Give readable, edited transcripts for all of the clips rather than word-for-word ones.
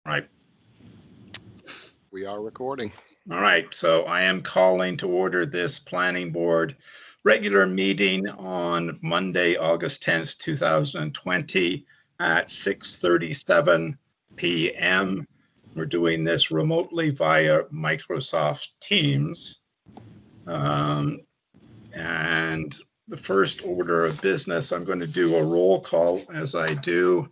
Right. We are recording. All right. So I am calling to order this planning board regular meeting on Monday, August 10th, 2020 at 6:37 p.m. We're doing this remotely via Microsoft Teams. And the first order of business, I'm going to do a roll call as I do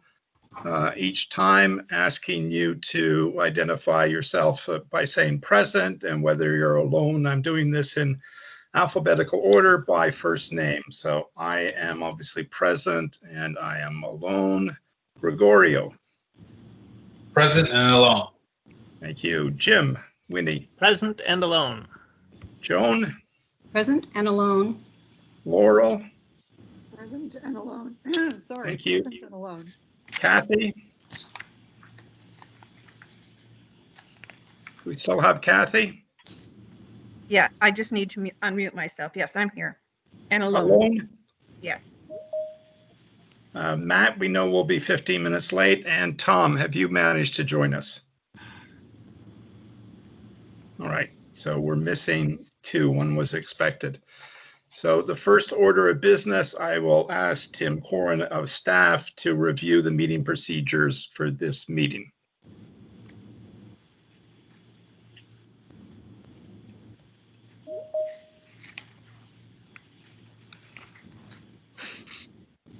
each time, asking you to identify yourself by saying present and whether you're alone. I'm doing this in alphabetical order by first name. So I am obviously present and I am alone. Gregorio. Present and alone. Thank you. Jim. Winnie. Present and alone. Joan. Present and alone. Laurel. Present and alone. Sorry. Thank you. Present and alone. Kathy. We still have Kathy. Yeah, I just need to unmute myself. Yes, I'm here. And alone. Alone. Yeah. Matt, we know we'll be 15 minutes late. And Tom, have you managed to join us? All right. So we're missing two. One was expected. So the first order of business, I will ask Tim Corin of staff to review the meeting procedures for this meeting.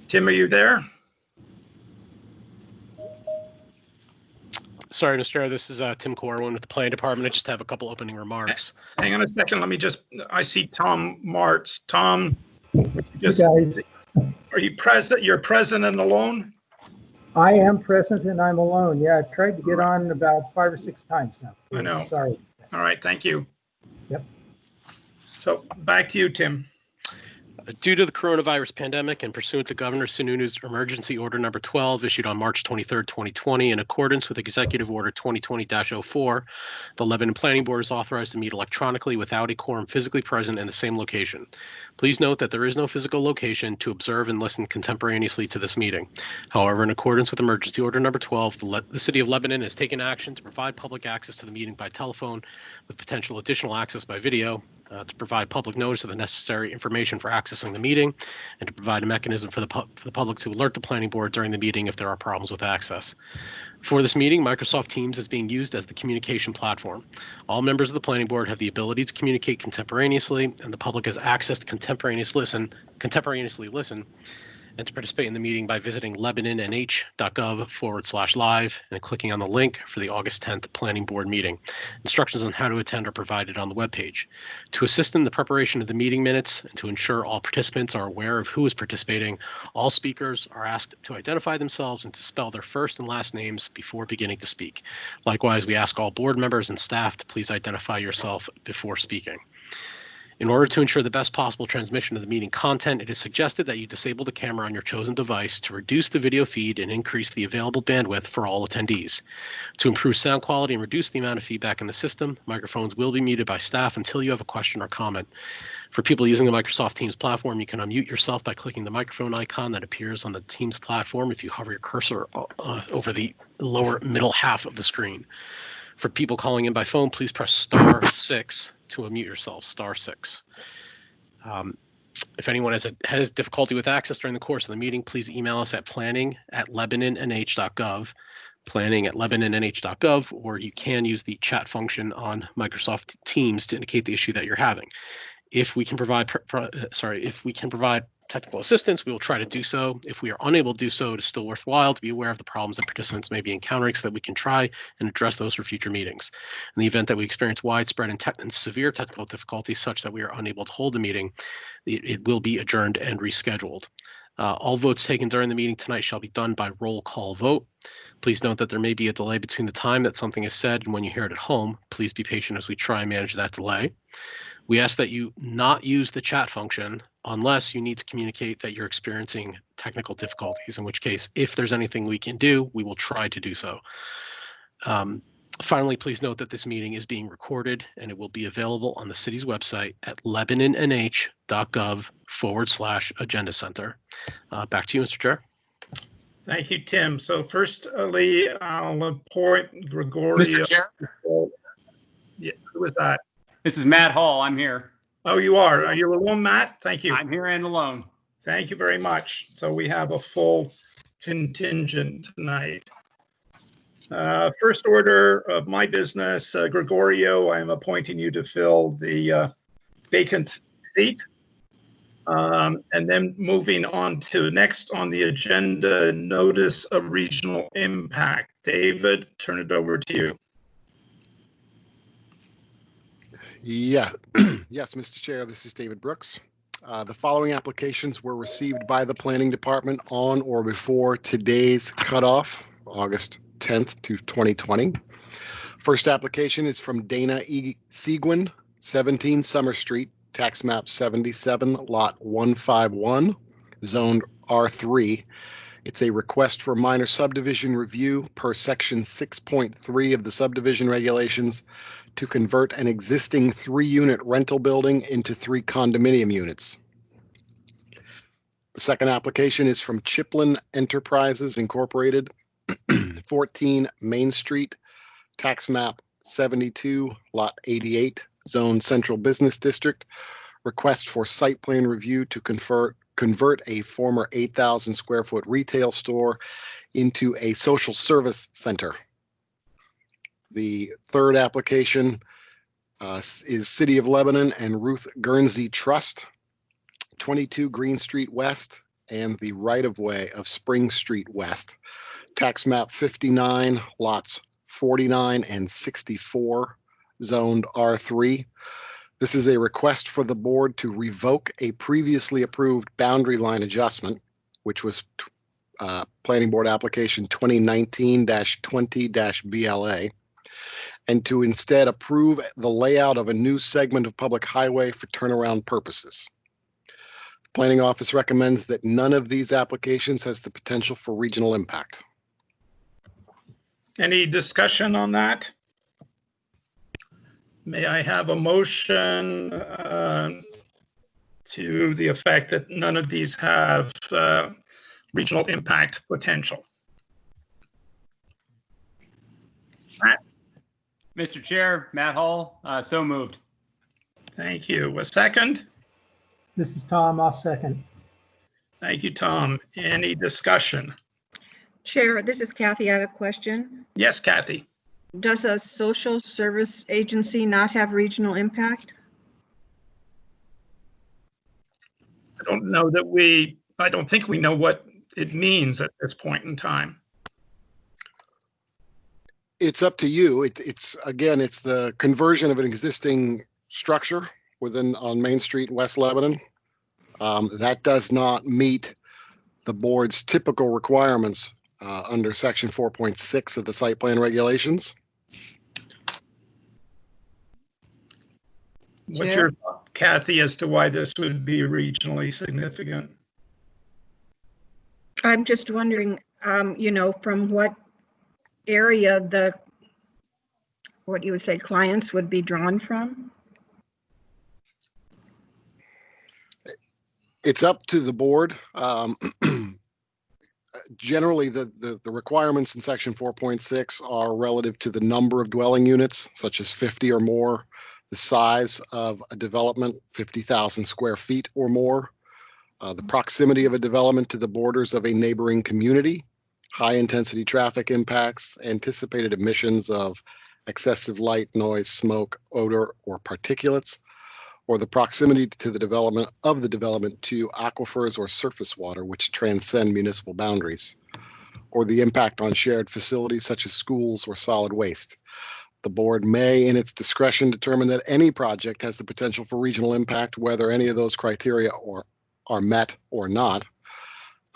Tim, are you there? Sorry, Mr. Chair, this is Tim Corwin with the Planning Department. I just have a couple opening remarks. Hang on a second. Let me just, I see Tom Martz. Tom, just, are you present? You're present and alone? I am present and I'm alone. Yeah, I've tried to get on about 5 or 6 times now. I know. Sorry. All right, thank you. Yep. So back to you, Tim. Due to the coronavirus pandemic and pursuant to Governor Sununu's Emergency Order Number 12 issued on March 23, 2020, in accordance with Executive Order 2020-04, the Lebanon Planning Board is authorized to meet electronically without a quorum physically present in the same location. Please note that there is no physical location to observe and listen contemporaneously to this meeting. However, in accordance with Emergency Order Number 12, the City of Lebanon has taken action to provide public access to the meeting by telephone with potential additional access by video, to provide public notice of the necessary information for accessing the meeting, and to provide a mechanism for the public to alert the planning board during the meeting if there are problems with access. For this meeting, Microsoft Teams is being used as the communication platform. All members of the planning board have the ability to communicate contemporaneously, and the public has access to contemporaneously listen and to participate in the meeting by visiting lebanonnh.gov/live and clicking on the link for the August 10th Planning Board meeting. Instructions on how to attend are provided on the webpage. To assist in the preparation of the meeting minutes and to ensure all participants are aware of who is participating, all speakers are asked to identify themselves and to spell their first and last names before beginning to speak. Likewise, we ask all board members and staff to please identify yourself before speaking. In order to ensure the best possible transmission of the meeting content, it is suggested that you disable the camera on your chosen device to reduce the video feed and increase the available bandwidth for all attendees. To improve sound quality and reduce the amount of feedback in the system, microphones will be muted by staff until you have a question or comment. For people using the Microsoft Teams platform, you can unmute yourself by clicking the microphone icon that appears on the Teams platform if you hover your cursor over the lower middle half of the screen. For people calling in by phone, please press *6 to unmute yourself, *6. If anyone has difficulty with access during the course of the meeting, please email us at planning@lebanonnh.gov, planning@lebanonnh.gov, or you can use the chat function on Microsoft Teams to indicate the issue that you're having. If we can provide technical assistance, we will try to do so. If we are unable to do so, it is still worthwhile to be aware of the problems that participants may be encountering so that we can try and address those for future meetings. In the event that we experience widespread and severe technical difficulties such that we are unable to hold the meeting, it will be adjourned and rescheduled. All votes taken during the meeting tonight shall be done by roll call vote. Please note that there may be a delay between the time that something is said and when you hear it at home. Please be patient as we try and manage that delay. We ask that you not use the chat function unless you need to communicate that you're experiencing technical difficulties, in which case, if there's anything we can do, we will try to do so. Finally, please note that this meeting is being recorded and it will be available on the city's website at lebanonnh.gov/agenda center. Back to you, Mr. Chair. Thank you, Tim. So firstly, I'll appoint Gregorio. Mr. Chair, Yeah, who was that? this is Matt Hall. I'm here. Oh, you are. Are you alone, Matt? Thank you. I'm here and alone. Thank you very much. So we have a full contingent tonight. First order of my business, Gregorio, I am appointing you to fill the vacant seat. And then moving on to next on the agenda, notice of regional impact. David, turn it over to you. Yeah, yes, Mr. Chair, this is David Brooks. The following applications were received by the Planning Department on or before today's cutoff, August 10th to 2020. First application is from Dana E. Seguin, 17 Summer Street, tax map 77, lot 151, zoned R3. It's a request for minor subdivision review per section 6.3 of the subdivision regulations to convert an existing 3-unit rental building into 3 condominium units. The second application is from Chiplin Enterprises Incorporated, 14 Main Street, tax map 72, lot 88, zone Central Business District. Request for site plan review to convert a former 8,000 square foot retail store into a social service center. The third application is City of Lebanon and Ruth Guernsey Trust, 22 Green Street West and the right-of-way of Spring Street West. Tax map 59, lots 49 and 64, zoned R3. This is a request for the board to revoke a previously approved boundary line adjustment, which was Planning Board Application 2019-20-BLA, and to instead approve the layout of a new segment of public highway for turnaround purposes. The Planning Office recommends that none of these applications has the potential for regional impact. Any discussion on that? May I have a motion to the effect that none of these have regional impact potential? Matt? Mr. Chair, Matt Hall, so moved. Thank you. A second? This is Tom. I'll second. Thank you, Tom. Any discussion? Chair, this is Kathy. I have a question. Yes, Kathy. Does a social service agency not have regional impact? I don't think we know what it means at this point in time. It's up to you. It's the conversion of an existing structure on Main Street, West Lebanon. That does not meet the board's typical requirements under section 4.6 of the site plan regulations. What's your thought, Kathy, as to why this would be regionally significant? I'm just wondering, from what area what you would say clients would be drawn from? It's up to the board. Generally, the requirements in section 4.6 are relative to the number of dwelling units, such as 50 or more, the size of a development, 50,000 square feet or more, the proximity of a development to the borders of a neighboring community, high-intensity traffic impacts, anticipated emissions of excessive light, noise, smoke, odor, or particulates, or the proximity to the development to aquifers or surface water which transcend municipal boundaries, or the impact on shared facilities such as schools or solid waste. The board may, in its discretion, determine that any project has the potential for regional impact, whether any of those criteria are met or not.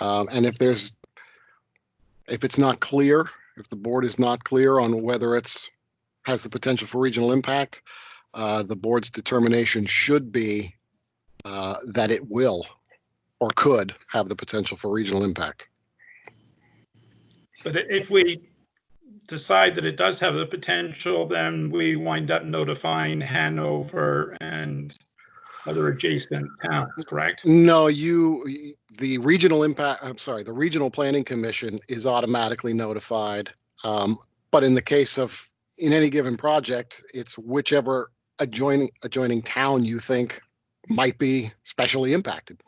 And if it's not clear, if the board is not clear on whether has the potential for regional impact, the board's determination should be that it will or could have the potential for regional impact. But if we decide that it does have the potential, then we wind up notifying Hanover and other adjacent towns, correct? No, the regional impact, I'm sorry, the Regional Planning Commission is automatically notified. But in the case of, in any given project, it's whichever adjoining town you think might be specially impacted.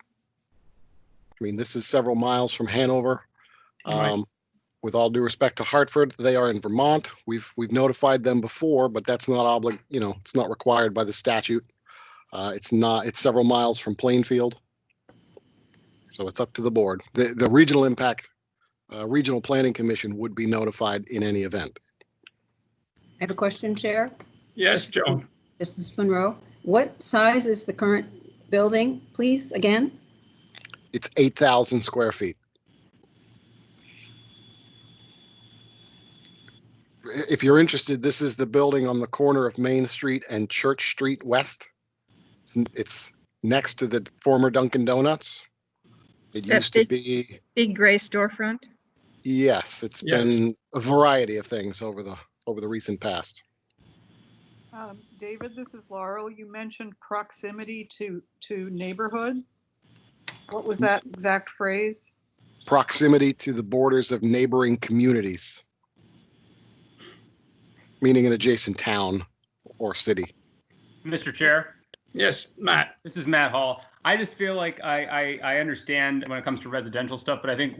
I mean, this is several miles from Hanover. Right. With all due respect to Hartford, they are in Vermont. We've notified them before, but that's not it's not required by the statute. It's several miles from Plainfield. So it's up to the board. The regional impact, Regional Planning Commission would be notified in any event. I have a question, Chair. Yes, Joan. This is Monroe. What size is the current building, please, again? It's 8,000 square feet. If you're interested, this is the building on the corner of Main Street and Church Street West. It's next to the former Dunkin' Donuts. It That used to be, Big gray storefront. yes, it's Yes. been a variety of things over the recent past. David, this is Laurel. You mentioned proximity to neighborhood. What was that exact phrase? Proximity to the borders of neighboring communities, meaning an adjacent town or city. Mr. Chair, Yes, Matt. this is Matt Hall. I just feel like I understand when it comes to residential stuff, but I think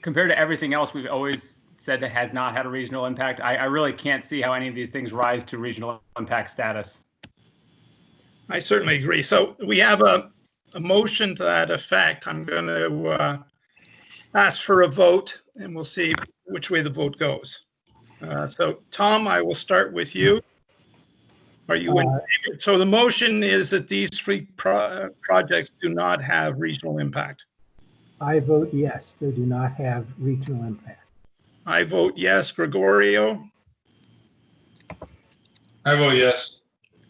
compared to everything else we've always said that has not had a regional impact, I really can't see how any of these things rise to regional impact status. I certainly agree. So we have a motion to that effect. I'm going to ask for a vote, and we'll see which way the vote goes. So, Tom, I will start with you. Are you in favor? So the motion is that these three projects do not have regional impact. I vote yes, they do not have regional impact. I vote yes. Gregorio? I vote yes.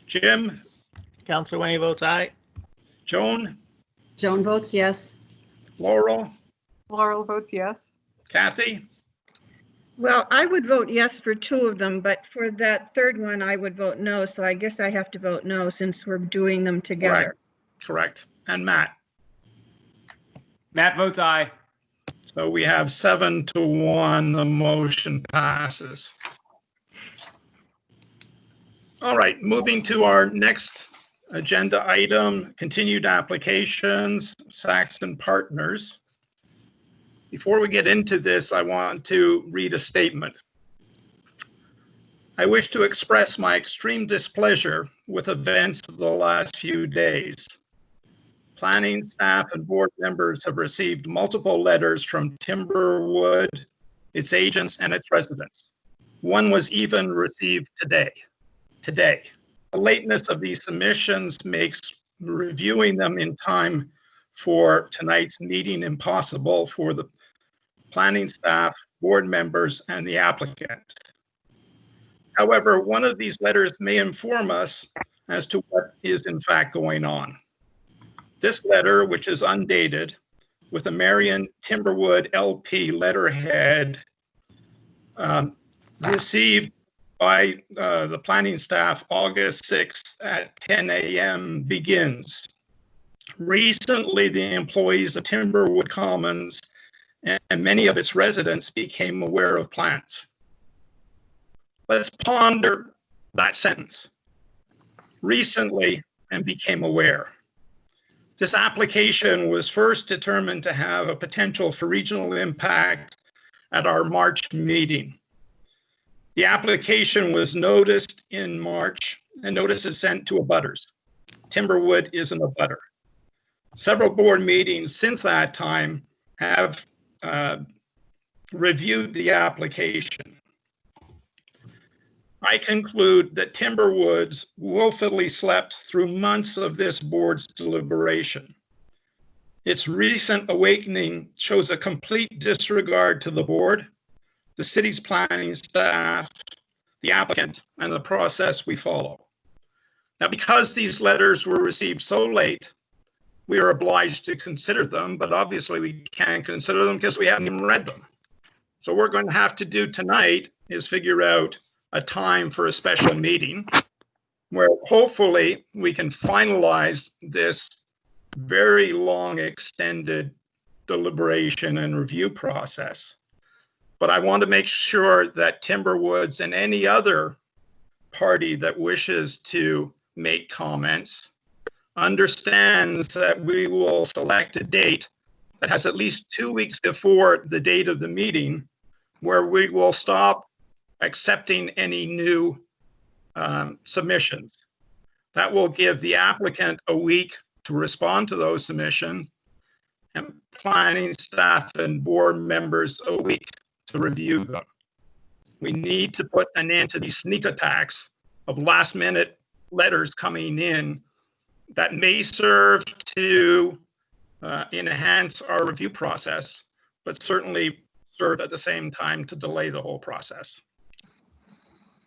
Jim? Counselor Winnie votes aye. Joan? Joan votes yes. Laurel? Laurel votes yes. Kathy? Well, I would vote yes for two of them, but for that third one, I would vote no. So I guess I have to vote no since we're doing them together. Correct. And Matt? Matt votes aye. So we have 7-1, the motion passes. All right, moving to our next agenda item, continued applications, Saxon Partners. Before we get into this, I want to read a statement. I wish to express my extreme displeasure with events of the last few days. Planning staff and board members have received multiple letters from Timberwood, its agents, and its residents. One was even received today. The lateness of these submissions makes reviewing them in time for tonight's meeting impossible for the planning staff, board members, and the applicant. However, one of these letters may inform us as to what is in fact going on. This letter, which is undated, with a Marion Timberwood LP letterhead, received by the planning staff August 6th at 10 a.m. begins. Recently, the employees of Timberwood Commons and many of its residents became aware of plans. Let's ponder that sentence. Recently and became aware. This application was first determined to have a potential for regional impact at our March meeting. The application was noticed in March and notice is sent to abutters. Timberwood is an abutter. Several board meetings since that time have reviewed the application. I conclude that Timberwoods willfully slept through months of this board's deliberation. Its recent awakening shows a complete disregard to the board, the city's planning staff, the applicant, and the process we follow. Now, because these letters were received so late, we are obliged to consider them, but obviously we can't consider them because we haven't even read them. So what we're going to have to do tonight is figure out a time for a special meeting where hopefully we can finalize this very long extended deliberation and review process. But I want to make sure that Timberwoods and any other party that wishes to make comments understands that we will select a date that has at least 2 weeks before the date of the meeting, where we will stop accepting any new submissions. That will give the applicant a week to respond to those submissions, and planning staff and board members a week to review them. We need to put an end to these sneak attacks of last minute letters coming in that may serve to enhance our review process, but certainly serve at the same time to delay the whole process.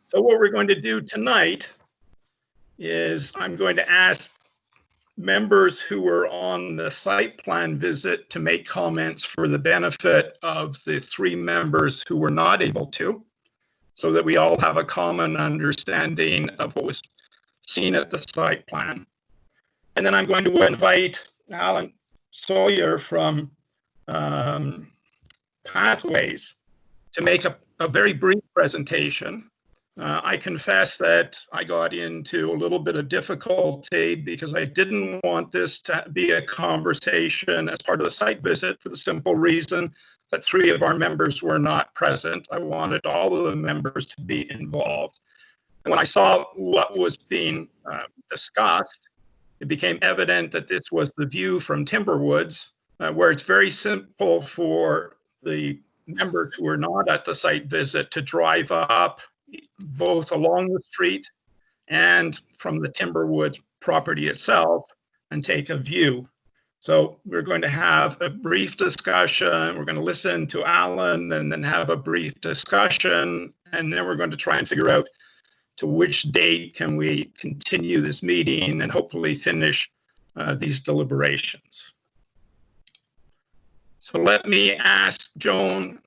So what we're going to do tonight is I'm going to ask members who were on the site plan visit to make comments for the benefit of the 3 members who were not able to, so that we all have a common understanding of what was seen at the site plan. And then I'm going to invite Alan Sawyer from Pathways to make a very brief presentation. I confess that I got into a little bit of difficulty because I didn't want this to be a conversation as part of the site visit, for the simple reason that 3 of our members were not present. I wanted all of the members to be involved. And when I saw what was being discussed, it became evident that this was the view from Timberwoods, where it's very simple for the members who were not at the site visit to drive up both along the street and from the Timberwoods property itself and take a view. So we're going to have a brief discussion. We're going to listen to Alan and then have a brief discussion. And then we're going to try and figure out to which date can we continue this meeting and hopefully finish these deliberations. So let me ask Joan,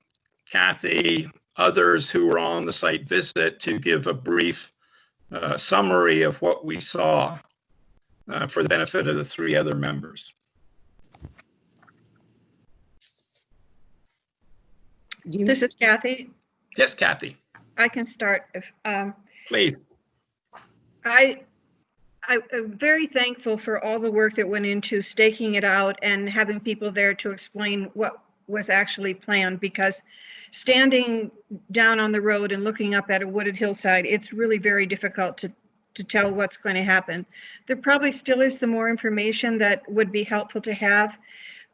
Kathy, others who were on the site visit to give a brief summary of what we saw for the benefit of the 3 other members. This is Kathy. Yes, Kathy. I can start. Please. I'm very thankful for all the work that went into staking it out and having people there to explain what was actually planned, because standing down on the road and looking up at a wooded hillside, it's really very difficult to tell what's going to happen. There probably still is some more information that would be helpful to have.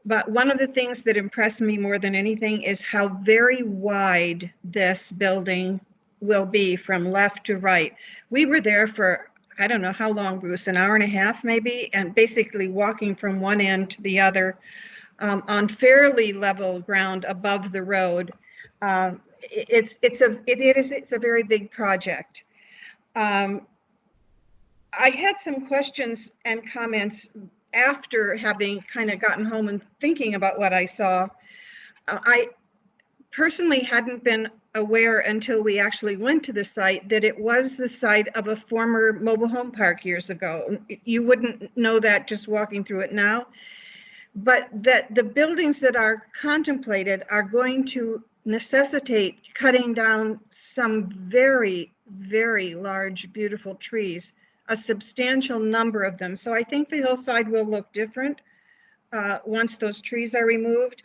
But one of the things that impressed me more than anything is how very wide this building will be from left to right. We were there for, I don't know how long, Bruce, an hour and a half maybe, and basically walking from one end to the other on fairly level ground above the road. It's a very big project. I had some questions and comments after having kind of gotten home and thinking about what I saw. I personally hadn't been aware until we actually went to the site that it was the site of a former mobile home park years ago. You wouldn't know that just walking through it now, but that the buildings that are contemplated are going to necessitate cutting down some very, very large, beautiful trees, a substantial number of them. So I think the hillside will look different once those trees are removed.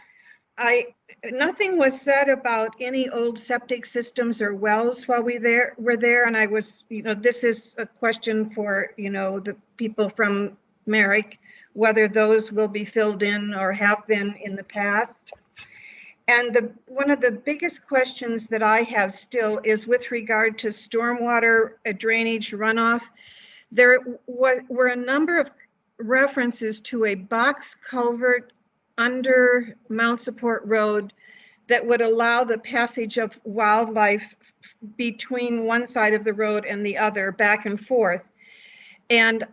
Nothing was said about any old septic systems or wells while we were there. And I was, this is a question for, the people from Merrick, whether those will be filled in or have been in the past. And one of the biggest questions that I have still is with regard to stormwater drainage runoff. There were a number of references to a box culvert under Mount Support Road that would allow the passage of wildlife between one side of the road and the other, back and forth. And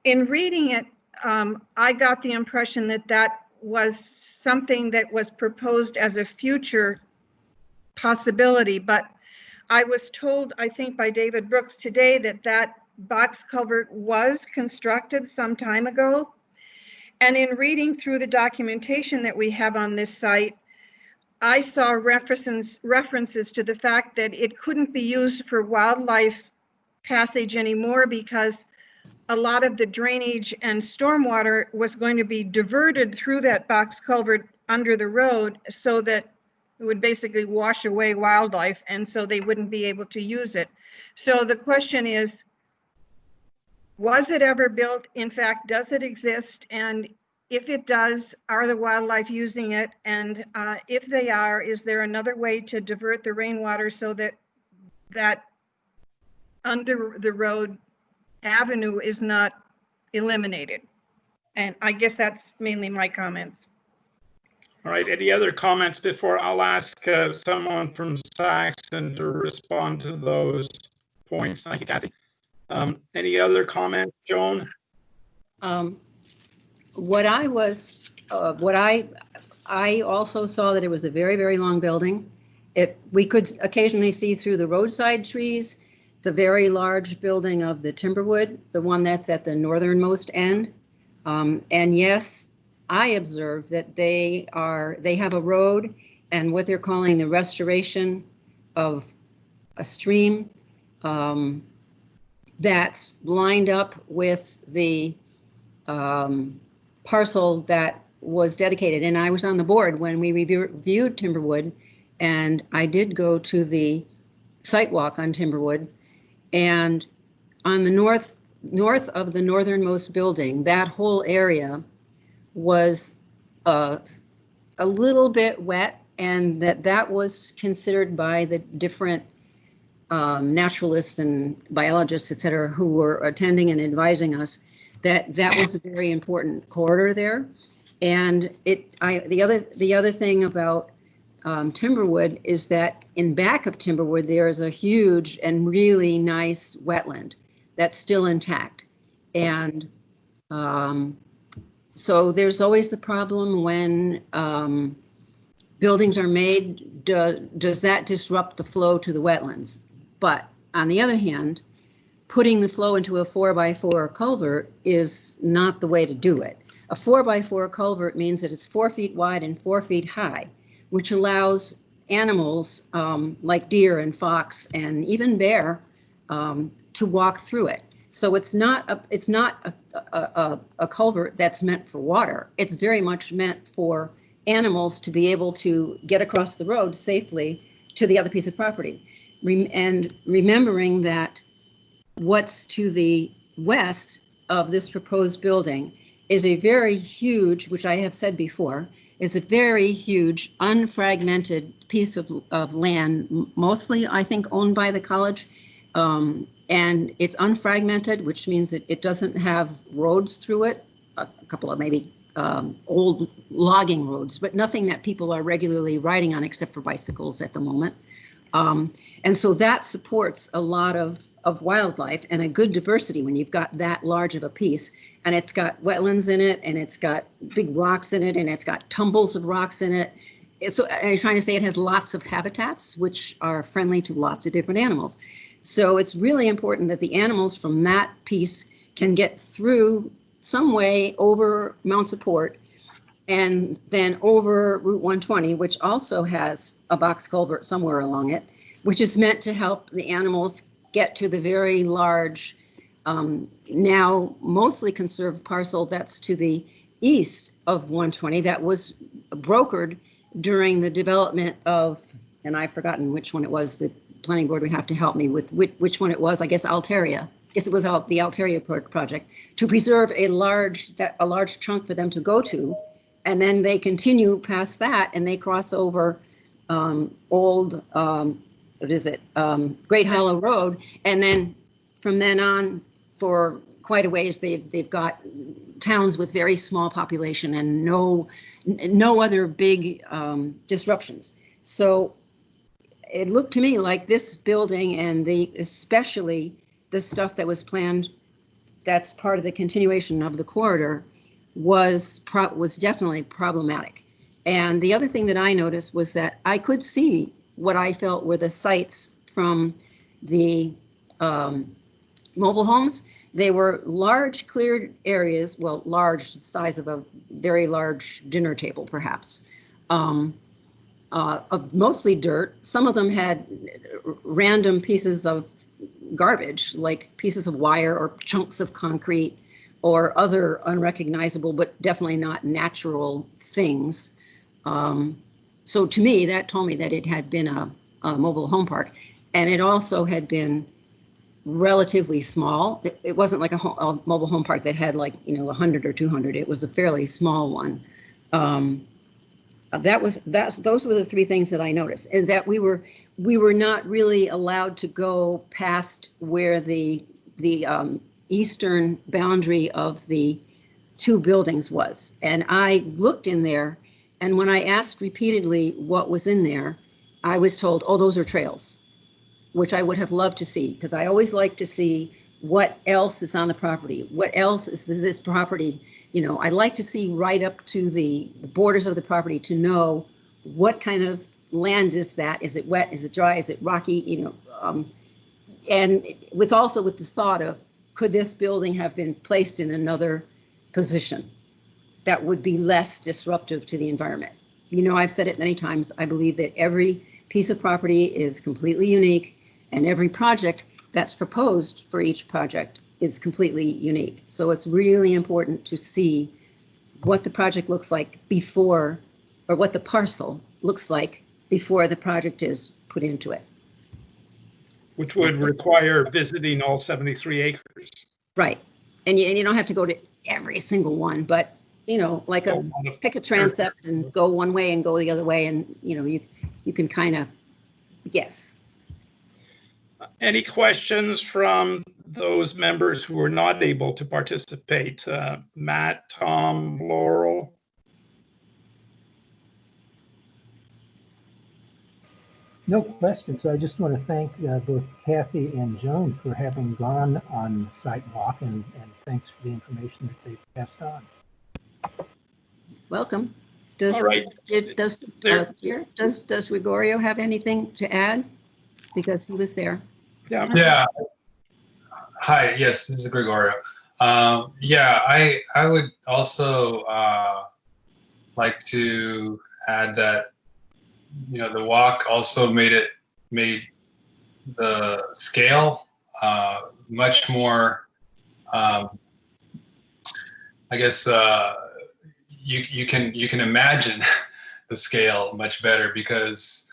in reading it, I got the impression that that was something that was proposed as a future possibility, but I was told, I think by David Brooks today, that that box culvert was constructed some time ago. And in reading through the documentation that we have on this site, I saw references to the fact that it couldn't be used for wildlife passage anymore because a lot of the drainage and stormwater was going to be diverted through that box culvert under the road so that it would basically wash away wildlife, and so they wouldn't be able to use it. So the question is, was it ever built? In fact, does it exist? And if it does, are the wildlife using it? And if they are, is there another way to divert the rainwater so that that under the road avenue is not eliminated? And I guess that's mainly my comments. All right, any other comments before I'll ask someone from Saxon to respond to those points? Thank you, Kathy. Any other comments, Joan? What I also saw that it was a very, very long building. We could occasionally see through the roadside trees, the very large building of the Timberwood, the one that's at the northernmost end. And yes, I observed that they have a road and what they're calling the restoration of a stream that's lined up with the parcel that was dedicated. And I was on the board when we reviewed Timberwood, and I did go to the site walk on Timberwood. And on the north of the northernmost building, that whole area was a little bit wet, and that was considered by the different naturalists and biologists, et cetera, who were attending and advising us that was a very important corridor there. And the other thing about Timberwood is that in back of Timberwood, there's a huge and really nice wetland that's still intact. And so there's always the problem when buildings are made, does that disrupt the flow to the wetlands? But on the other hand, putting the flow into a 4x4 culvert is not the way to do it. A 4x4 culvert means that it's 4 feet wide and 4 feet high, which allows animals like deer and fox and even bear to walk through it. So it's not a culvert that's meant for water. It's very much meant for animals to be able to get across the road safely to the other piece of property. And remembering that what's to the west of this proposed building is a very huge, which I have said before, is a very huge unfragmented piece of land, mostly I think owned by the college. And it's unfragmented, which means that it doesn't have roads through it, a couple of maybe old logging roads, but nothing that people are regularly riding on except for bicycles at the moment. And so that supports a lot of wildlife and a good diversity when you've got that large of a piece. And it's got wetlands in it, and it's got big rocks in it, and it's got tumbles of rocks in it. So I'm trying to say it has lots of habitats, which are friendly to lots of different animals. So it's really important that the animals from that piece can get through some way over Mount Support and then over Route 120, which also has a box culvert somewhere along it, which is meant to help the animals get to the very large, now mostly conserved parcel that's to the east of 120 that was brokered during the development of, and I've forgotten which one it was, the planning board would have to help me with which one it was, I guess Altaria. I guess it was the Altaria project, to preserve a large chunk for them to go to. And then they continue past that and they cross over old, Great Hollow Road. And then from then on for quite a ways, they've got towns with very small population and no other big disruptions. So it looked to me like this building and especially the stuff that was planned that's part of the continuation of the corridor was definitely problematic. And the other thing that I noticed was that I could see what I felt were the sites from the mobile homes. They were large cleared areas, well, large, size of a very large dinner table, perhaps, of mostly dirt. Some of them had random pieces of garbage, like pieces of wire or chunks of concrete or other unrecognizable, but definitely not natural things. So to me, that told me that it had been a mobile home park, and it also had been relatively small. It wasn't like a mobile home park that had, like, 100 or 200. It was a fairly small one. Those were the three things that I noticed, and that we were not really allowed to go past where the eastern boundary of the two buildings was. And I looked in there, and when I asked repeatedly what was in there, I was told, oh, those are trails, which I would have loved to see, because I always like to see what else is on the property. What else is this property? I'd like to see right up to the borders of the property to know what kind of land is that. Is it wet? Is it dry? Is it rocky? And with the thought of, could this building have been placed in another position that would be less disruptive to the environment? I've said it many times. I believe that every piece of property is completely unique, and every project that's proposed for each project is completely unique. So it's really important to see what the project looks like before, or what the parcel looks like before the project is put into it. Which would require visiting all 73 acres. Right. And you don't have to go to every single one, but, pick a transept and go one way and go the other way, and, you can kind of guess. Any questions from those members who were not able to participate? Matt, Tom, Laurel? No questions. I just want to thank both Kathy and Joan for having gone on the Sidewalk, and thanks for the information that they passed on. Welcome. All right. Does Gregorio have anything to add? Because he was there. Yeah. Hi, yes, this is Gregorio. I would also like to add that, the walk also made the scale much more, I guess, you can imagine the scale much better, because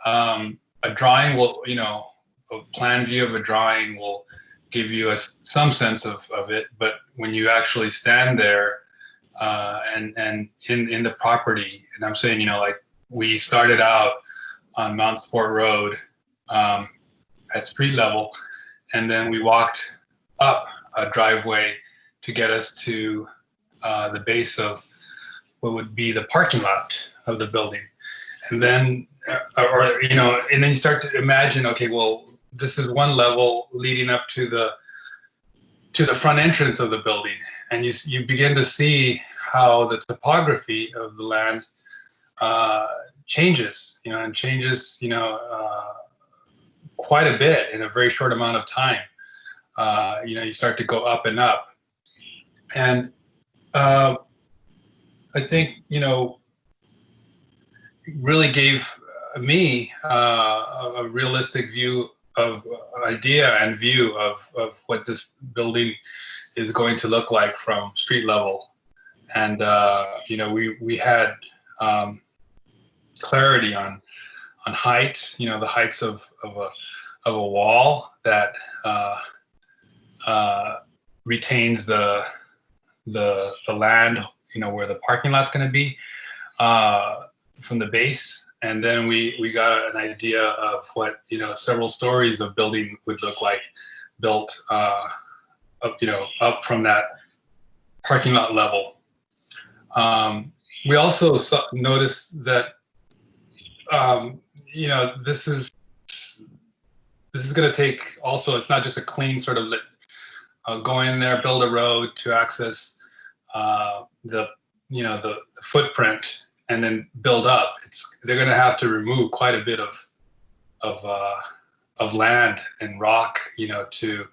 a drawing will, a plan view of a drawing will give you some sense of it, but when you actually stand there and in the property, and I'm saying, like, we started out on Mount Sport Road at street level, and then we walked up a driveway to get us to the base of what would be the parking lot of the building. And then, and then you start to imagine, okay, well, this is one level leading up to the front entrance of the building, and you begin to see how the topography of the land changes, and changes, quite a bit in a very short amount of time. You start to go up and up, and I think, really gave me a realistic view of what this building is going to look like from street level. And we had clarity on heights, the heights of a wall that retains the land, where the parking lot's going to be from the base. And then we got an idea of what, several stories of building would look like, built up from that parking lot level. We also noticed that, this is going to take also, it's not just a clean sort of go in there, build a road to access the footprint and then build up. They're going to have to remove quite a bit of land and rock, to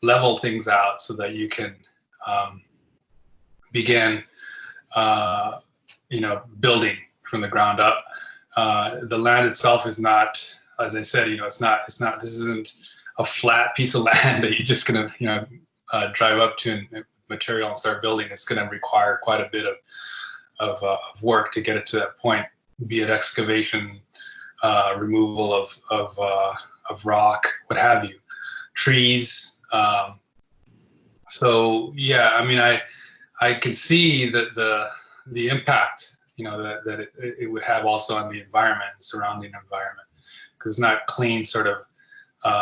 level things out so that you can begin, building from the ground up. The land itself is not, as I said, it's not. This isn't a flat piece of land that you're just gonna, drive up to and material and start building. It's going to require quite a bit of work to get it to that point, be it excavation, removal of rock, what have you, trees. So yeah, I mean, I can see that the impact, that it would have also on the environment, surrounding environment, because it's not clean, sort of,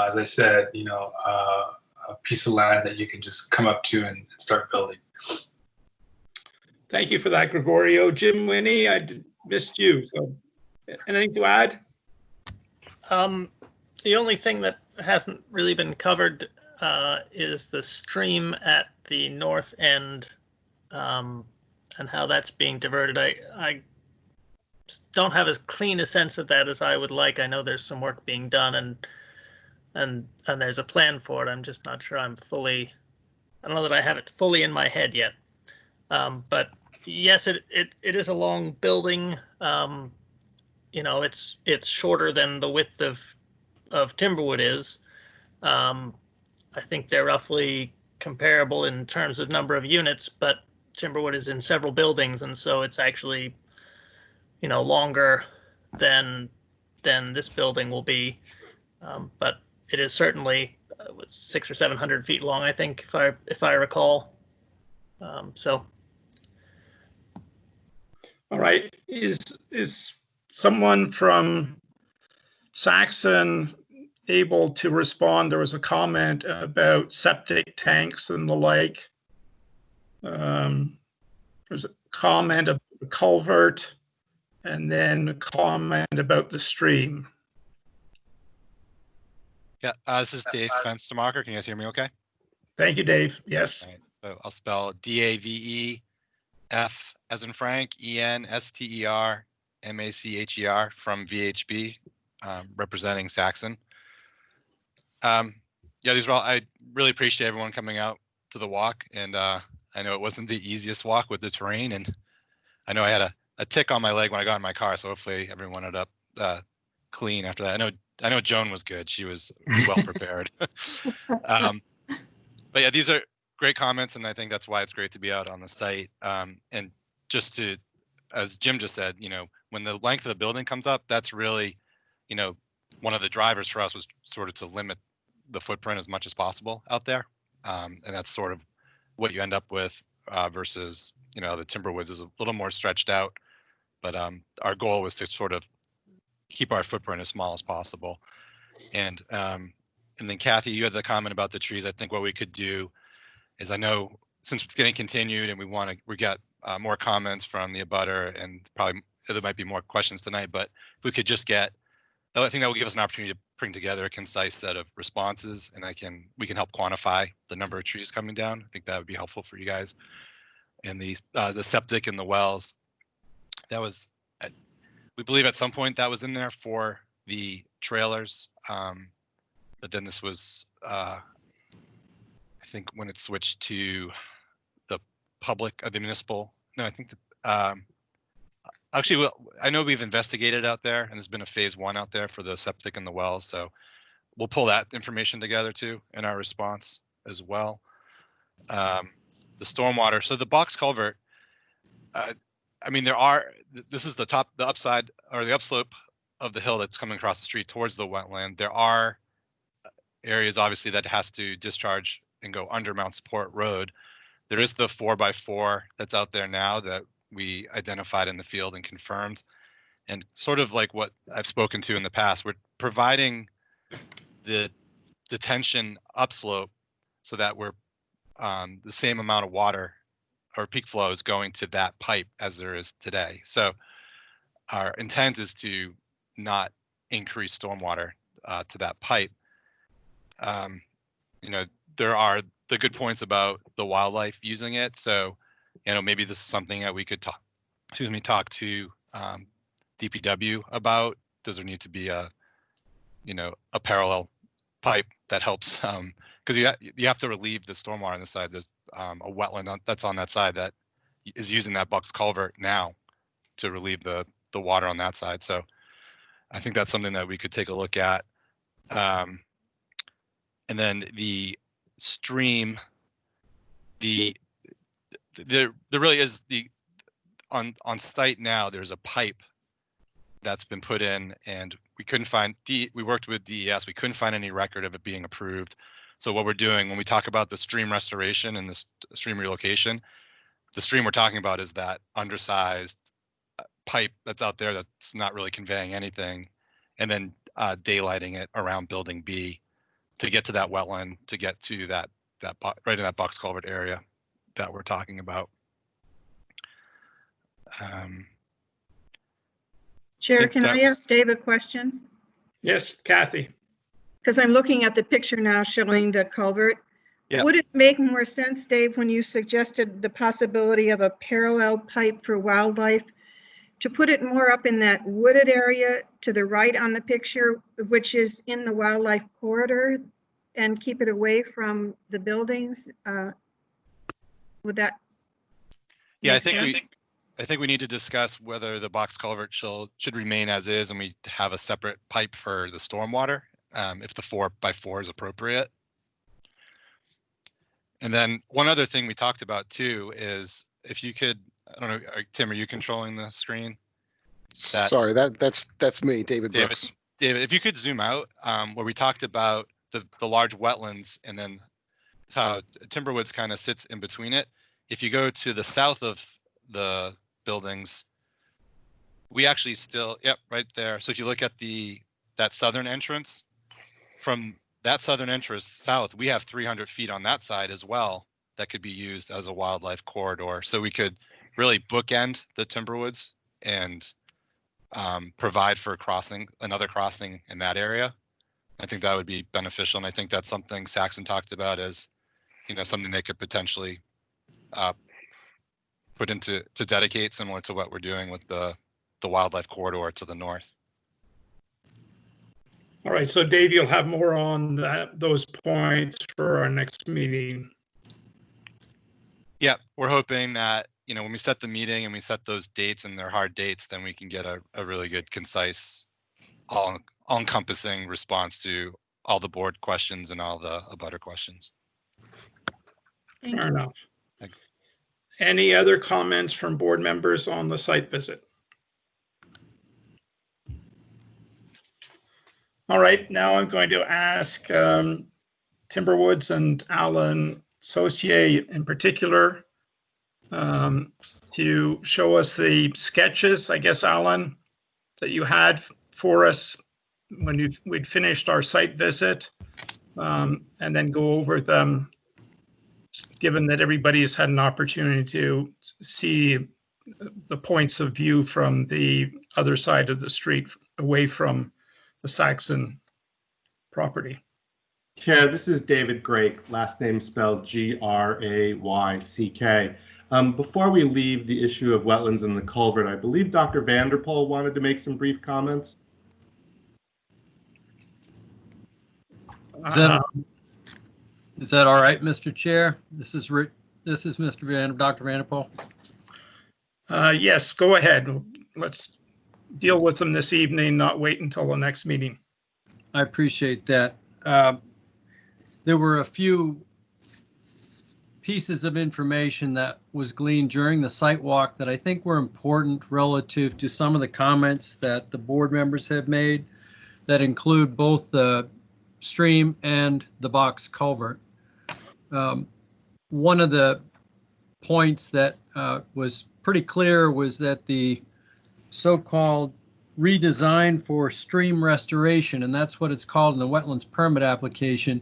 as I said, a piece of land that you can just come up to and start building. Thank you for that, Gregorio. Jim Winnie, missed you. So anything to add? The only thing that hasn't really been covered is the stream at the north end, and how that's being diverted. I don't have as clean a sense of that as I would like. I know there's some work being done, and there's a plan for it. I'm just not sure I don't know that I have it fully in my head yet. But yes, it is a long building. It's shorter than the width of Timberwood is. I think they're roughly comparable in terms of number of units, but Timberwood is in several buildings, and so it's actually, longer than this building will be. But it is certainly 600 or 700 feet long, I think, if I recall. So. All right. Is someone from Saxon able to respond? There was a comment about septic tanks and the like. There's a comment about the culvert, and then a comment about the stream. Yeah, this is Dave Fenstermacher. Can you guys hear me okay? Thank you, Dave. Yes. All right. So I'll spell DAVEF as in Frank, ENSTERMACHER from VHB, representing Saxon. Yeah, these are all, I really appreciate everyone coming out to the walk, and I know it wasn't the easiest walk with the terrain, and I know I had a tick on my leg when I got in my car, so hopefully everyone ended up clean after that. I know Joan was good. She was well prepared. But yeah, these are great comments, and I think that's why it's great to be out on the site. And just to, as Jim just said, when the length of the building comes up, that's really, one of the drivers for us was sort of to limit the footprint as much as possible out there. And that's sort of what you end up with versus, the Timberwoods is a little more stretched out. But our goal was to sort of keep our footprint as small as possible. And then Kathy, you had the comment about the trees. I think what we could do is, I know since it's getting continued and we got more comments from the abutter, and probably there might be more questions tonight, but if we could just I think that will give us an opportunity to bring together a concise set of responses, and we can help quantify the number of trees coming down. I think that would be helpful for you guys. And the septic and the wells, that was, we believe at some point that was in there for the trailers, but then this was, I think when it switched to the public, the municipal, no, I think actually, I know we've investigated out there, and there's been a phase 1 out there for the septic and the wells, so we'll pull that information together too in our response as well. The stormwater, so the box culvert, I mean, this is the upside or the upslope of the hill that's coming across the street towards the wetland. There are areas obviously that has to discharge and go under Mount Support Road. There is the 4x4 that's out there now that we identified in the field and confirmed. And sort of like what I've spoken to in the past, we're providing the detention upslope so that we're the same amount of water or peak flow is going to that pipe as there is today. So our intent is to not increase stormwater to that pipe. There are the good points about the wildlife using it. So, maybe this is something that we could talk to DPW about. Does there need to be a parallel pipe that helps because you have to relieve the stormwater on the side. There's a wetland that's on that side that is using that box culvert now to relieve the water on that side. So I think that's something that we could take a look at. And then the stream, there really is on site now, there's a pipe that's been put in, and we couldn't find, we worked with DES, we couldn't find any record of it being approved. So what we're doing when we talk about the stream restoration and the stream relocation, the stream we're talking about is that undersized pipe that's out there that's not really conveying anything, and then daylighting it around building B to get to that wetland, to get to that right in that box culvert area that we're talking about. Chair, can I ask Dave a question? Yes, Kathy. Because I'm looking at the picture now showing the culvert. Yeah. Would it make more sense, Dave, when you suggested the possibility of a parallel pipe for wildlife, to put it more up in that wooded area to the right on the picture, which is in the wildlife corridor, and keep it away from the buildings? Would that? Yeah, I think we need to discuss whether the box culvert should remain as is, and we have a separate pipe for the stormwater, if the 4x4 is appropriate. And then one other thing we talked about too is if you could, I don't know, Tim, are you controlling the screen? Sorry, that's me, David Brooks. David, if you could zoom out, where we talked about the large wetlands, and then how Timberwoods kind of sits in between it. If you go to the south of the buildings, we actually still, yep, right there. So if you look at that southern entrance, from that southern entrance south, we have 300 feet on that side as well that could be used as a wildlife corridor. So we could really bookend the Timberwoods and provide for another crossing in that area. I think that would be beneficial, and I think that's something Saxon talked about as, something they could potentially put into to dedicate, similar to what we're doing with the wildlife corridor to the north. All right, so Dave, you'll have more on those points for our next meeting. Yeah, we're hoping that, when we set the meeting and we set those dates, and they're hard dates, then we can get a really good, concise, all-encompassing response to all the board questions and all the abutter questions. Fair enough. Thanks. Any other comments from board members on the site visit? All right, now I'm going to ask Timberwoods and Alan Saucier in particular to show us the sketches, I guess, Alan, that you had for us when we'd finished our site visit, and then go over them, given that everybody has had an opportunity to see the points of view from the other side of the street, away from the Saxon property. Chair, this is David Grayk, last name spelled Grayck. Before we leave the issue of wetlands and the culvert, I believe Dr. Vanderpool wanted to make some brief comments. Is that all right, Mr. Chair? This is Dr. Vanderpool. Yes, go ahead. Let's deal with them this evening, not wait until the next meeting. I appreciate that. There were a few pieces of information that was gleaned during the site walk that I think were important relative to some of the comments that the board members have made that include both the stream and the box culvert. One of the points that was pretty clear was that the so-called redesign for stream restoration, and that's what it's called in the wetlands permit application,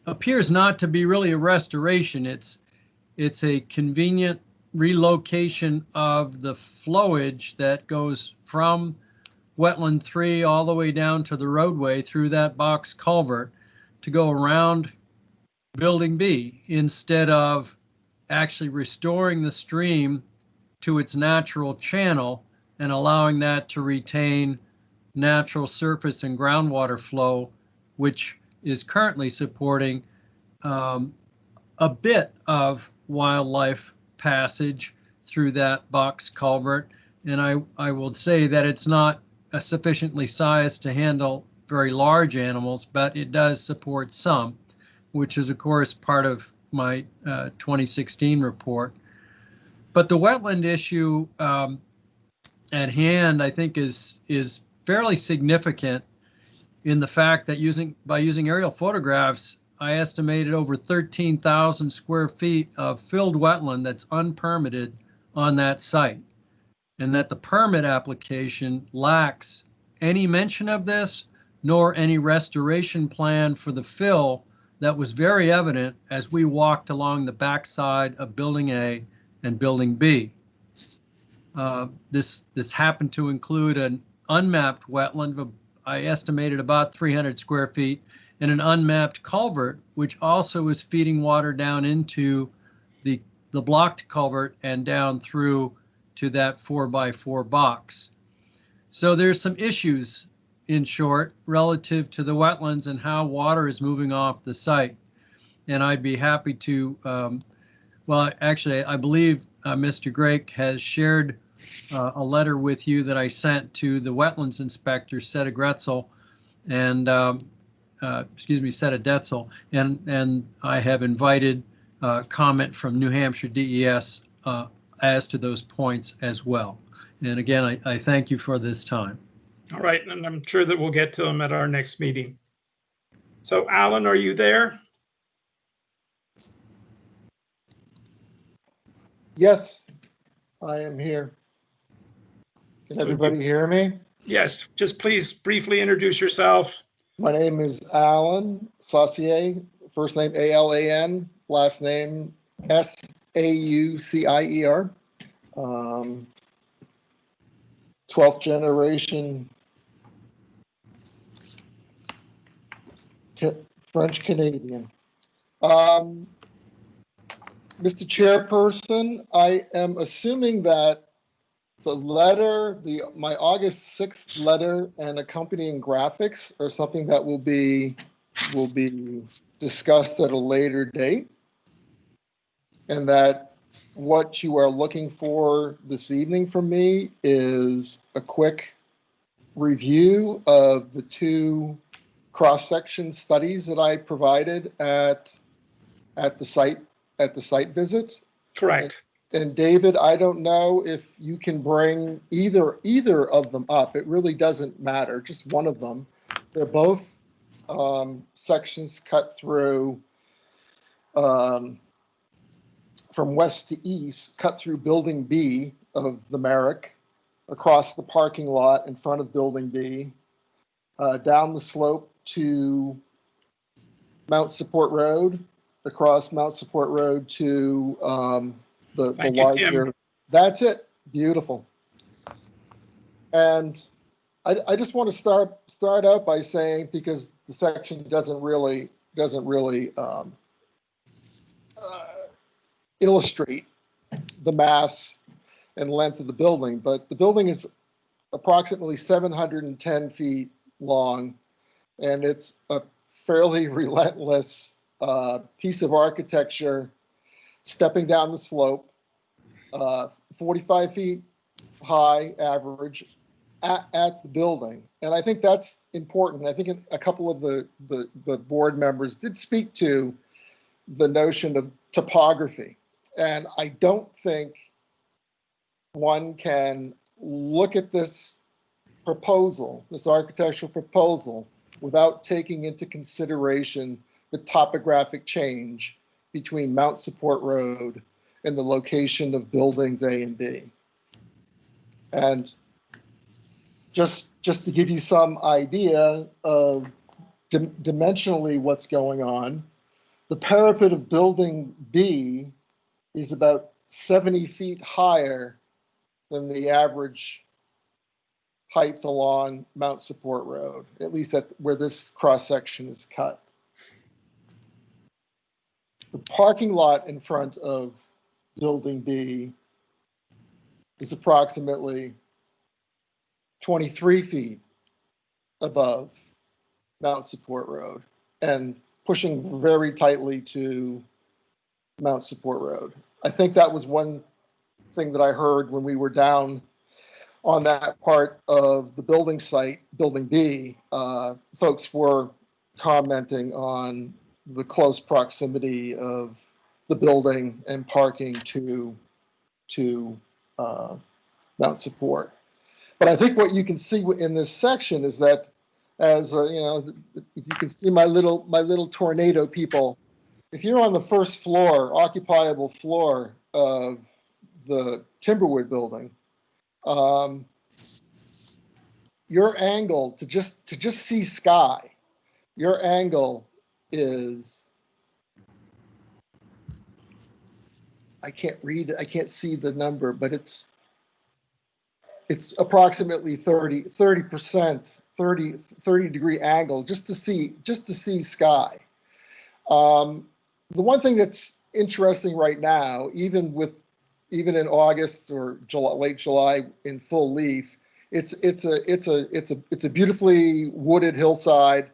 appears not to be really a restoration. It's a convenient relocation of the flowage that goes from wetland 3 all the way down to the roadway through that box culvert to go around building B, instead of actually restoring the stream to its natural channel and allowing that to retain natural surface and groundwater flow, which is currently supporting a bit of wildlife passage through that box culvert. And I will say that it's not sufficiently sized to handle very large animals, but it does support some, which is of course part of my 2016 report. But the wetland issue at hand, I think, is fairly significant in the fact that by using aerial photographs, I estimated over 13,000 square feet of filled wetland that's unpermitted on that site, and that the permit application lacks any mention of this, nor any restoration plan for the fill that was very evident as we walked along the backside of Building A and Building B. This happened to include an unmapped wetland of, I estimated, about 300 square feet, and an unmapped culvert, which also is feeding water down into the blocked culvert and down through to that 4x4 box. So there's some issues, in short, relative to the wetlands and how water is moving off the site. And I'd be happy to, well, actually, I believe Mr. Grake has shared a letter with you that I sent to the wetlands inspector, Seta Gretzel, and Seta Detzel, and I have invited comment from New Hampshire DES as to those points as well. And again, I thank you for this time. All right, and I'm sure that we'll get to them at our next meeting. So Alan, are you there? Yes, I am here. Can everybody hear me? Yes, just please briefly introduce yourself. My name is Alan Saucier, first name A-L-A-N, last name S-A-U-C-I-E-R. 12th generation French Canadian. Mr. Chairperson, I am assuming that the letter, my August 6th letter and accompanying graphics are something that will be discussed at a later date, and that what you are looking for this evening from me is a quick review of the two cross-section studies that I provided at the site visit. Correct. And David, I don't know if you can bring either of them up. It really doesn't matter, just one of them. They're both sections cut through from west to east, cut through Building B of the Merrick, across the parking lot in front of Building B, down the slope to Mount Support Road, across Mount Support Road to the larger. Tim. That's it. Beautiful. And I just want to start out by saying, because the section doesn't really illustrate the mass and length of the building, but the building is approximately 710 feet long, and it's a fairly relentless piece of architecture stepping down the slope, 45 feet high average at the building. And I think that's important. I think a couple of the board members did speak to the notion of topography. And I don't think one can look at this proposal, this architectural proposal, without taking into consideration the topographic change between Mount Support Road and the location of buildings A and B. And just to give you some idea of dimensionally what's going on, the parapet of Building B is about 70 feet higher than the average height along Mount Support Road, at least at where this cross section is cut. The parking lot in front of Building B is approximately 23 feet above Mount Support Road. and pushing very tightly to Mount Support Road. I think that was one thing that I heard when we were down on that part of the building site, Building B. Folks were commenting on the close proximity of the building and parking to Mount Support. But I think what you can see in this section is that, as you know, if you can see my little tornado people, if you're on the first floor, occupiable floor of the Timberwood building, your angle to just see sky, your angle is, I can't read it, I can't see the number, but it's approximately 30 degree angle just to see sky. The one thing that's interesting right now, even in August or July, late July in full leaf, it's a beautifully wooded hillside,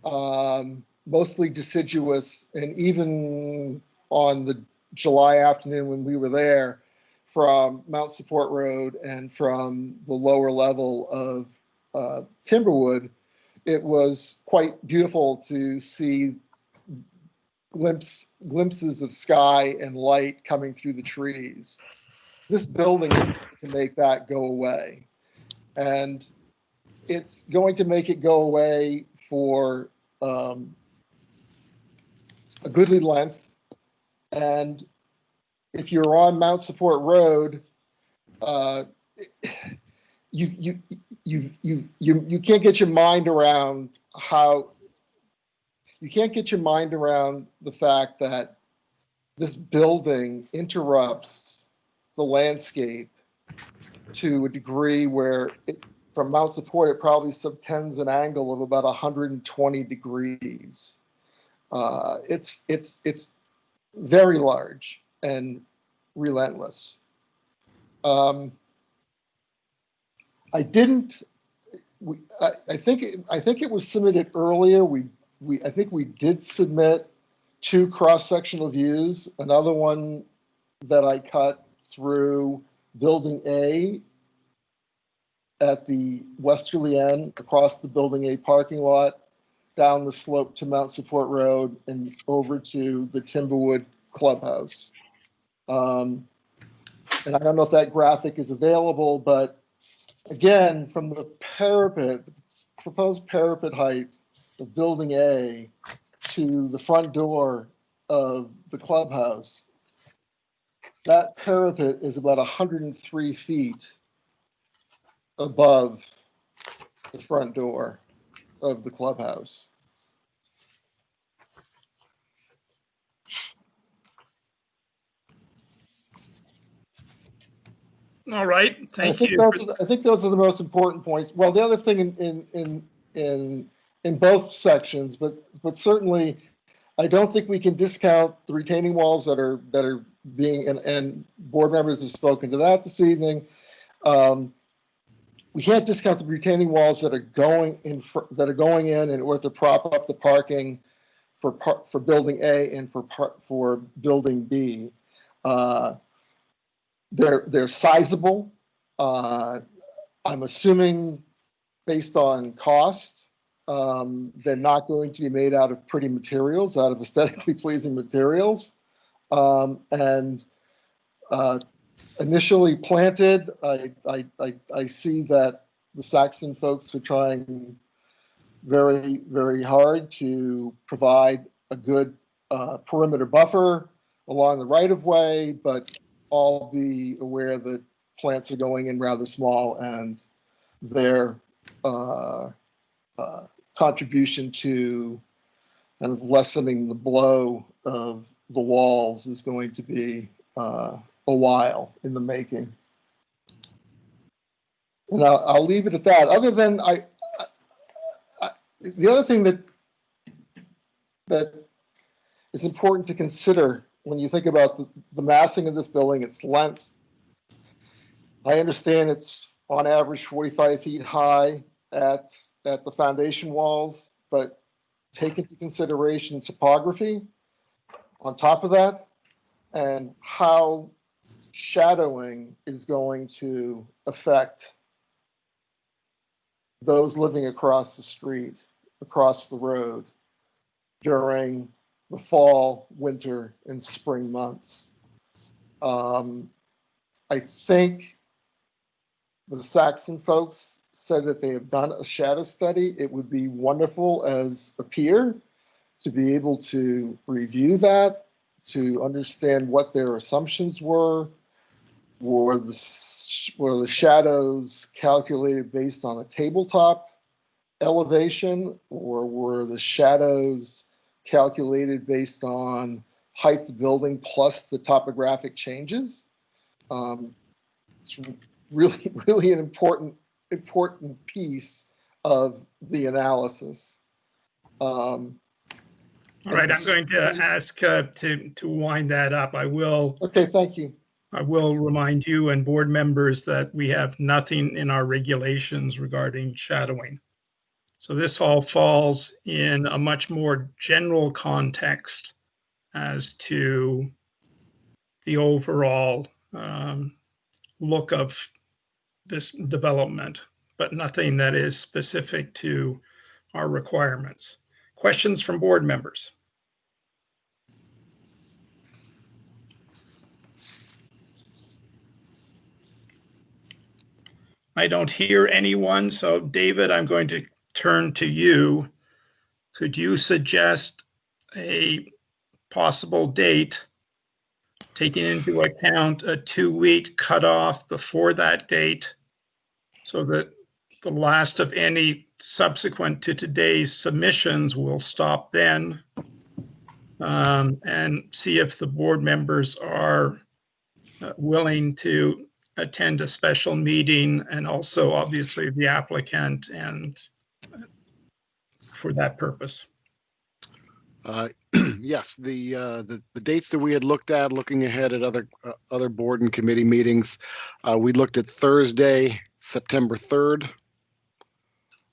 mostly deciduous, and even on the July afternoon when we were there, from Mount Support Road and from the lower level of Timberwood, it was quite beautiful to see glimpses of sky and light coming through the trees. This building is going to make that go away. And it's going to make it go away for a goodly length. And if you're on Mount Support Road, you can't get your mind around the fact that this building interrupts the landscape to a degree where from Mount Support, it probably subtends an angle of about 120 degrees. It's very large and relentless. I think it was submitted earlier. I think we did submit 2 cross-sectional views. Another one that I cut through Building A at the westerly end, across the Building A parking lot, down the slope to Mount Support Road, and over to the Timberwood Clubhouse. And I don't know if that graphic is available, but again, from the parapet, proposed parapet height of Building A to the front door of the clubhouse, that parapet is about 103 feet above the front door of the clubhouse. All right, thank you. I think those are the most important points. Well, the other thing in both sections, but certainly, I don't think we can discount the retaining walls that are being, and board members have spoken to that this evening. We can't discount the retaining walls that are going in in order to prop up the parking for Building A and for Building B. They're sizable. I'm assuming, based on cost, they're not going to be made out of pretty materials, out of aesthetically pleasing materials. Initially planted, I see that the Saxon folks are trying very, very hard to provide a good perimeter buffer along the right-of-way, but all be aware that plants are going in rather small, and their contribution to kind of lessening the blow of the walls is going to be a while in the making. And I'll leave it at that. Other than the other thing that is important to consider when you think about the massing of this building, its length. I understand it's on average 45 feet high at the foundation walls, but take into consideration topography on top of that, and how shadowing is going to affect those living across the street, across the road during the fall, winter, and spring months. I think the Saxon folks said that they have done a shadow study. It would be wonderful as a peer to be able to review that, to understand what their assumptions were. Were the shadows calculated based on a tabletop elevation, or were the shadows calculated based on height of the building plus the topographic changes? It's really an important piece of the analysis. All right, I'm going to ask to wind that up. Okay, thank you. I will remind you and board members that we have nothing in our regulations regarding shadowing. So this all falls in a much more general context as to the overall look of this development, but nothing that is specific to our requirements. Questions from board members? I don't hear anyone, so David, I'm going to turn to you. Could you suggest a possible date, taking into account a 2-week cutoff before that date, so that the last of any subsequent to today's submissions will stop then, and see if the board members are willing to attend a special meeting, and also obviously the applicant, and for that purpose. Yes, the dates that we had looked at, looking ahead at other board and committee meetings, we looked at Thursday, September 3rd,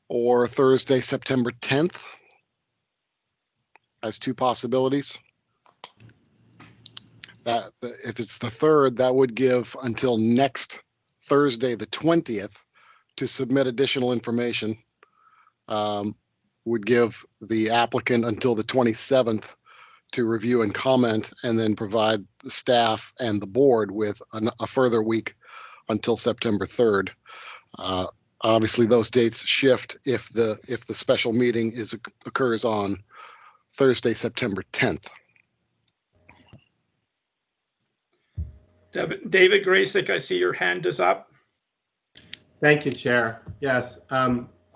or Thursday, September 10th, as two possibilities. If it's the 3rd, that would give until next Thursday, the 20th, to submit additional information. Would give the applicant until the 27th to review and comment, and then provide the staff and the board with a further week until September 3rd. Obviously, those dates shift if the special meeting occurs on Thursday, September 10th. David Graysick, I see your hand is up. Thank you, Chair. Yes,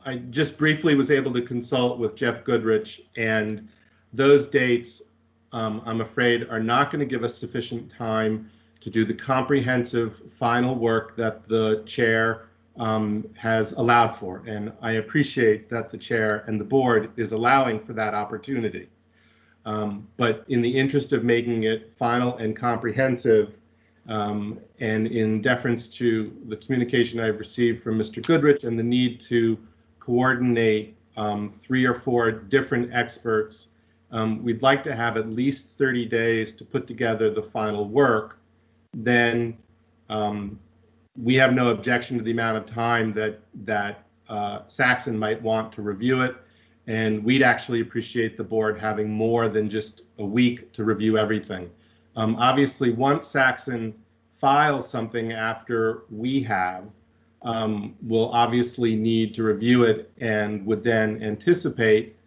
I just briefly was able to consult with Jeff Goodrich, and those dates, I'm afraid, are not going to give us sufficient time to do the comprehensive final work that the chair has allowed for. And I appreciate that the chair and the board is allowing for that opportunity. But in the interest of making it final and comprehensive, and in deference to the communication I've received from Mr. Goodrich and the need to coordinate 3 or 4 different experts, we'd like to have at least 30 days to put together the final work. Then we have no objection to the amount of time that Saxon might want to review it, and we'd actually appreciate the board having more than just a week to review everything. Obviously, once Saxon files something after we have, we'll obviously need to review it, and would then anticipate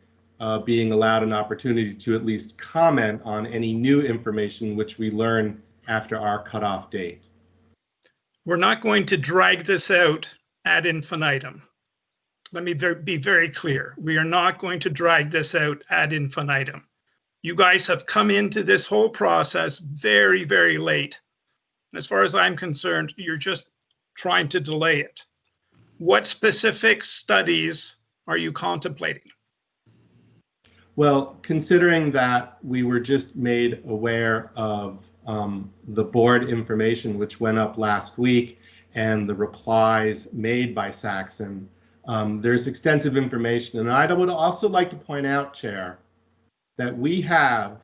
being allowed an opportunity to at least comment on any new information which we learn after our cutoff date. We're not going to drag this out ad infinitum. Let me be very clear. We are not going to drag this out ad infinitum. You guys have come into this whole process very, very late. And as far as I'm concerned, you're just trying to delay it. What specific studies are you contemplating? Well, considering that we were just made aware of the board information which went up last week and the replies made by Saxon, There's extensive information. And I would also like to point out, Chair, that we have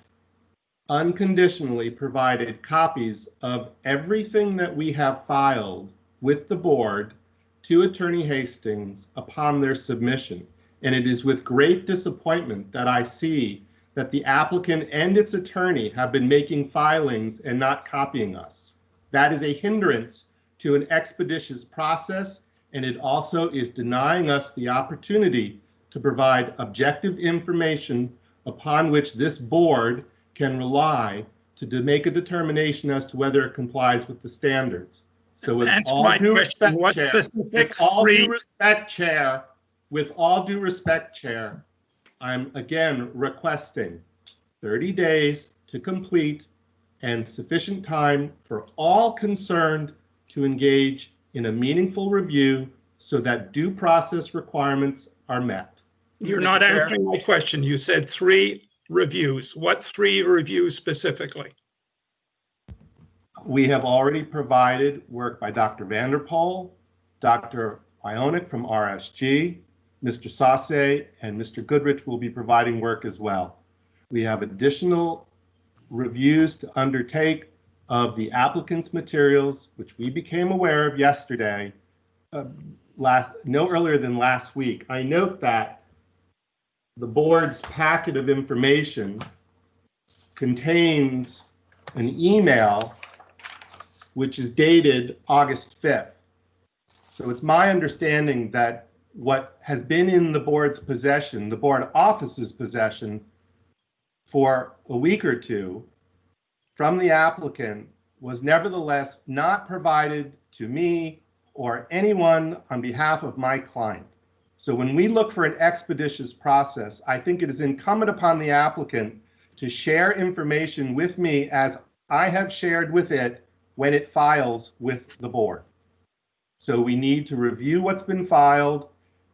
unconditionally provided copies of everything that we have filed with the board to Attorney Hastings upon their submission. And it is with great disappointment that I see that the applicant and its attorney have been making filings and not copying us. That is a hindrance to an expeditious process, and it also is denying us the opportunity to provide objective information upon which this board can rely to make a determination as to whether it complies with the standards. So with all due respect, Chair, with all due respect, Chair, I'm again requesting 30 days to complete and sufficient time for all concerned to engage in a meaningful review so that due process requirements are met. You're not answering my question. You said 3 reviews. What 3 reviews specifically? We have already provided work by Dr. Vanderpoel, Dr. Ionic from RSG, Mr. Sauce, and Mr. Goodrich will be providing work as well. We have additional reviews to undertake of the applicant's materials, which we became aware of yesterday, no earlier than last week. I note that the board's packet of information contains an email which is dated August 5th. So it's my understanding that what has been in the board's possession, the board office's possession, for a week or two from the applicant was nevertheless not provided to me or anyone on behalf of my client. So when we look for an expeditious process, I think it is incumbent upon the applicant to share information with me as I have shared with it when it files with the board. So we need to review what's been filed,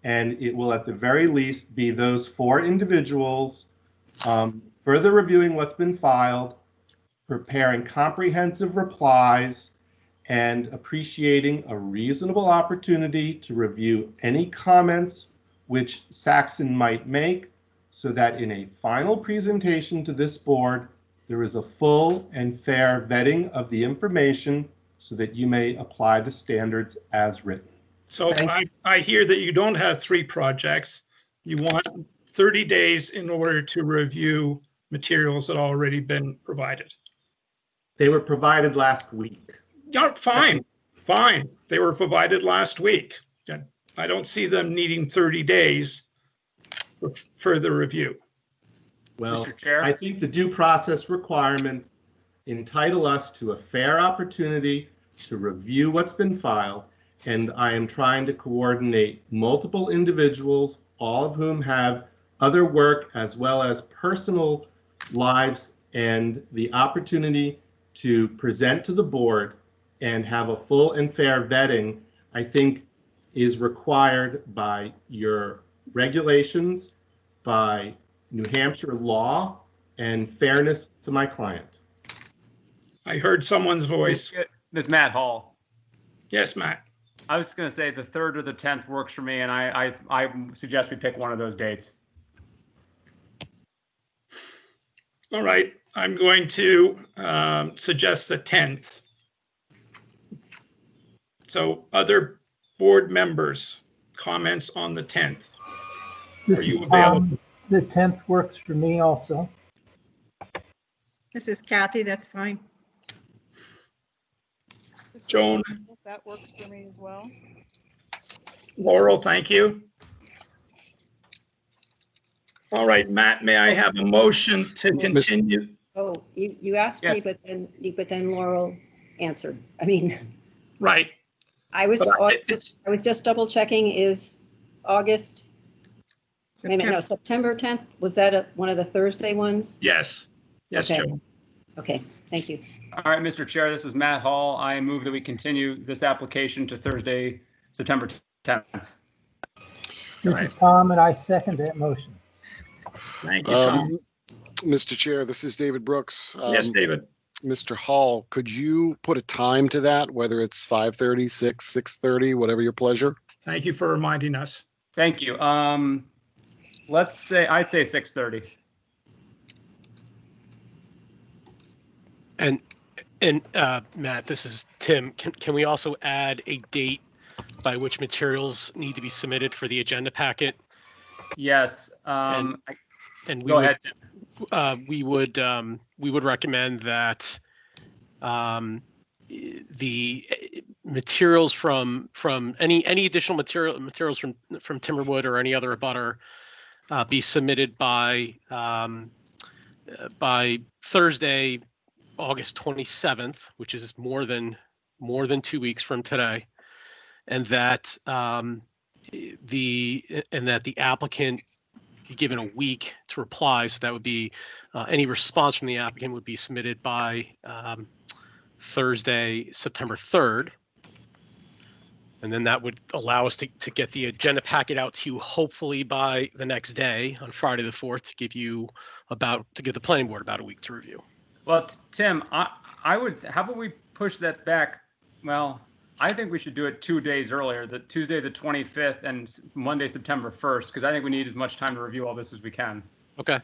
and it will at the very least be those 4 individuals further reviewing what's been filed, preparing comprehensive replies, and appreciating a reasonable opportunity to review any comments which Saxon might make so that in a final presentation to this board, there is a full and fair vetting of the information so that you may apply the standards as written. So I hear that you don't have 3 projects. You want 30 days in order to review materials that already been provided. They were provided last week. Yeah, fine. They were provided last week. I don't see them needing 30 days for further review. Well, Mr. Chair? I think the due process requirements entitle us to a fair opportunity to review what's been filed, and I am trying to coordinate multiple individuals, all of whom have other work as well as personal lives, and the opportunity to present to the board and have a full and fair vetting, I think, is required by your regulations, by New Hampshire law, and fairness to my client. I heard someone's voice. Ms. Matt Hall. Yes, Matt. I was going to say the 3rd or the 10th works for me, and I suggest we pick one of those dates. All right, I'm going to suggest the 10th. So other board members, comments on the 10th? This Are is you available? Tom. The 10th works for me also. This is Kathy, that's fine. Joan? That works for me as well. Laurel, thank you. All right, Matt, may I have a motion to continue? Oh, you asked me, Yes. but then Laurel answered. I mean, Right. I was But just double checking, is August, wait a minute, no, September 10th, was that one of the Thursday ones? Yes. Yes, Okay. Joan. Okay, thank you. All right, Mr. Chair, this is Matt Hall. I move that we continue this application to Thursday, September 10th. This is Tom, and I second that motion. Thank you, Tom. Mr. Chair, this is David Brooks. Yes, David. Mr. Hall, could you put a time to that, whether it's 5:30, 6, 6:30, whatever your pleasure? Thank you for reminding us. Thank you. I'd say 6:30. And Matt, this is Tim. Can we also add a date by which materials need to be submitted for the agenda packet? Yes. And we Go ahead, Tim. we would recommend that the materials from any additional materials from Timberwood or any other abutter be submitted by Thursday, August 27th, which is more than 2 weeks from today, and that the applicant be given a week to reply. So that would be any response from the applicant would be submitted by Thursday, September 3rd. And then that would allow us to get the agenda packet out to you hopefully by the next day on Friday the 4th to give the planning board about a week to review. Well, Tim, I would, how about we push that back? Well, I think we should do it 2 days earlier, the Tuesday, the 25th and Monday, September 1st, because I think we need as much time to review all this as we can. Okay.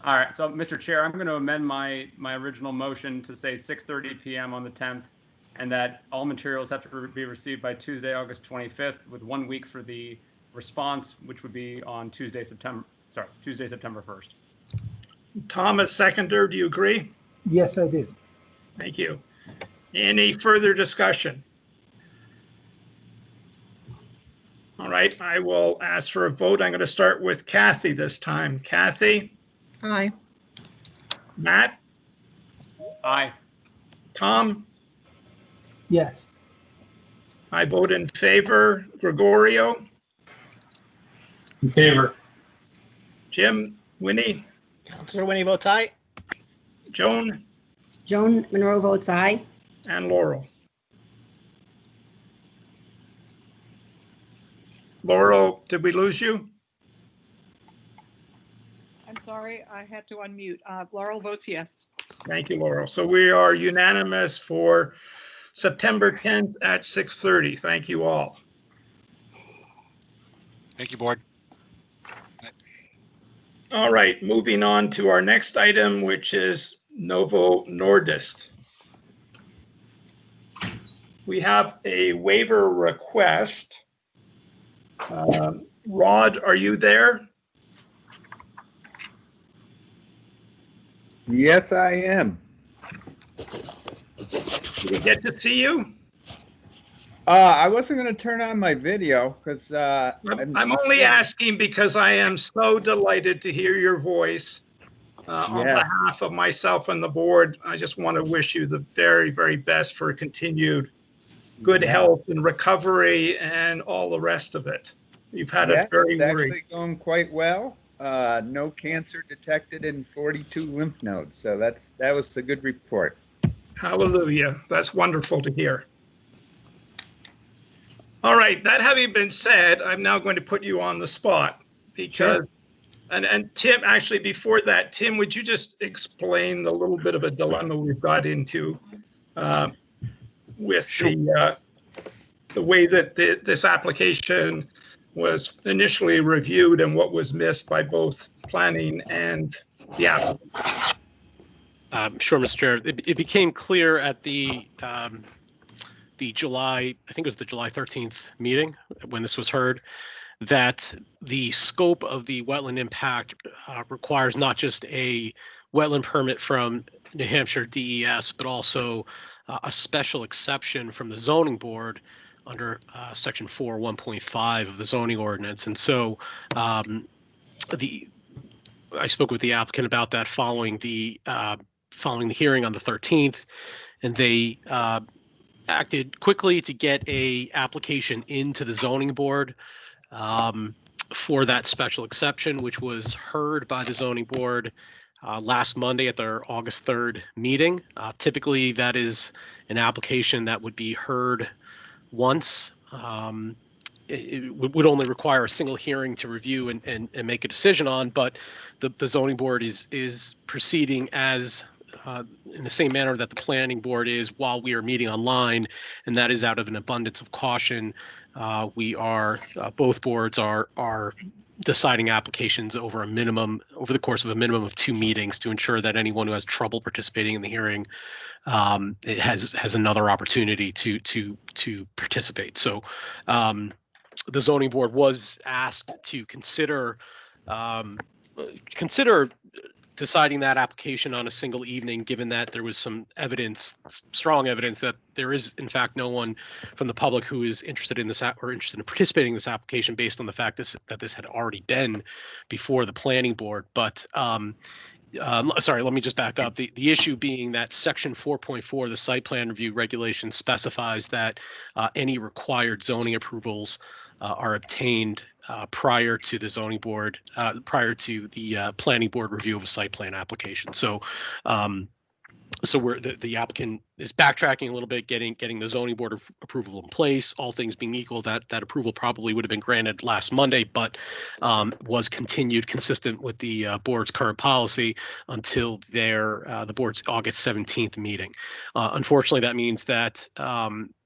All right. So, Mr. Chair, I'm going to amend my original motion to say 6:30 p.m. on the 10th, and that all materials have to be received by Tuesday, August 25th, with 1 week for the response, which would be on Tuesday, September 1st. Thomas, seconder, do you agree? Yes, I do. Thank you. Any further discussion? All right, I will ask for a vote. I'm going to start with Kathy this time. Kathy? Aye. Matt? Aye. Tom? Yes. I vote in favor. Gregorio? In favor. Jim? Winnie? Councilor Winnie votes aye. Joan? Joan Monroe votes aye. And Laurel? Laurel, did we lose you? I'm sorry, I had to unmute. Laurel votes yes. Thank you, Laurel. So we are unanimous for September 10th at 6:30. Thank you all. Thank you, board. All right, moving on to our next item, which is Novo Nordisk. We have a waiver request. Rod, are you there? Yes, I am. Did we get to see you? I wasn't going to turn on my video because I'm only asking because I am so delighted to hear your voice. On behalf of myself and the board, I just want to wish you the very, very best for continued good health and recovery and all the rest of it. You've had us very worried. It's actually going quite well. No cancer detected in 42 lymph nodes. So that was a good report. Hallelujah. That's wonderful to hear. All right. That having been said, I'm now going to put you on the spot because, and Tim, actually before that, Tim, would you just explain the little bit of a dilemma we've got into with the way that this application was initially reviewed and what was missed by both planning and the applicant? Sure, Mr. Chair. It became clear at the July, I think it was the July 13th meeting when this was heard, that the scope of the wetland impact requires not just a wetland permit from New Hampshire DES, but also a special exception from the zoning board under section 4.1.5 of the zoning ordinance. And so I spoke with the applicant about that following the hearing on the 13th, and they acted quickly to get a application into the zoning board for that special exception, which was heard by the zoning board last Monday at their August 3rd meeting. Typically, that is an application that would be heard once. It would only require a single hearing to review and make a decision on, but the zoning board is proceeding as in the same manner that the planning board is while we are meeting online, and that is out of an abundance of caution. We are both boards are deciding applications over the course of a minimum of 2 meetings to ensure that anyone who has trouble participating in the hearing it has another opportunity to participate. So the zoning board was asked to consider deciding that application on a single evening, given that there was some strong evidence that there is in fact no one from the public who is interested in this or interested in participating in this application based on the fact that this had already been before the planning board. But sorry, let me just back up. The issue being that section 4.4, the site plan review regulation, specifies that any required zoning approvals are obtained prior to the zoning board, prior to the planning board review of a site plan application. So the applicant is backtracking a little bit, getting the zoning board approval in place. All things being equal, that approval probably would have been granted last Monday, but was continued consistent with the board's current policy until the board's August 17th meeting. Unfortunately, that means that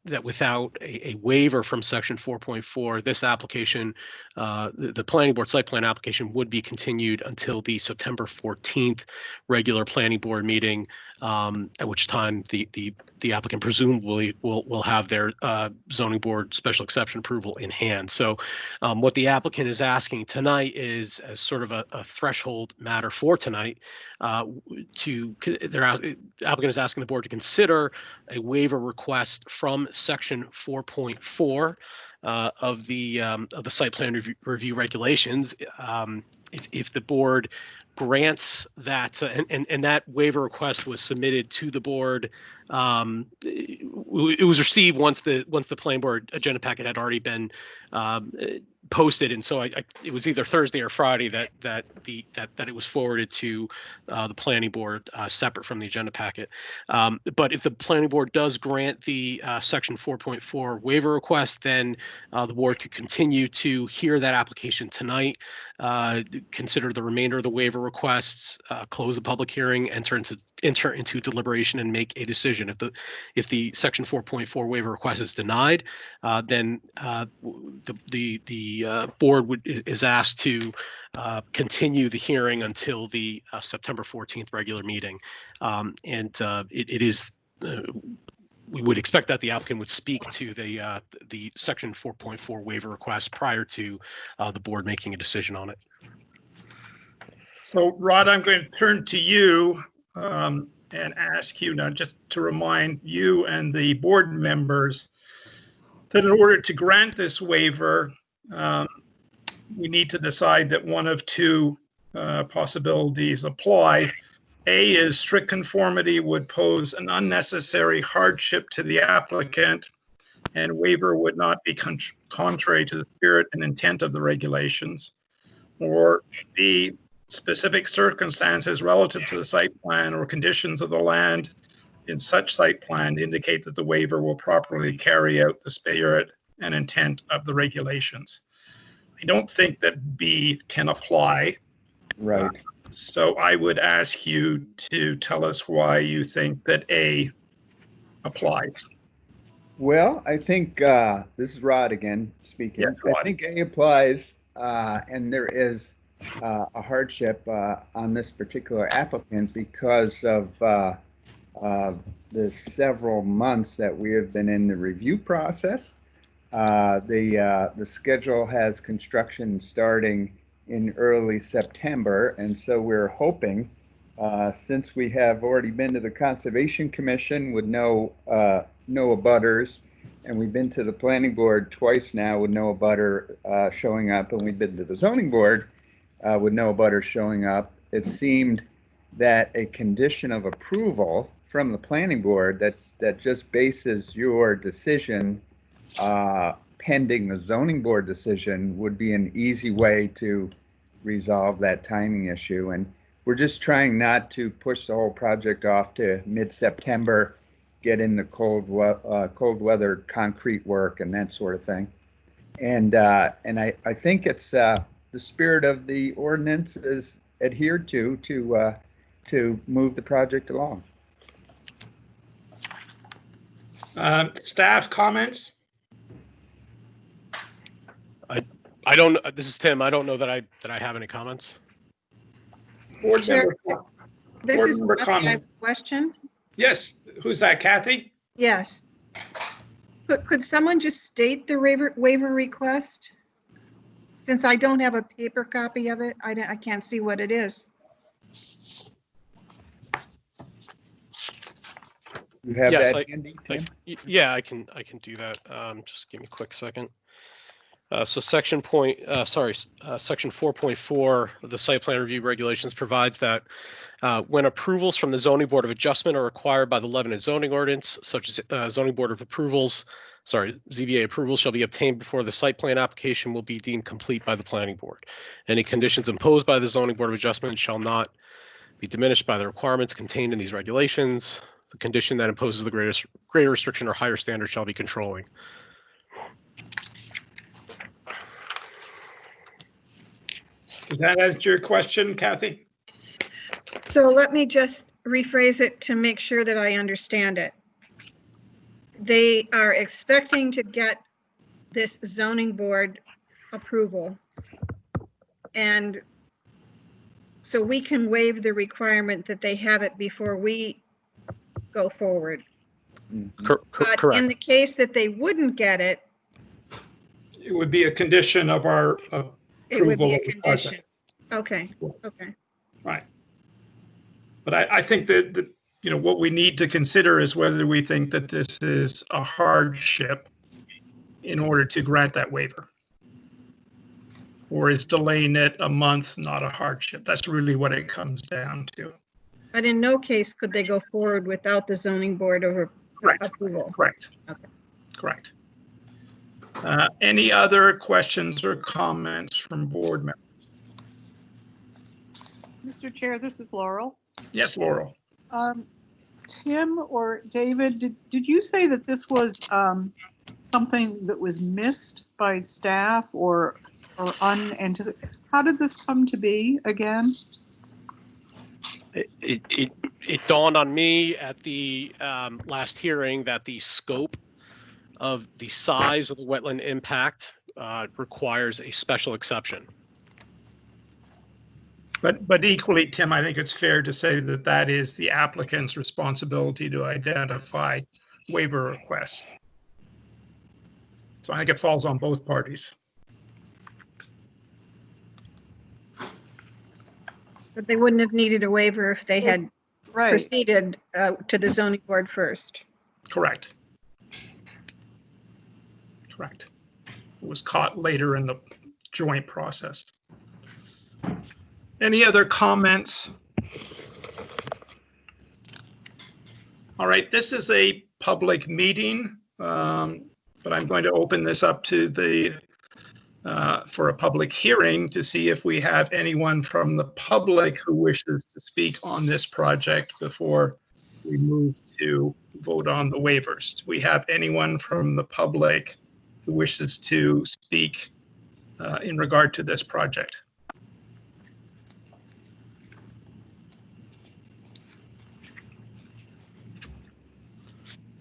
that without a waiver from section 4.4, this application, the planning board site plan application, would be continued until the September 14th regular planning board meeting, at which time the applicant presumably will have their zoning board special exception approval in hand. So what the applicant is asking tonight is, as sort of a threshold matter for tonight, the applicant is asking the board to consider a waiver request from section 4.4 of the site plan review regulations. If the board grants that, and that waiver request was submitted to the board. It was received once the planning board agenda packet had already been posted, and so it was either Thursday or Friday that it was forwarded to the planning board separate from the agenda packet. But if the planning board does grant the section 4.4 waiver request, then the board could continue to hear that application tonight, consider the remainder of the waiver requests, close the public hearing, enter into deliberation, and make a decision. If the section 4.4 waiver request is denied, then the board is asked to continue the hearing until the September 14th regular meeting, it is. We would expect that the applicant would speak to the section 4.4 waiver request prior to the board making a decision on it. So, Rod, I'm going to turn to you and ask you now, just to remind you and the board members that in order to grant this waiver, we need to decide that one of 2 possibilities apply. A is strict conformity would pose an unnecessary hardship to the applicant, and waiver would not be contrary to the spirit and intent of the regulations. Or B, specific circumstances relative to the site plan or conditions of the land in such site plan indicate that the waiver will properly carry out the spirit and intent of the regulations. I don't think that B can apply. Right. So I would ask you to tell us why you think that A applies. Well, I think this is Rod again speaking. Yes, Rod. I think A applies, and there is a hardship on this particular applicant because of the several months that we have been in the review process. The schedule has construction starting in early September, and so we're hoping, since we have already been to the Conservation Commission with no abutters, and we've been to the Planning Board twice now with no abutter showing up, and we've been to the Zoning Board with no abutter showing up, it seemed that a condition of approval from the Planning Board that just bases your decision pending the Zoning Board decision would be an easy way to resolve that timing issue. And we're just trying not to push the whole project off to mid-September, get into cold weather concrete work and that sort of thing. And I think it's the spirit of the ordinance is adhered to move the project along. Staff comments? I don't. This is Tim. I don't know that I have any comments. Board Chair, member, This board is member Kathy. I have comment. a question. Yes, who's that, Kathy? Yes. Could someone just state the waiver request? Since I don't have a paper copy of it, I can't see what it is. You have Yes, that handy, Tim? Yeah, I can do that. Just give me a quick second. So section 4.4 of the site plan review regulations provides that when approvals from the zoning board of adjustment are required by the Lebanon zoning ordinance, such as zoning board of approvals, ZBA approvals shall be obtained before the site plan application will be deemed complete by the planning board. Any conditions imposed by the zoning board of adjustment shall not be diminished by the requirements contained in these regulations. The condition that imposes the greater restriction or higher standard shall be controlling. Does that answer your question, Kathy? So let me just rephrase it to make sure that I understand it. They are expecting to get this zoning board approval. And so we can waive the requirement that they have it before we go forward. But Correct. in the case that they wouldn't get it, It would be a condition of our it would be approval a of the condition. project. Okay. Right. But I think that what we need to consider is whether we think that this is a hardship in order to grant that waiver. Or is delaying it a month not a hardship? That's really what it comes down to. But in no case could they go forward without the zoning board of approval. Correct. Okay. Correct. Any other questions or comments from board members? Mr. Chair, this is Laurel. Yes, Laurel. Tim or David, did you say that this was something that was missed by staff or unanticipated? How did this come to be again? It dawned on me at the last hearing that the scope of the size of the wetland impact requires a special exception. But equally, Tim, I think it's fair to say that that is the applicant's responsibility to identify waiver requests. So I think it falls on both parties. But they wouldn't have needed a waiver if they had proceeded to the zoning board first. Correct. Correct. It was caught later in the joint process. Any other comments? All right, this is a public meeting, but I'm going to open this up to the for a public hearing to see if we have anyone from the public who wishes to speak on this project before we move to vote on the waivers. Do we have anyone from the public who wishes to speak in regard to this project?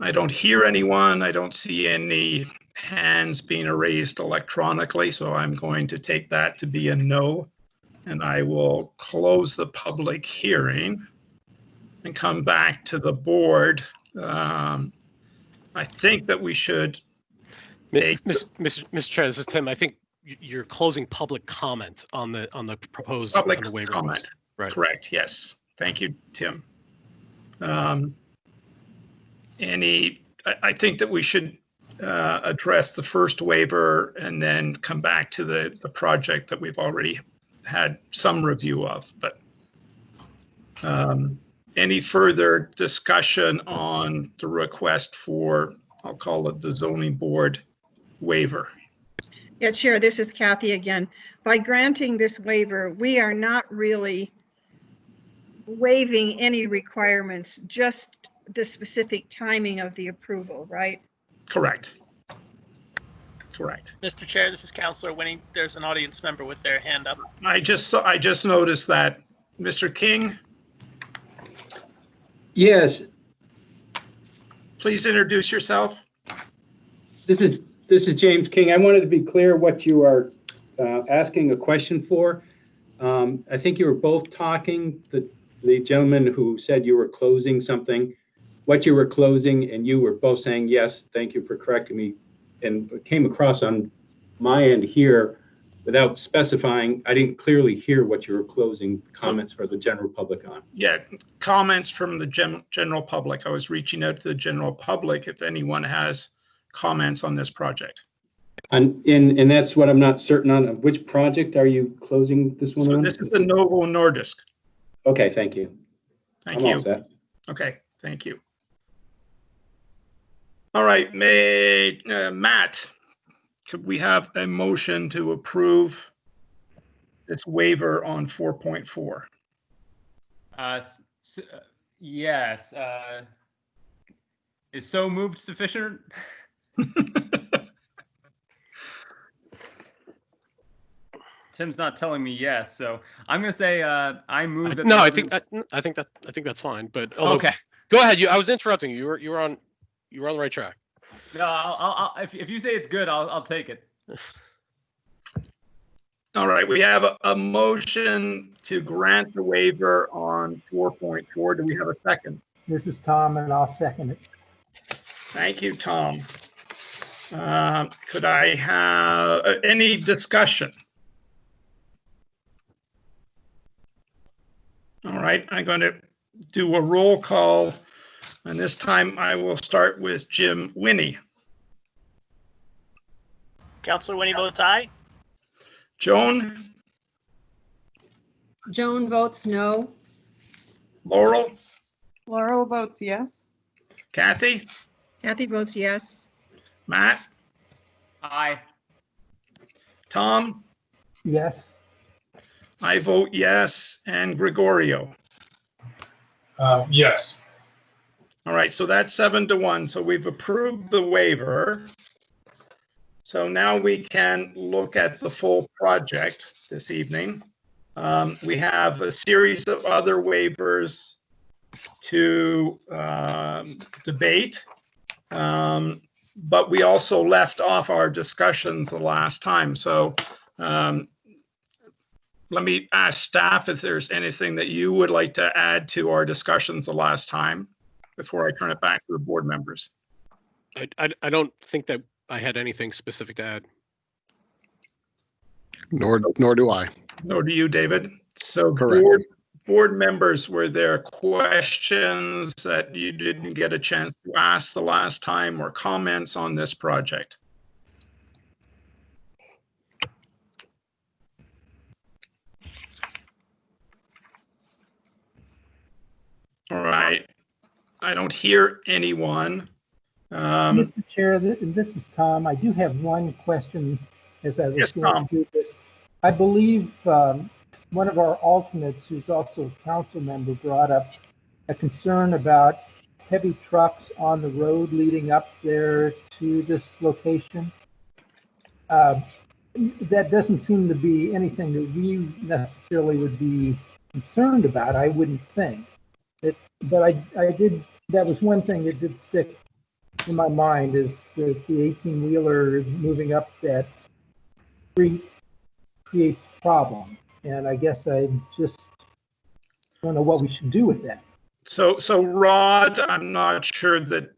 I don't hear anyone. I don't see any hands being raised electronically, so I'm going to take that to be a no. And I will close the public hearing and come back to the board. I think that we should take... Mr. Chair, this is Tim. I think you're closing public comment on the proposed public on the waiver. comment. Right. Correct. Yes. Thank you, Tim. I think that we should address the first waiver and then come back to the project that we've already had some review of. But any further discussion on the request for, I'll call it the zoning board waiver? Yeah, Chair, this is Kathy again. By granting this waiver, we are not really waiving any requirements, just the specific timing of the approval, right? Correct. Correct. Mr. Chair, this is Councilor Winnie. There's an audience member with their hand up. I just noticed that. Mr. King? Yes. Please introduce yourself. This is James King. I wanted to be clear what you are asking a question for. I think you were both talking, the gentleman who said you were closing something, what you were closing, and you were both saying, yes, thank you for correcting me. And it came across on my end here without specifying. I didn't clearly hear what you were closing comments for the general public on. Yeah, comments from the general public. I was reaching out to the general public if anyone has comments on this project. And that's what I'm not certain on. Which project are you closing this one on? This is the Novo Nordisk. Okay, thank you. Thank you. All set. Okay, thank you. All right, Matt, could we have a motion to approve this waiver on 4.4? Yes. Is so moved sufficient? Tim's not telling me yes, so I'm gonna say I move that. No, I think that's fine. But okay, go ahead. I was interrupting you. You were on the right track. No, I'll if you say it's good, I'll take it. All right, we have a motion to grant the waiver on 4.4. Do we have a second? This is Tom, and I'll second it. Thank you, Tom. Could I have any discussion? All right, I'm going to do a roll call, and this time I will start with Jim Winnie. Councilor Winnie votes aye. Joan? Joan votes no. Laurel? Laurel votes yes. Kathy? Kathy votes yes. Matt? Aye. Tom? Yes. I vote yes. And Gregorio? Yes. All right, so that's 7-1. So we've approved the waiver. So now we can look at the full project this evening. We have a series of other waivers to debate, but we also left off our discussions the last time. So let me ask staff if there's anything that you would like to add to our discussions the last time before I turn it back to the board members. I don't think that I had anything specific to add. Nor do I. Nor do you, David. So Correct. board members, were there questions that you didn't get a chance to ask the last time or comments on this project? All right. I don't hear anyone. Mr. Chair, this is Tom. I do have one question as I was going to do this. I believe one of our alternates, who's also a council member, brought up a concern about heavy trucks on the road leading up there to this location. That doesn't seem to be anything that we necessarily would be concerned about, I wouldn't think. But I did, that was one thing that did stick in my mind, is that the 18-wheeler moving up that street creates a problem. And I guess I just don't know what we should do with that. So Rod, I'm not sure that,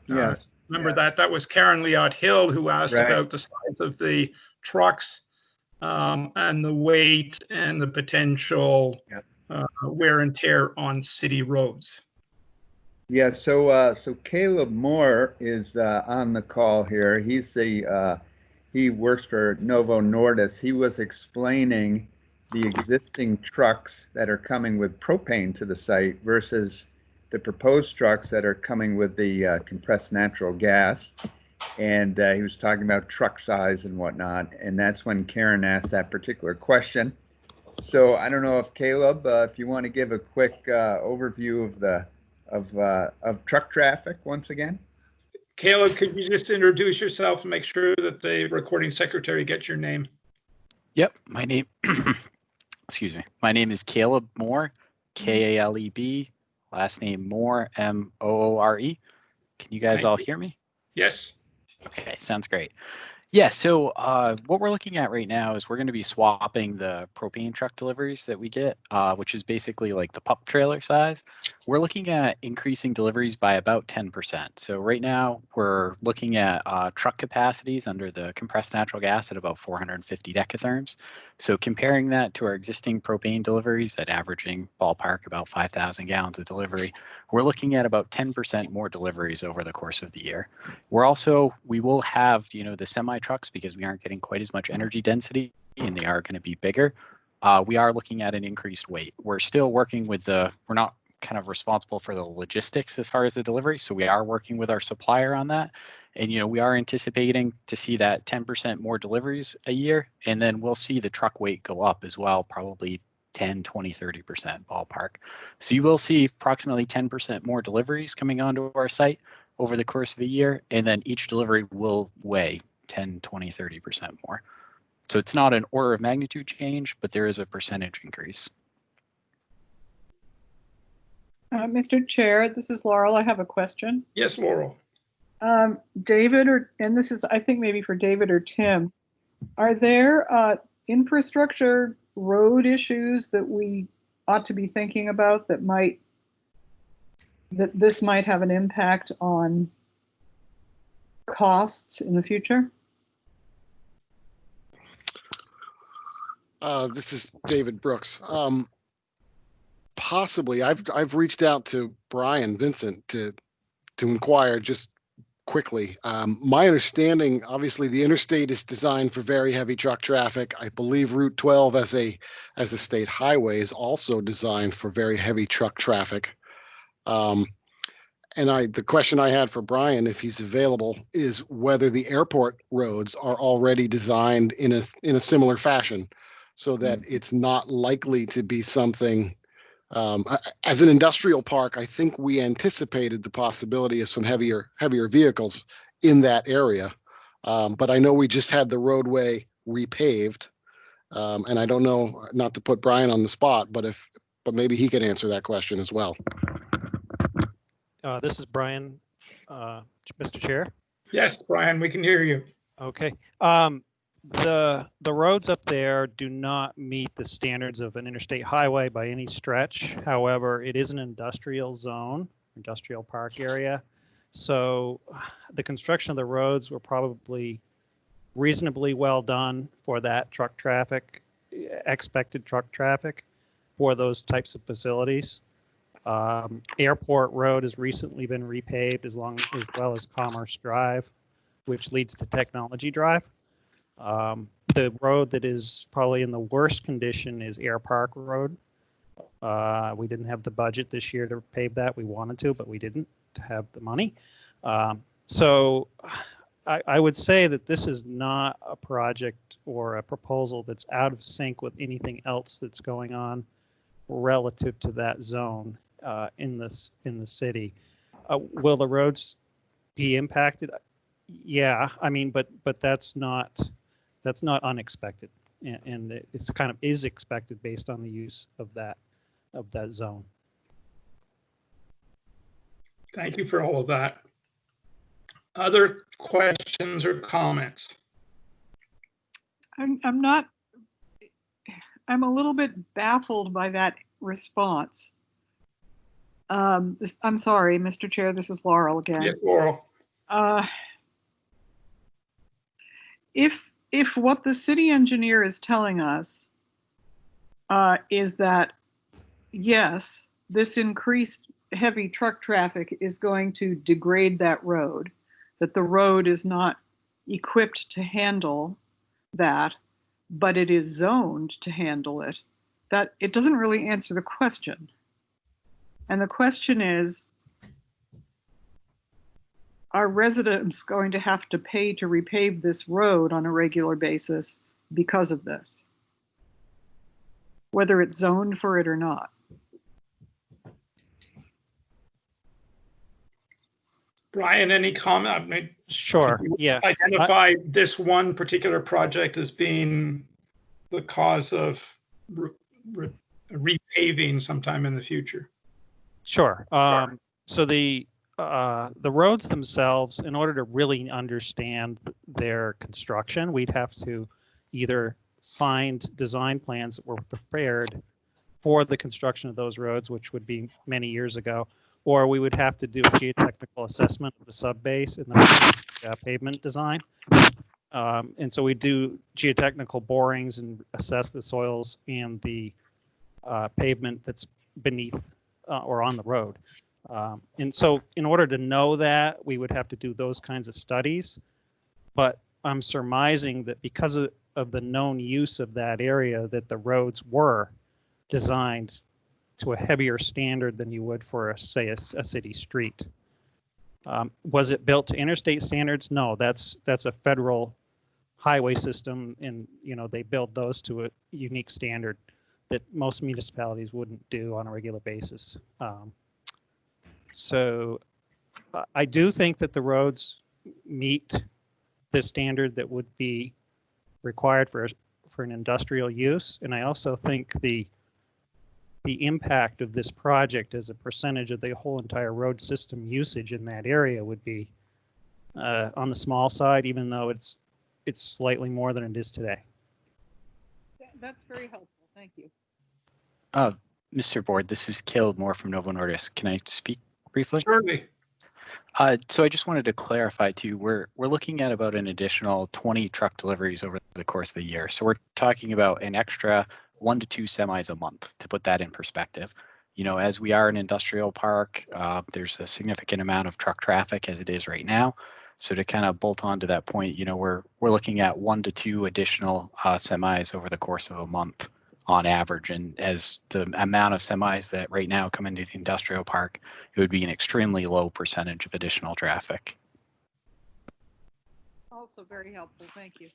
Yes. remember that was Karen Leot Hill who asked Right. about the size of the trucks and the weight and the potential wear and tear on city roads. Yeah, so Caleb Moore is on the call here. He works for Novo Nordisk. He was explaining the existing trucks that are coming with propane to the site versus the proposed trucks that are coming with the compressed natural gas. And he was talking about truck size and whatnot. And that's when Karen asked that particular question. So I don't know if Caleb, if you want to give a quick overview of truck traffic once again. Caleb, could you just introduce yourself and make sure that the recording secretary gets your name? Yep, my name, excuse me. My name is Caleb Moore, Kaleb, last name Moore, Moore. Can you guys all hear me? Yes. Okay, sounds great. Yeah, so what we're looking at right now is we're going to be swapping the propane truck deliveries that we get, which is basically like the pup trailer size. We're looking at increasing deliveries by about 10%. So right now we're looking at truck capacities under the compressed natural gas at about 450 decatherms. So comparing that to our existing propane deliveries at averaging ballpark about 5,000 gallons of delivery, we're looking at about 10% more deliveries over the course of the year. We will have, the semi trucks because we aren't getting quite as much energy density and they are going to be bigger. We are looking at an increased weight. We're still working with we're not kind of responsible for the logistics as far as the delivery. So we are working with our supplier on that. And, we are anticipating to see that 10% more deliveries a year. And then we'll see the truck weight go up as well, probably 10, 20, 30% ballpark. So you will see approximately 10% more deliveries coming onto our site over the course of the year. And then each delivery will weigh 10, 20, 30% more. So it's not an order of magnitude change, but there is a percentage increase. Mr. Chair, this is Laurel. I have a question. Yes, Laurel. David, and this is, I think, maybe for David or Tim, are there infrastructure road issues that we ought to be thinking about that this might have an impact on costs in the future? This is David Brooks. Possibly, I've reached out to Brian Vincent to inquire just quickly. My understanding, obviously, the interstate is designed for very heavy truck traffic. I believe Route 12 as a state highway is also designed for very heavy truck traffic. And the question I had for Brian, if he's available, is whether the airport roads are already designed in a similar fashion, so that it's not likely to be something. As an industrial park, I think we anticipated the possibility of some heavier vehicles in that area. But I know we just had the roadway repaved. And I don't know, not to put Brian on the spot, but maybe he can answer that question as well. This is Brian, Mr. Chair. Yes, Brian, we can hear you. Okay. The roads up there do not meet the standards of an interstate highway by any stretch. However, it is an industrial zone, industrial park area. So the construction of the roads were probably reasonably well done for that truck traffic, expected truck traffic for those types of facilities. Airport Road has recently been repaved as well as Commerce Drive, which leads to Technology Drive. The road that is probably in the worst condition is Air Park Road. We didn't have the budget this year to pave that. We wanted to, but we didn't have the money. So I would say that this is not a project or a proposal that's out of sync with anything else that's going on relative to that zone in the city. Will the roads be impacted? Yeah, I mean, but that's not unexpected, and it's kind of is expected based on the use of that zone. Thank you for all of that. Other questions or comments? I'm a little bit baffled by that response. I'm sorry, Mr. Chair, this is Laurel again. Yes, Laurel. If what the city engineer is telling us is that, yes, this increased heavy truck traffic is going to degrade that road, that the road is not equipped to handle that, but it is zoned to handle it, that it doesn't really answer the question. And the question is, are residents going to have to pay to repave this road on a regular basis because of this? Whether it's zoned for it or not. Brian, any comment? I mean, sure, yeah. Identify this one particular project as being the cause of repaving sometime in the future. Sure. So the the roads themselves, in order to really understand their construction, we'd have to either find design plans that were prepared for the construction of those roads, which would be many years ago, or we would have to do a geotechnical assessment of the subbase and the pavement design. And so we do geotechnical borings and assess the soils and the pavement that's beneath or on the road. And so in order to know that, we would have to do those kinds of studies. But I'm surmising that because of the known use of that area, that the roads were designed to a heavier standard than you would for, say, a city street. Was it built to interstate standards? No, that's a federal highway system, and they build those to a unique standard that most municipalities wouldn't do on a regular basis. So I do think that the roads meet the standard that would be required for an industrial use, and I also think the impact of this project as a percentage of the whole entire road system usage in that area would be on the small side, even though it's slightly more than it is today. That's very helpful. Thank you. Mr. Board, this is Caleb Moore from Novo Nordisk. Can I speak briefly? Certainly. So I just wanted to clarify too, we're looking at about an additional 20 truck deliveries over the course of the year. So we're talking about an extra 1 to 2 semis a month, to put that in perspective. As we are an industrial park, there's a significant amount of truck traffic as it is right now. So to kind of bolt on to that point, we're looking at 1 to 2 additional semis over the course of a month on average. And as the amount of semis that right now come into the industrial park, it would be an extremely low percentage of additional traffic. Also very helpful. Thank you.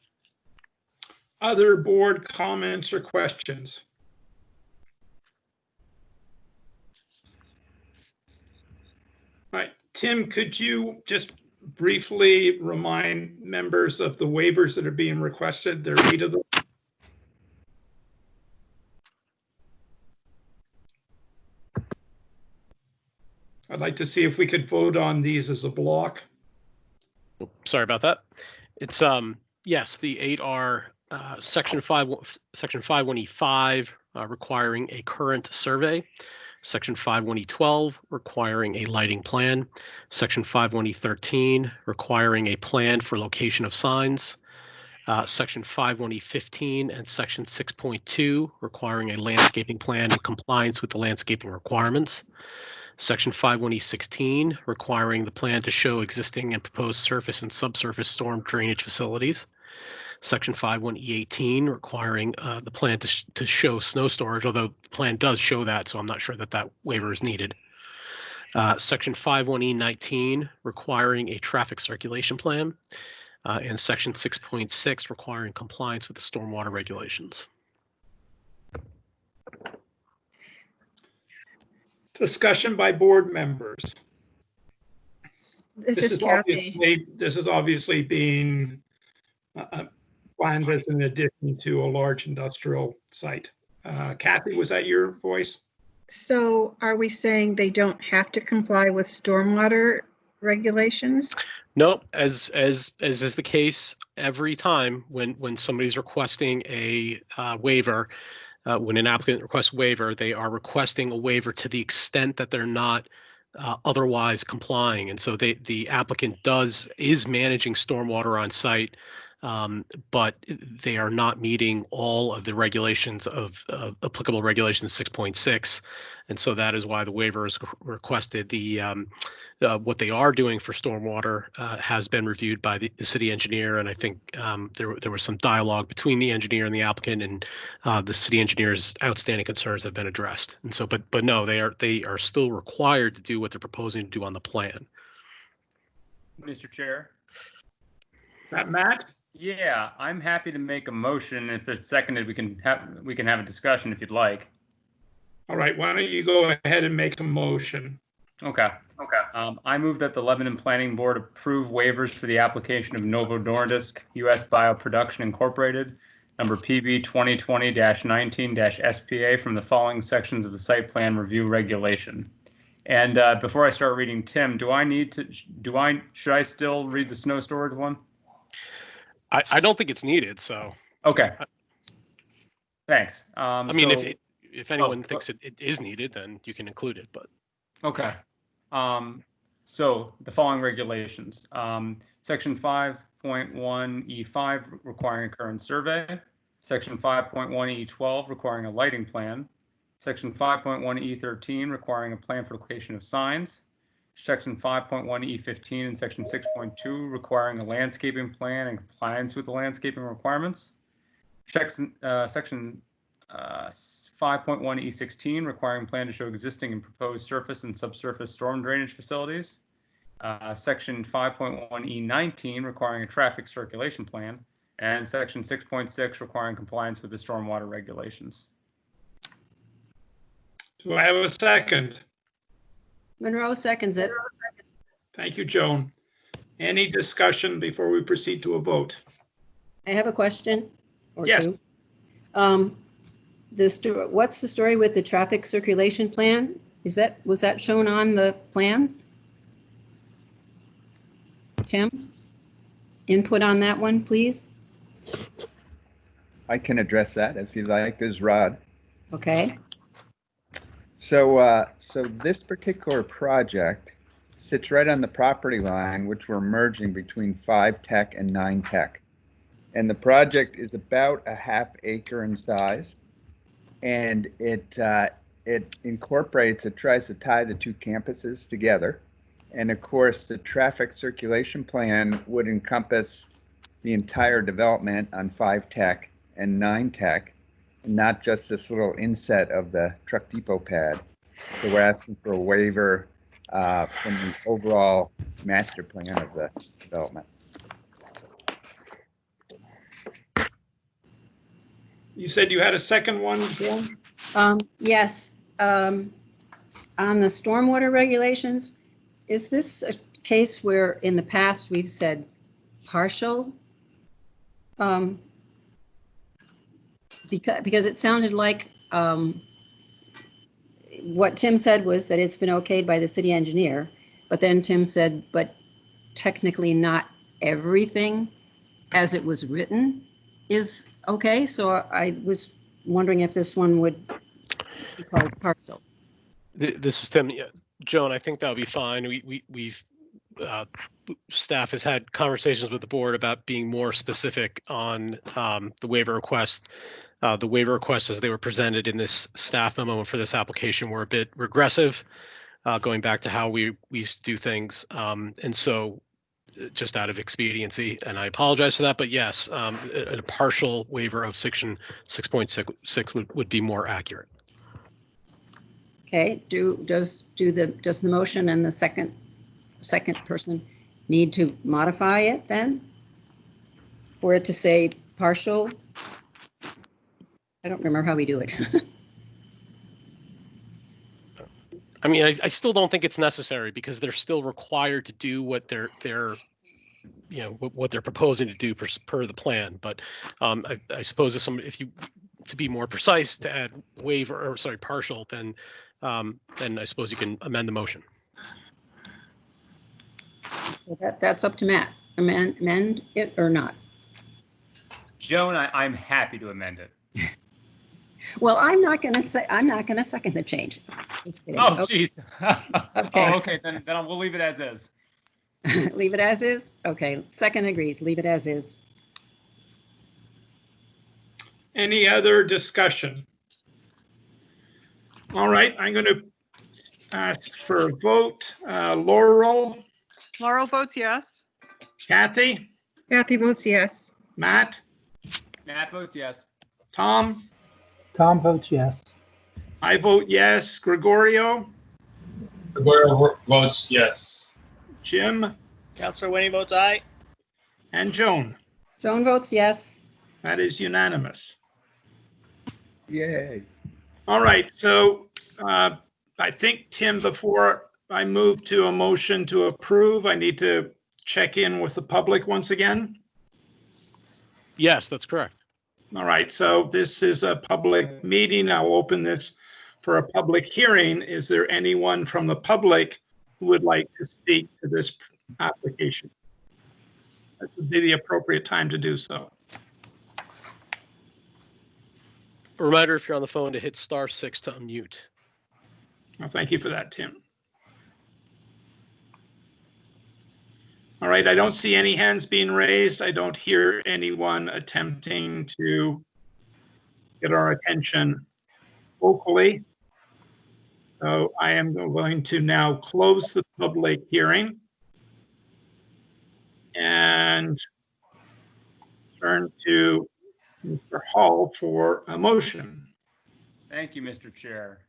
Other board comments or questions? All right, Tim, could you just briefly remind members of the waivers that are being requested? There are 8 of them. I'd like to see if we could vote on these as a block. Sorry about that. It's yes, the 8 are section 51E5 requiring a current survey, section 51E12 requiring a lighting plan, section 51E13 requiring a plan for location of signs, section 51E15 and section 6.2 requiring a landscaping plan in compliance with the landscaping requirements. Section 51E16 requiring the plan to show existing and proposed surface and subsurface storm drainage facilities. Section 51E18 requiring the plan to show snow storage, although the plan does show that, so I'm not sure that waiver is needed. Section 51E19 requiring a traffic circulation plan, and section 6.6 requiring compliance with the stormwater regulations. Discussion by board members. This is Kathy. This is obviously being planned as an addition to a large industrial site. Kathy, was that your voice? So are we saying they don't have to comply with stormwater regulations? No, as is the case every time when somebody's requesting a waiver. When an applicant requests waiver, they are requesting a waiver to the extent that they're not otherwise complying. And so the applicant is managing stormwater on site, but they are not meeting all of the regulations of applicable regulations 6.6. And so that is why the waiver is requested. What they are doing for stormwater has been reviewed by the city engineer. And I think there was some dialogue between the engineer and the applicant, and the city engineer's outstanding concerns have been addressed. And so, but no, they are still required to do what they're proposing to do on the plan. Mr. Chair. That Matt? Yeah, I'm happy to make a motion. If it's seconded, we can have a discussion if you'd like. All right, why don't you go ahead and make a motion? Okay. I move that the Lebanon Planning Board approve waivers for the application of Novo Nordisk U.S. Bioproduction Incorporated, number PB 2020-19-SPA from the following sections of the site plan review regulation. And before I start reading, Tim, should I still read the snow storage one? I don't think it's needed, so. Okay. Thanks. I mean, if anyone thinks it is needed, then you can include it, but. Okay. So the following regulations, section 5.1E5 requiring a current survey, section 5.1E12 requiring a lighting plan, section 5.1E13 requiring a plan for location of signs, section 5.1E15 and section 6.2 requiring a landscaping plan and compliance with the landscaping requirements, section 5.1E16 requiring plan to show existing and proposed surface and subsurface storm drainage facilities, section 5.1E19 requiring a traffic circulation plan, and section 6.6 requiring compliance with the stormwater regulations. Do I have a second? Monroe seconds it. Thank you, Joan. Any discussion before we proceed to a vote? I have a question or Yes. two. What's the story with the traffic circulation plan? Was that shown on the plans? Tim, input on that one, please. I can address that if you like, as Rod. Okay. So this particular project sits right on the property line, which we're merging between 5 Tech and 9 Tech. And the project is about a ½ acre in size. And it incorporates, it tries to tie the two campuses together. And of course, the traffic circulation plan would encompass the entire development on 5 Tech and 9 Tech, and not just this little inset of the truck depot pad. So we're asking for a waiver from the overall master plan of the development. You said you had a second one, Joan? Yes. On the stormwater regulations, is this a case where in the past we've said partial? Because it sounded like what Tim said was that it's been okayed by the city engineer, but then Tim said, but technically not everything as it was written is okay. So I was wondering if this one would be called partial. This is Tim. Yeah, Joan, I think that'll be fine. We've staff has had conversations with the board about being more specific on the waiver request. The waiver requests as they were presented in this staff memo for this application were a bit regressive, going back to how we used to do things. And so just out of expediency, and I apologize for that, but yes, a partial waiver of section 6.6 would be more accurate. Okay, does the motion and the second person need to modify it then? For it to say partial? I don't remember how we do it. I mean, I still don't think it's necessary because they're still required to do what they're what they're proposing to do per the plan. But I suppose if you to be more precise to add waiver or sorry partial, then I suppose you can amend the motion. So that's up to Matt. Amend it or not? Joan, I'm happy to amend it. Well, I'm not going to second the change. Just kidding. Oh, geez. Okay. Oh, okay, then we'll leave it as is. Leave it as is? Okay, second agrees, leave it as is. Any other discussion? All right, I'm going to ask for a vote. Laurel? Laurel votes yes. Kathy? Kathy votes yes. Matt? Matt votes yes. Tom? Tom votes yes. I vote yes. Gregorio? Gregorio votes yes. Jim? Counselor Winnie votes aye. And Joan? Joan votes yes. That is unanimous. Yay. All right, so I think, Tim, before I move to a motion to approve, I need to check in with the public once again. Yes, that's correct. All right, so this is a public meeting. I'll open this for a public hearing. Is there anyone from the public who would like to speak to this application? This would be the appropriate time to do so. A reminder, if you're on the phone, to hit *6 to unmute. Well, thank you for that, Tim. All right, I don't see any hands being raised. I don't hear anyone attempting to get our attention vocally. So I am going to now close the public hearing and turn to Mr. Hall for a motion. Thank you, Mr. Chair.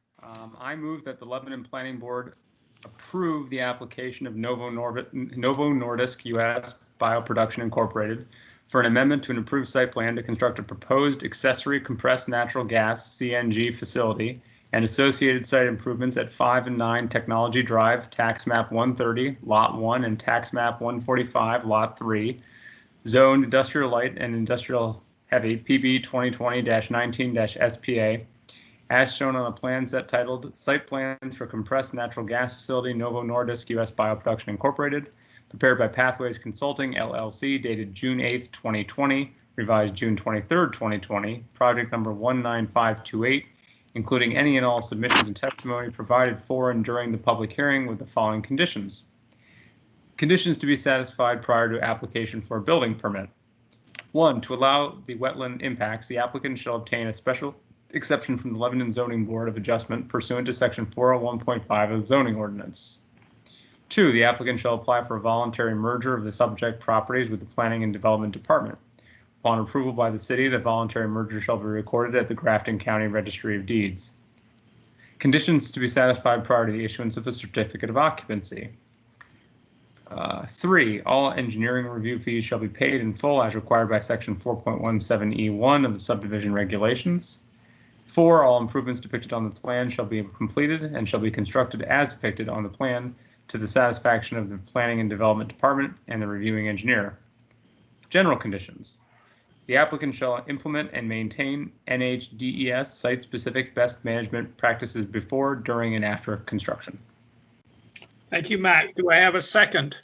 I move that the Lebanon Planning Board approve the application of Novo Nordisk US Bioproduction Incorporated for an amendment to an approved site plan to construct a proposed accessory compressed natural gas CNG facility and associated site improvements at 5 and 9 Technology Drive, Tax Map 130, Lot 1, and Tax Map 145, Lot 3, zoned industrial light and industrial heavy, PB 2020-19-SPA, as shown on a plan set titled Site Plans for Compressed Natural Gas Facility Novo Nordisk US Bioproduction Incorporated, prepared by Pathways Consulting LLC, dated June 8th, 2020, revised June 23rd, 2020, project number 19528, including any and all submissions and testimony provided for and during the public hearing with the following conditions. Conditions to be satisfied prior to application for a building permit. 1, to allow the wetland impacts, the applicant shall obtain a special exception from the Lebanon Zoning Board of Adjustment pursuant to section 401.5 of the zoning ordinance. 2, the applicant shall apply for a voluntary merger of the subject properties with the Planning and Development Department. Upon approval by the city, the voluntary merger shall be recorded at the Grafton County Registry of Deeds. Conditions to be satisfied prior to the issuance of a certificate of occupancy. 3, all engineering review fees shall be paid in full as required by section 4.17E1 of the subdivision regulations. 4, all improvements depicted on the plan shall be completed and shall be constructed as depicted on the plan to the satisfaction of the Planning and Development Department and the reviewing engineer. General conditions. The applicant shall implement and maintain NHDES site-specific best management practices before, during, and after construction. Thank you, Matt. Do I have a second?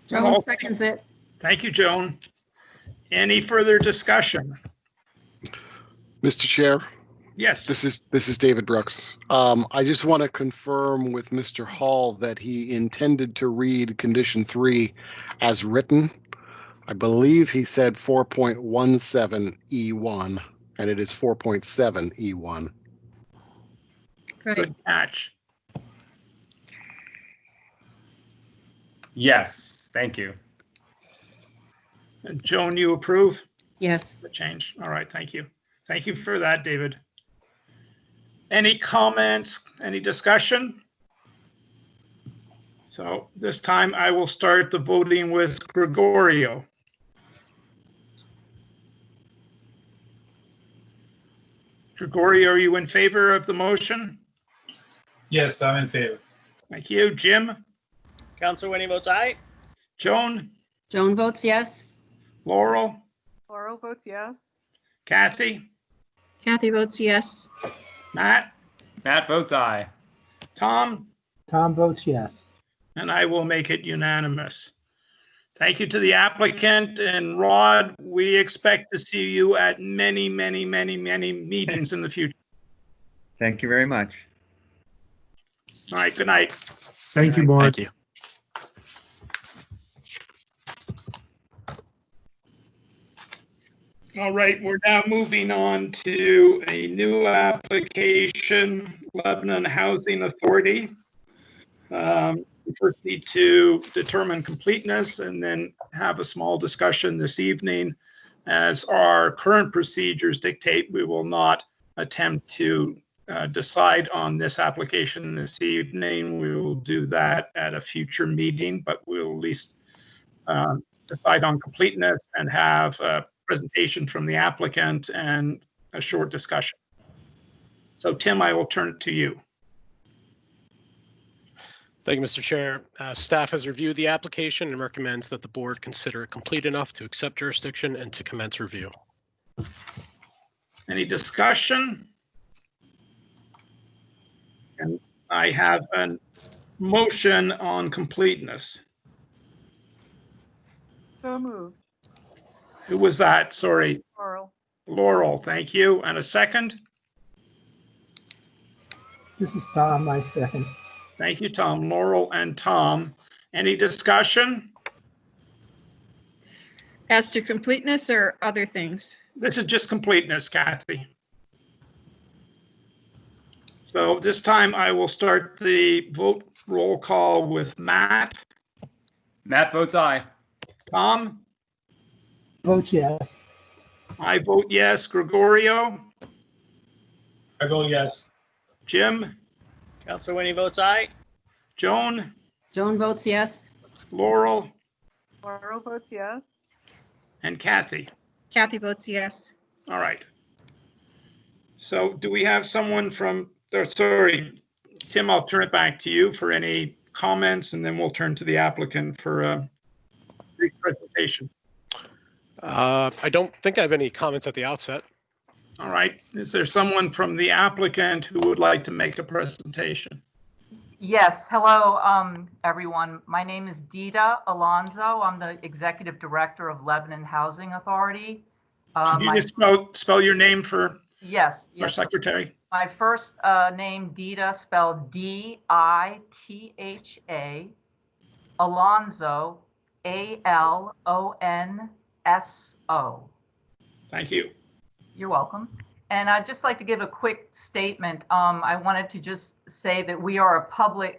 Joan seconds it. Thank you, Joan. Any further discussion? Mr. Chair, Yes. this is David Brooks. I just want to confirm with Mr. Hall that he intended to read condition 3 as written. I believe he said 4.17E1, and it is 4.7E1. Good catch. Yes, thank you. And Joan, you approve Yes. the change? All right, thank you. Thank you for that, David. Any comments, any discussion? So this time I will start the voting with Gregorio. Gregorio, are you in favor of the motion? Yes, I'm in favor. Thank you. Jim? Counselor Winnie votes aye. Joan? Joan votes yes. Laurel? Laurel votes yes. Kathy? Kathy votes yes. Matt? Matt votes aye. Tom? Tom votes yes. And I will make it unanimous. Thank you to the applicant, and Rod, we expect to see you at many, many, many, many meetings in the future. Thank you very much. All right, good night. Thank you, Board. Thank you. All right, we're now moving on to a new application, Lebanon Housing Authority. We first need to determine completeness and then have a small discussion this evening. As our current procedures dictate, we will not attempt to decide on this application this evening. We will do that at a future meeting, but we'll at least decide on completeness and have a presentation from the applicant and a short discussion. So Tim, I will turn it to you. Thank you, Mr. Chair. Staff has reviewed the application and recommends that the board consider it complete enough to accept jurisdiction and to commence review. Any discussion? And I have a motion on completeness. So moved. Who was that? Sorry. Laurel. Laurel, thank you. And a second? This is Tom, I second. Thank you, Tom. Laurel and Tom. Any discussion? As to completeness or other things? This is just completeness, Kathy. So this time I will start the vote roll call with Matt. Matt votes aye. Tom? Vote yes. I vote yes. Gregorio? I vote yes. Jim? Counselor Winnie votes aye. Joan? Joan votes yes. Laurel? Laurel votes yes. And Kathy? Kathy votes yes. All right. So do we have someone from, sorry, Tim, I'll turn it back to you for any comments, and then we'll turn to the applicant for a brief presentation. I don't think I have any comments at the outset. All right. Is there someone from the applicant who would like to make a presentation? Yes. Hello, everyone. My name is Dita Alonso. I'm the Executive Director of Lebanon Housing Authority. Can you just spell your name for yes, our secretary? My first name, Dita, spelled D-I-T-H-A. Alonso, A-L-O-N-S-O. Thank you. You're welcome. And I'd just like to give a quick statement. I wanted to just say that we are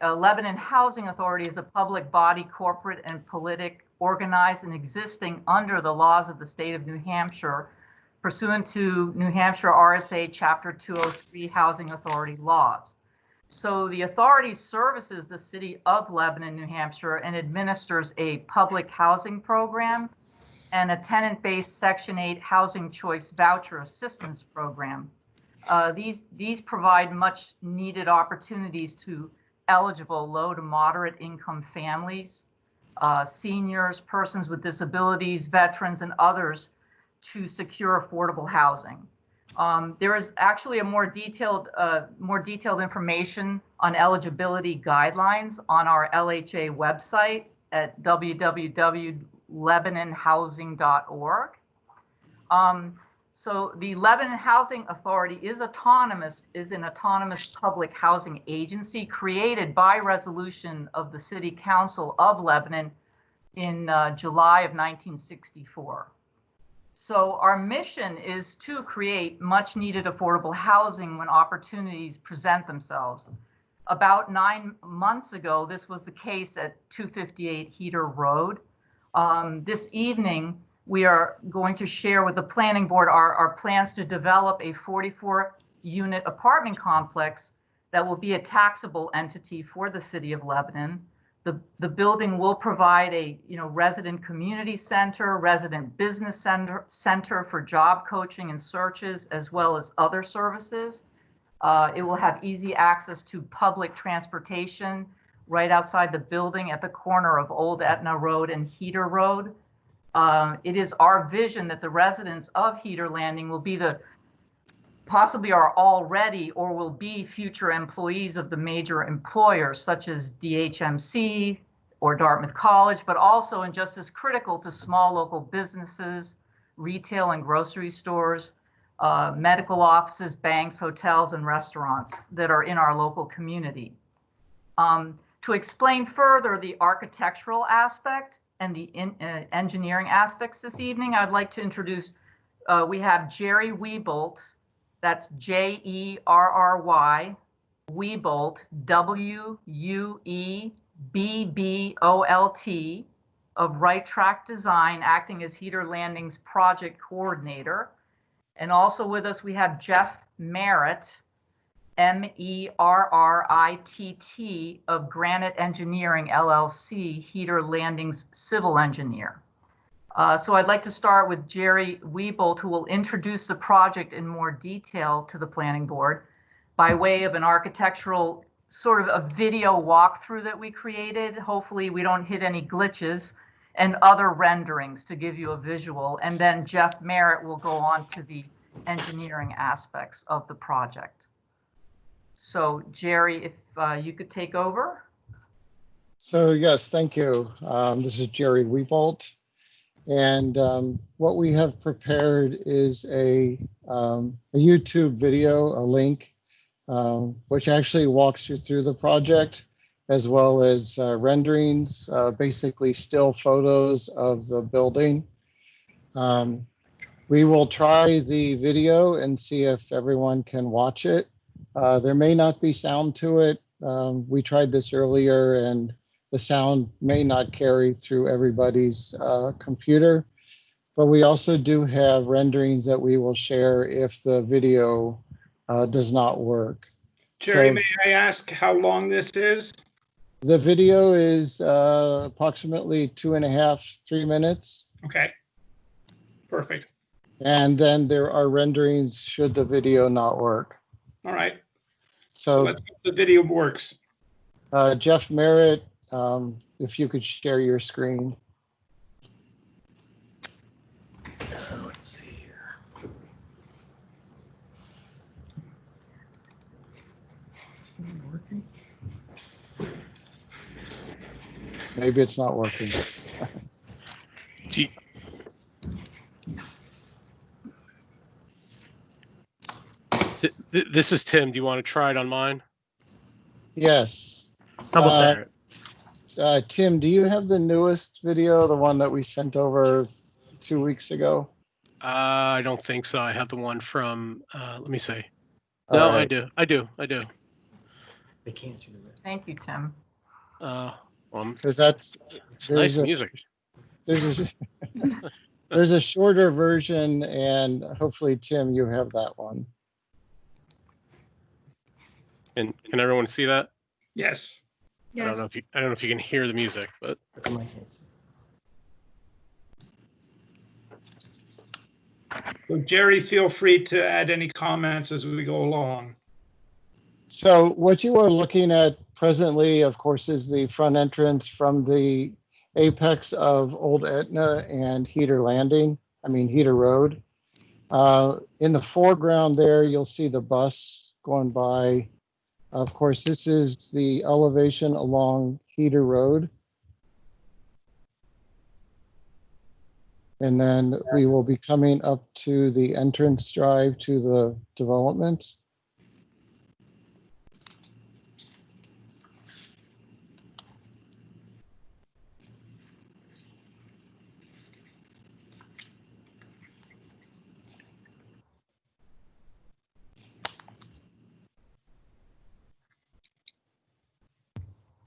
Lebanon Housing Authority is a public body, corporate and politic, organized and existing under the laws of the state of New Hampshire, pursuant to New Hampshire RSA Chapter 203 Housing Authority laws. So the authority services the city of Lebanon, New Hampshire, and administers a public housing program and a tenant-based Section 8 housing choice voucher assistance program. These provide much needed opportunities to eligible low to moderate income families, seniors, persons with disabilities, veterans, and others to secure affordable housing. There is actually a more detailed information on eligibility guidelines on our LHA website at www.lebanonhousing.org. So the Lebanon Housing Authority is an autonomous public housing agency created by resolution of the City Council of Lebanon in July of 1964. So our mission is to create much needed affordable housing when opportunities present themselves. About 9 months ago, this was the case at 258 Heater Road. This evening, we are going to share with the planning board our plans to develop a 44-unit apartment complex that will be a taxable entity for the city of Lebanon. The building will provide a resident community center, resident business center for job coaching and searches, as well as other services. It will have easy access to public transportation right outside the building at the corner of Old Etna Road and Heater Road. It is our vision that the residents of Heater Landing will be possibly are already or will be future employees of the major employers such as DHMC or Dartmouth College, but also, and just as critical, to small local businesses, retail and grocery stores, medical offices, banks, hotels, and restaurants that are in our local community. To explain further the architectural aspect and the engineering aspects this evening, I'd like to introduce, we have Jerry Wiebolt, that's Jerry, Wiebolt, Wuebbolt, of Right Track Design, acting as Heater Landing's project coordinator. And also with us, we have Jeff Merritt, Merritt, of Granite Engineering, LLC, Heater Landing's civil engineer. So I'd like to start with Jerry Wiebolt, who will introduce the project in more detail to the planning board by way of an architectural, sort of a video walkthrough that we created. Hopefully we don't hit any glitches. and other renderings to give you a visual. And then Jeff Merritt will go on to the engineering aspects of the project. So Jerry, if you could take over. So yes, thank you. This is Jerry Weebolt. And what we have prepared is a YouTube video, a link, which actually walks you through the project, as well as renderings, basically still photos of the building. We will try the video and see if everyone can watch it. There may not be sound to it. We tried this earlier and the sound may not carry through everybody's computer, but we also do have renderings that we will share if the video does not work. Jerry, So may I ask how long this is? the video is approximately 2.5, 3 minutes. Okay, perfect. And then there are renderings should the video not work. All right, so So let's hope the video works. Jeff Merritt, if you could share your screen. Let's see here. Is that working? Maybe it's not working. This is Tim. Do you want to try it on mine? Yes. How about that? Tim, do you have the newest video, the one that we sent over 2 weeks ago? I don't think so. I have the one from, let me see. All No, right. I do. They can't see the red. Thank you, Tim. Because that's It's nice music. There's a, there's a shorter version, and hopefully, Tim, you have that one. And can everyone see that? Yes. I don't know if you can hear the music, but So Jerry, feel free to add any comments as we go along. So what you are looking at presently, of course, is the front entrance from the apex of Old Etna and Heater Road. In the foreground there, you'll see the bus going by. Of course, this is the elevation along Heater Road. And then we will be coming up to the entrance drive to the development.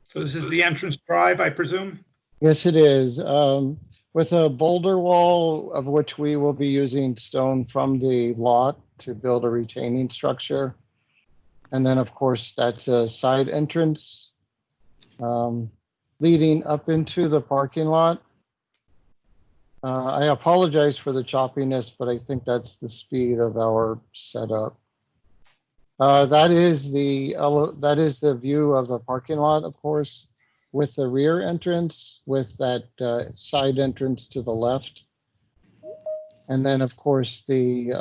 So this is the entrance drive, I presume? Yes, it is. With a boulder wall, of which we will be using stone from the lot to build a retaining structure. And then, of course, that's a side entrance leading up into the parking lot. I apologize for the choppiness, but I think that's the speed of our setup. That is the view of the parking lot, of course, with the rear entrance, with that side entrance to the left. And then, of course, the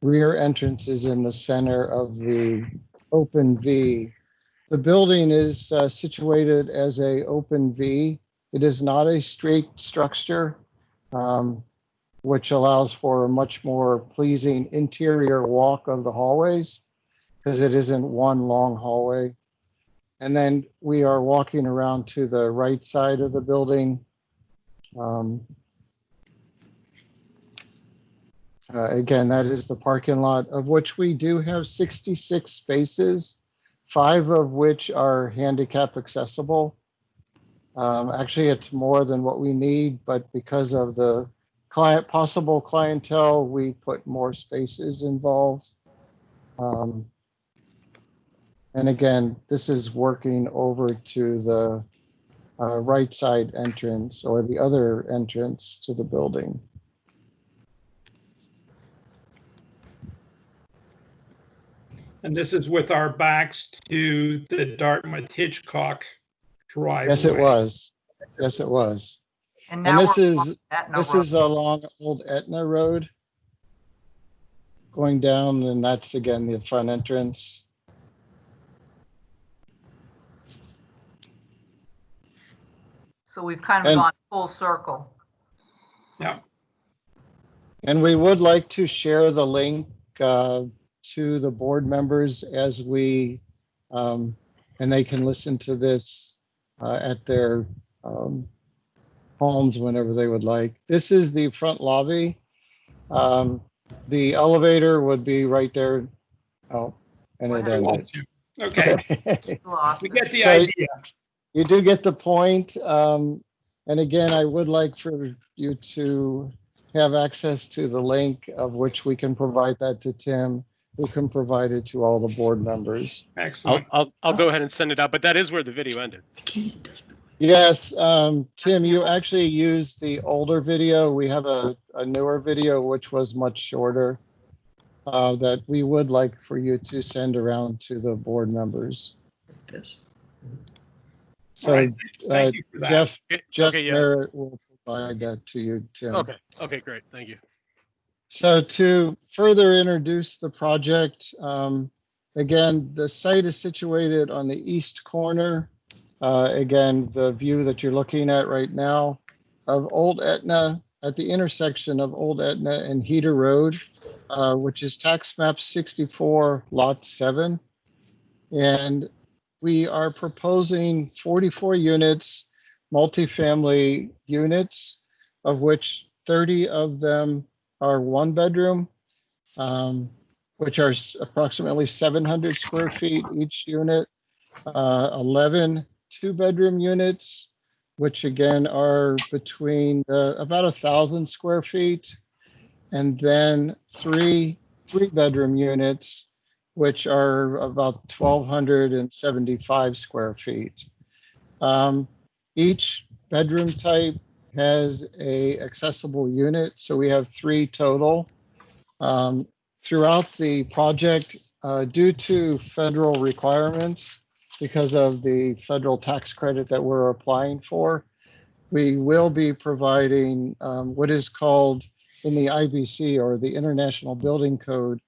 rear entrance is in the center of the open V. The building is situated as a open V. It is not a straight structure, which allows for a much more pleasing interior walk of the hallways because it isn't one long hallway. And then we are walking around to the right side of the building. Again, that is the parking lot, of which we do have 66 spaces, 5 of which are handicap accessible. Actually, it's more than what we need, but because of the possible clientele, we put more spaces involved. And again, this is working over to the right side entrance or the other entrance to the building. And this is with our backs to the Dartmouth Hitchcock driveway. Yes, it was. Yes, it was. And And now this we're is on Etna this Road. is along Old Etna Road, going down, and that's again the front entrance. So we've kind of And- gone full circle. Yeah. And we would like to share the link to the board members as we, and they can listen to this at their homes whenever they would like. This is the front lobby. The elevator would be right there. Oh, and it ended. Okay, we get the So idea. you do get the point. And again, I would like for you to have access to the link, of which we can provide that to Tim, who can provide it to all the board members. Excellent. I'll go ahead and send it out, but that is where the video ended. Yes, Tim, you actually used the older video. We have a newer video, which was much shorter, that we would like for you to send around to the board members. This. So All right, thank you for that. Jeff Okay, yeah. Merritt will provide that to you, Tim. Okay, great. Thank you. So to further introduce the project, again, the site is situated on the east corner. Again, the view that you're looking at right now of Old Etna, at the intersection of Old Etna and Heater Road, which is tax map 64, lot 7. And we are proposing 44 units, multifamily units, of which 30 of them are 1 bedroom, which are approximately 700 square feet each unit, 11 2-bedroom units, which again are between about 1,000 square feet, and then 3 3-bedroom units, which are about 1,275 square feet. Each bedroom type has a accessible unit, so we have 3 total. Throughout the project, due to federal requirements, because of the federal tax credit that we're applying for, we will be providing what is called in the IBC, or the International Building Code,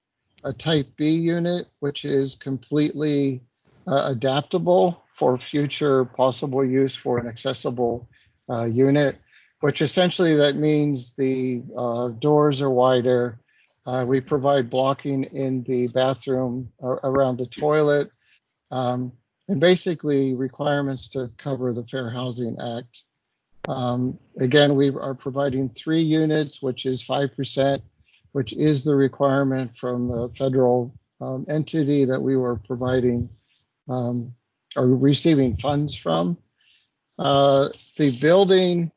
a type B unit, which is completely adaptable for future possible use for an accessible unit, which essentially that means the doors are wider. We provide blocking in the bathroom around the toilet, and basically requirements to cover the Fair Housing Act. Again, we are providing 3 units, which is 5%, which is the requirement from the federal entity that we were providing or receiving funds from. The building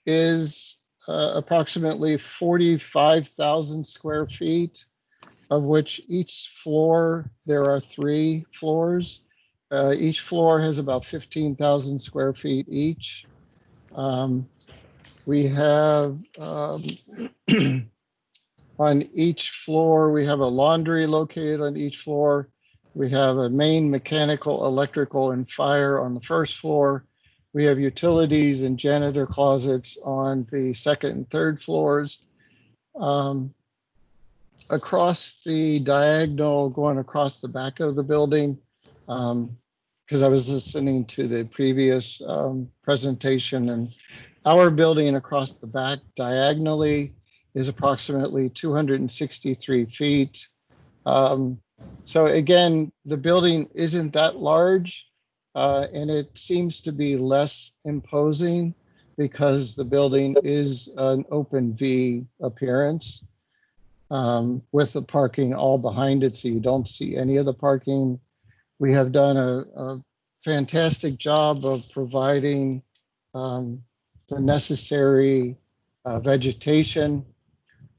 is approximately 45,000 square feet, of which each floor, there are 3 floors. Each floor has about 15,000 square feet each. We have on each floor, we have a laundry located on each floor. We have a main mechanical, electrical, and fire on the first floor. We have utilities and janitor closets on the 2nd and 3rd floors. Across the diagonal, going across the back of the building, because I was listening to the previous presentation, and our building across the back diagonally is approximately 263 feet. So again, the building isn't that large, and it seems to be less imposing because the building is an open V appearance, with the parking all behind it, so you don't see any of the parking. We have done a fantastic job of providing the necessary vegetation,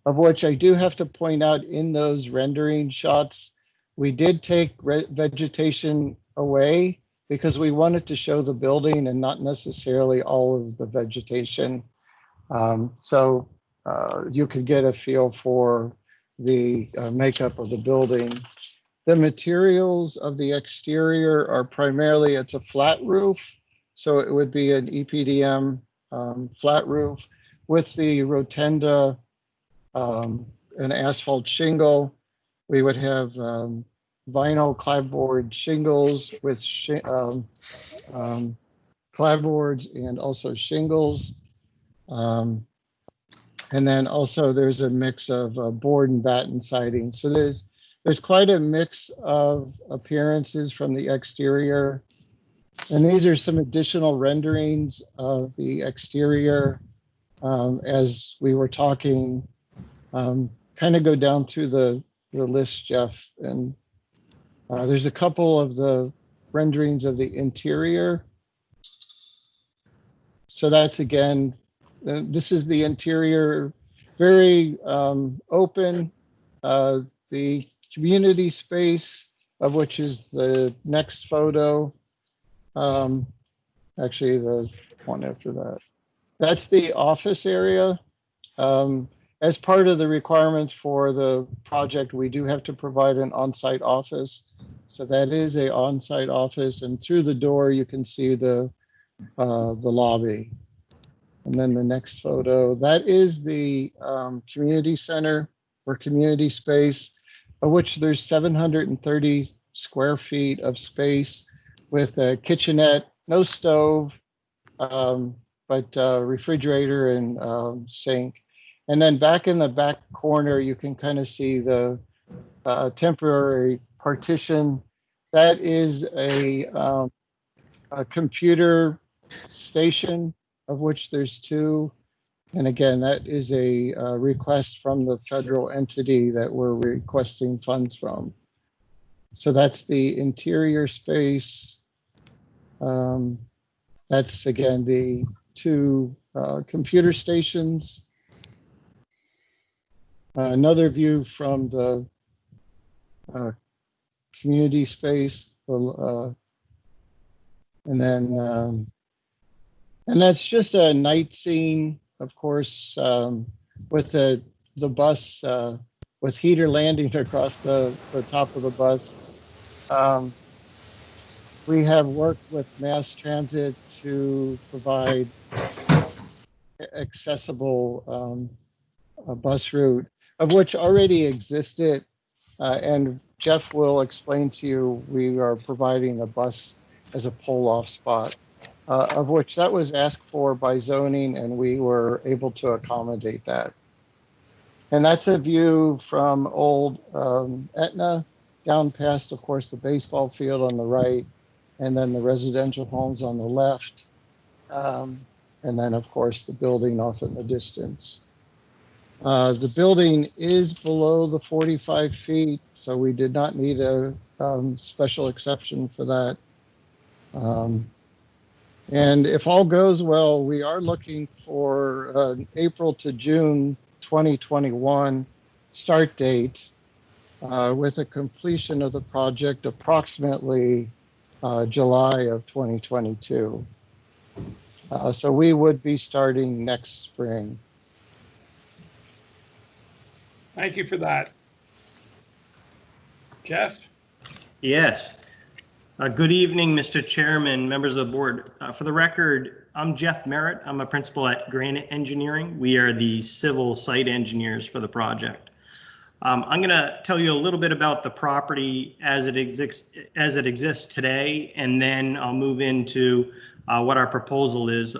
of which I do have to point out in those rendering shots, we did take vegetation away because we wanted to show the building and not necessarily all of the vegetation. So you could get a feel for the makeup of the building. The materials of the exterior are primarily, it's a flat roof. So it would be an EPDM flat roof with the rotunda, an asphalt shingle. We would have vinyl clapboard shingles with clapboards and also shingles. And then also there's a mix of board and batten siding. So there's quite a mix of appearances from the exterior. And these are some additional renderings of the exterior as we were talking. Kind of go down through the list, Jeff, and there's a couple of the renderings of the interior. So that's again, this is the interior, very open. The community space, of which is the next photo. Actually, the one after that. That's the office area. As part of the requirements for the project, we do have to provide an on-site office. So that is a on-site office, and through the door you can see the lobby. And then the next photo, that is the community center or community space, of which there's 730 square feet of space with a kitchenette, no stove, but refrigerator and sink. And then back in the back corner, you can kind of see the temporary partition. That is a computer station, of which there's two. And again, that is a request from the federal entity that we're requesting funds from. So that's the interior space. That's again the two computer stations. Another view from the community space, and then and that's just a night scene, of course, with the bus with heater landing across the top of the bus. We have worked with mass transit to provide accessible bus route, of which already existed. And Jeff will explain to you, we are providing a bus as a pull-off spot, of which that was asked for by zoning, and we were able to accommodate that. And that's a view from old Etna, down past, of course, the baseball field on the right, and then the residential homes on the left. And then, of course, the building off in the distance. The building is below the 45 feet, so we did not need a special exception for that. And if all goes well, we are looking for an April to June 2021 start date with a completion of the project approximately July of 2022. So we would be starting next spring. Thank you for that. Jeff? Yes. Good evening, Mr. Chairman, members of the board. For the record, I'm Jeff Merritt. I'm a principal at Granite Engineering. We are the civil site engineers for the project. I'm going to tell you a little bit about the property as it exists today, and then I'll move into what our proposal is.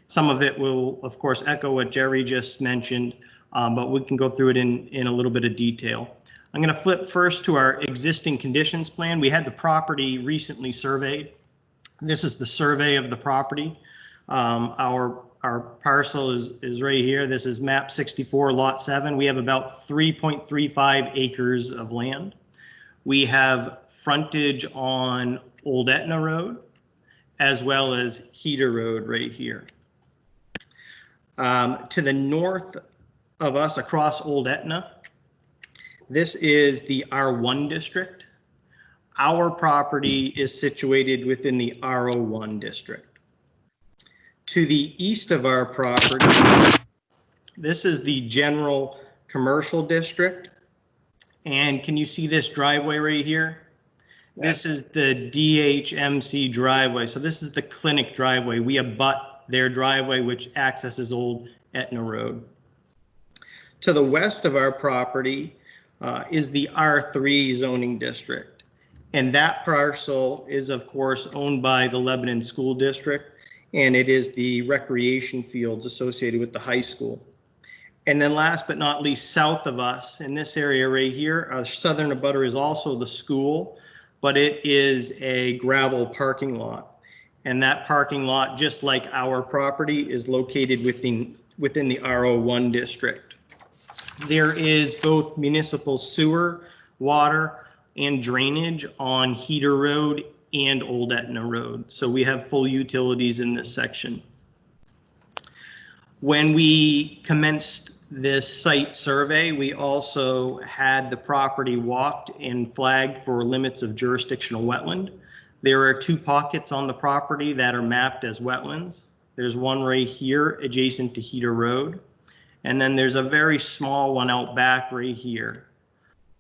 Some of it will, of course, echo what Jerry just mentioned, but we can go through it in a little bit of detail. I'm going to flip first to our existing conditions plan. We had the property recently surveyed. This is the survey of the property. Our parcel is right here. This is map 64, lot 7. We have about 3.35 acres of land. We have frontage on Old Etna Road, as well as Heater Road right here. To the north of us, across Old Etna, this is the R1 district. Our property is situated within the R01 district. To the east of our property, this is the general commercial district. And can you see this driveway right here? This is the DHMC driveway. So this is the clinic driveway. We abut their driveway, which accesses Old Etna Road. To the west of our property is the R3 zoning district. And that parcel is, of course, owned by the Lebanon School District, and it is the recreation fields associated with the high school. And then last but not least, south of us, in this area right here, our southern abutter is also the school, but it is a gravel parking lot. And that parking lot, just like our property, is located within the R01 district. There is both municipal sewer, water, and drainage on Heater Road and Old Etna Road. So we have full utilities in this section. When we commenced this site survey, we also had the property walked and flagged for limits of jurisdictional wetland. There are 2 pockets on the property that are mapped as wetlands. There's one right here adjacent to Heater Road. And then there's a very small one out back right here.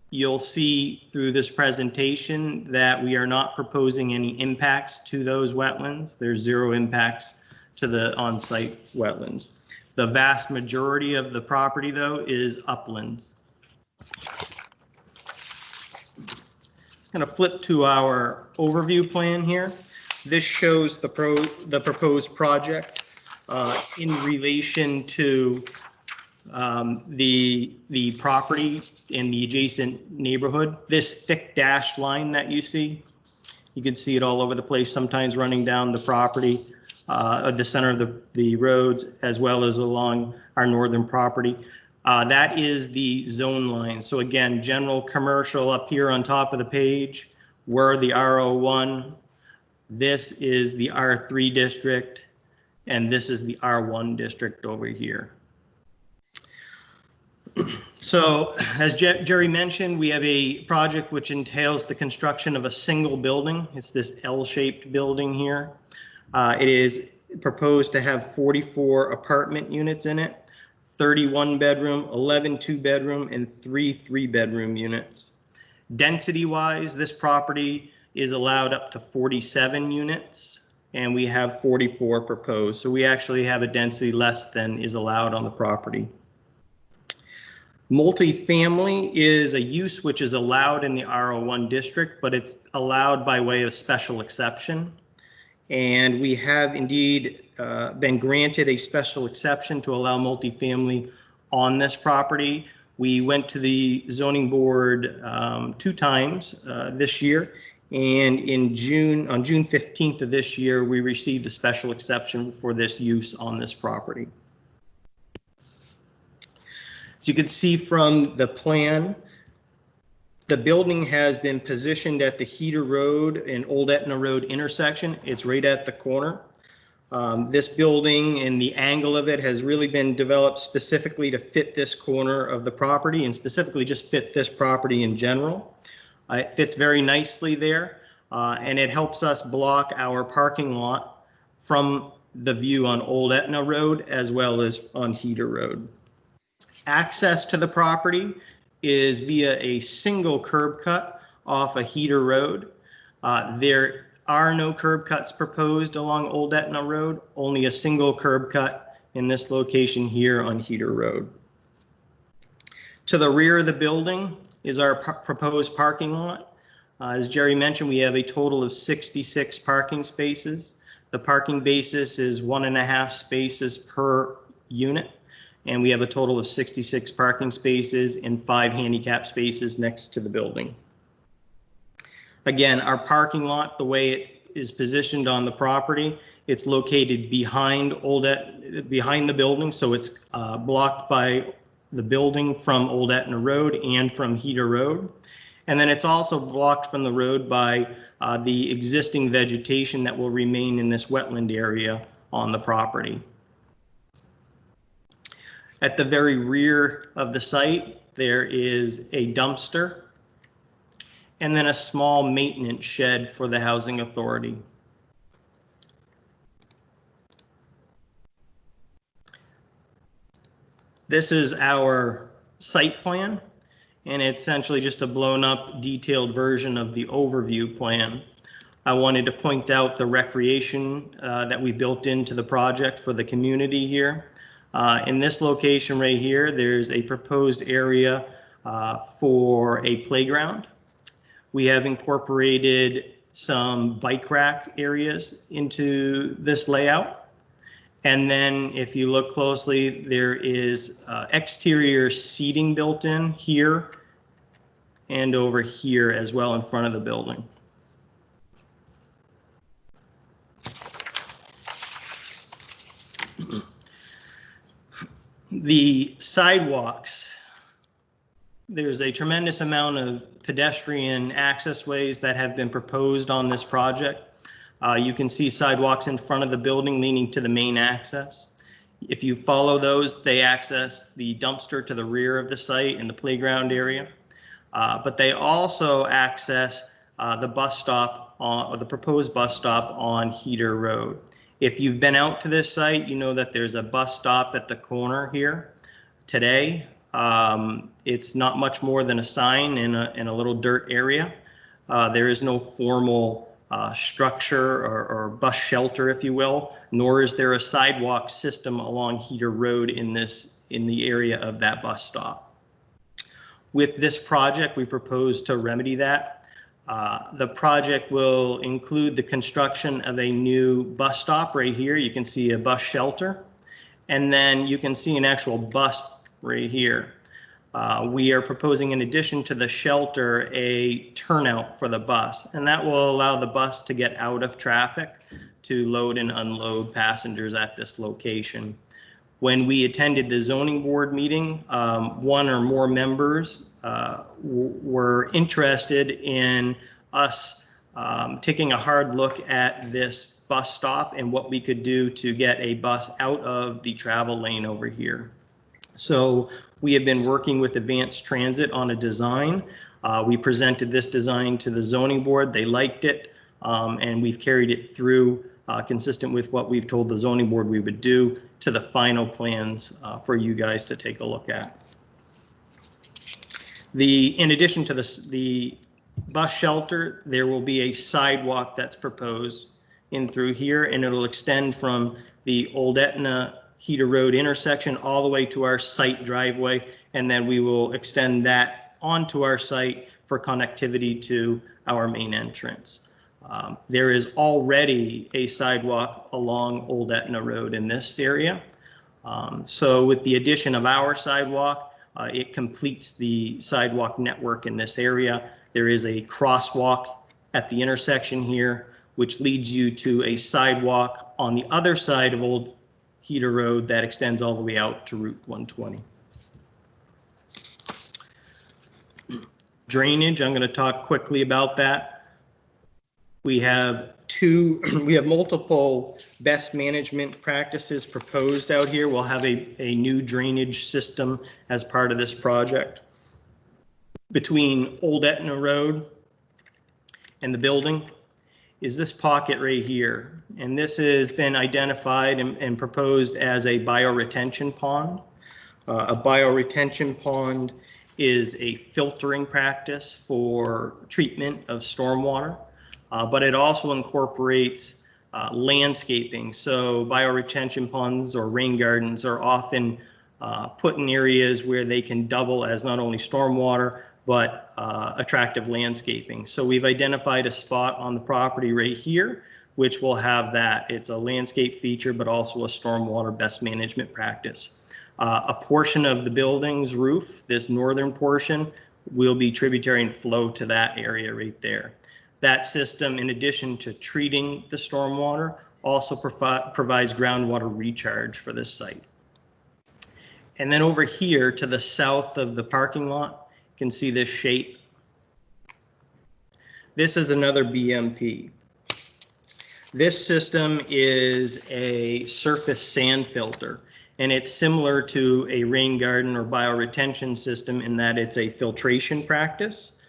You'll see through this presentation that we are not proposing any impacts to those wetlands. There's 0 impacts to the on-site wetlands. The vast majority of the property, though, is uplands. I'm going to flip to our overview plan here. This shows the proposed project in relation to the property in the adjacent neighborhood. This thick dashed line that you see, you can see it all over the place, sometimes running down the property, the center of the roads, as well as along our northern property. That is the zone line. So again, general commercial up here on top of the page, we're the R01. This is the R3 district, and this is the R1 district over here. So as Jerry mentioned, we have a project which entails the construction of a single building. It's this L-shaped building here. It is proposed to have 44 apartment units in it, 31 bedroom, 11 2-bedroom, and 3 3-bedroom units. Density-wise, this property is allowed up to 47 units, and we have 44 proposed. So we actually have a density less than is allowed on the property. Multifamily is a use which is allowed in the R01 district, but it's allowed by way of special exception. And we have indeed been granted a special exception to allow multifamily on this property. We went to the zoning board 2 times this year, and on June 15th of this year, we received a special exception for this use on this property. As you can see from the plan, the building has been positioned at the Heater Road and Old Etna Road intersection. It's right at the corner. This building and the angle of it has really been developed specifically to fit this corner of the property and specifically just fit this property in general. It fits very nicely there, and it helps us block our parking lot from the view on Old Etna Road as well as on Heater Road. Access to the property is via a single curb cut off a Heater Road. There are no curb cuts proposed along Old Etna Road, only a single curb cut in this location here on Heater Road. To the rear of the building is our proposed parking lot. As Jerry mentioned, we have a total of 66 parking spaces. The parking basis is 1.5 spaces per unit. And we have a total of 66 parking spaces and 5 handicap spaces next to the building. Again, our parking lot, the way it is positioned on the property, it's located behind the building, so it's blocked by the building from Old Etna Road and from Heater Road. And then it's also blocked from the road by the existing vegetation that will remain in this wetland area on the property. At the very rear of the site, there is a dumpster and then a small maintenance shed for the housing authority. This is our site plan. and it's essentially just a blown up detailed version of the overview plan. I wanted to point out the recreation that we built into the project for the community here. In this location right here, there's a proposed area for a playground. We have incorporated some bike rack areas into this layout. And then if you look closely, there is exterior seating built in here and over here as well in front of the building. The sidewalks, there's a tremendous amount of pedestrian access ways that have been proposed on this project. You can see sidewalks in front of the building leading to the main access. If you follow those, they access the dumpster to the rear of the site and the playground area. But they also access the bus stop or the proposed bus stop on Heater Road. If you've been out to this site, you know that there's a bus stop at the corner here today. It's not much more than a sign in a little dirt area. There is no formal structure or bus shelter, if you will, nor is there a sidewalk system along Heater Road in the area of that bus stop. With this project, we propose to remedy that. The project will include the construction of a new bus stop right here. You can see a bus shelter, and then you can see an actual bus right here. We are proposing, in addition to the shelter, a turnout for the bus, and that will allow the bus to get out of traffic to load and unload passengers at this location. When we attended the zoning board meeting, one or more members were interested in us taking a hard look at this bus stop and what we could do to get a bus out of the travel lane over here. So we have been working with Advanced Transit on a design. We presented this design to the zoning board. They liked it, and we've carried it through consistent with what we've told the zoning board we would do to the final plans for you guys to take a look at. In addition to the bus shelter, there will be a sidewalk that's proposed in through here, and it'll extend from the Old Etna Heater Road intersection all the way to our site driveway, and then we will extend that onto our site for connectivity to our main entrance. There is already a sidewalk along Old Etna Road in this area. So with the addition of our sidewalk, it completes the sidewalk network in this area. There is a crosswalk at the intersection here, which leads you to a sidewalk on the other side of Old Heater Road that extends all the way out to Route 120. Drainage, I'm going to talk quickly about that. We have multiple best management practices proposed out here. We'll have a new drainage system as part of this project. Between Old Etna Road and the building is this pocket right here. And this has been identified and proposed as a bioretention pond. A bioretention pond is a filtering practice for treatment of stormwater. But it also incorporates landscaping. So bioretention ponds or rain gardens are often put in areas where they can double as not only stormwater, but attractive landscaping. So we've identified a spot on the property right here, which will have that. It's a landscape feature, but also a stormwater best management practice. A portion of the building's roof, this northern portion, will be tributary and flow to that area right there. That system, in addition to treating the stormwater, also provides groundwater recharge for this site. And then over here to the south of the parking lot, you can see this shape. This is another BMP. This system is a surface sand filter, and it's similar to a rain garden or bioretention system in that it's a filtration practice.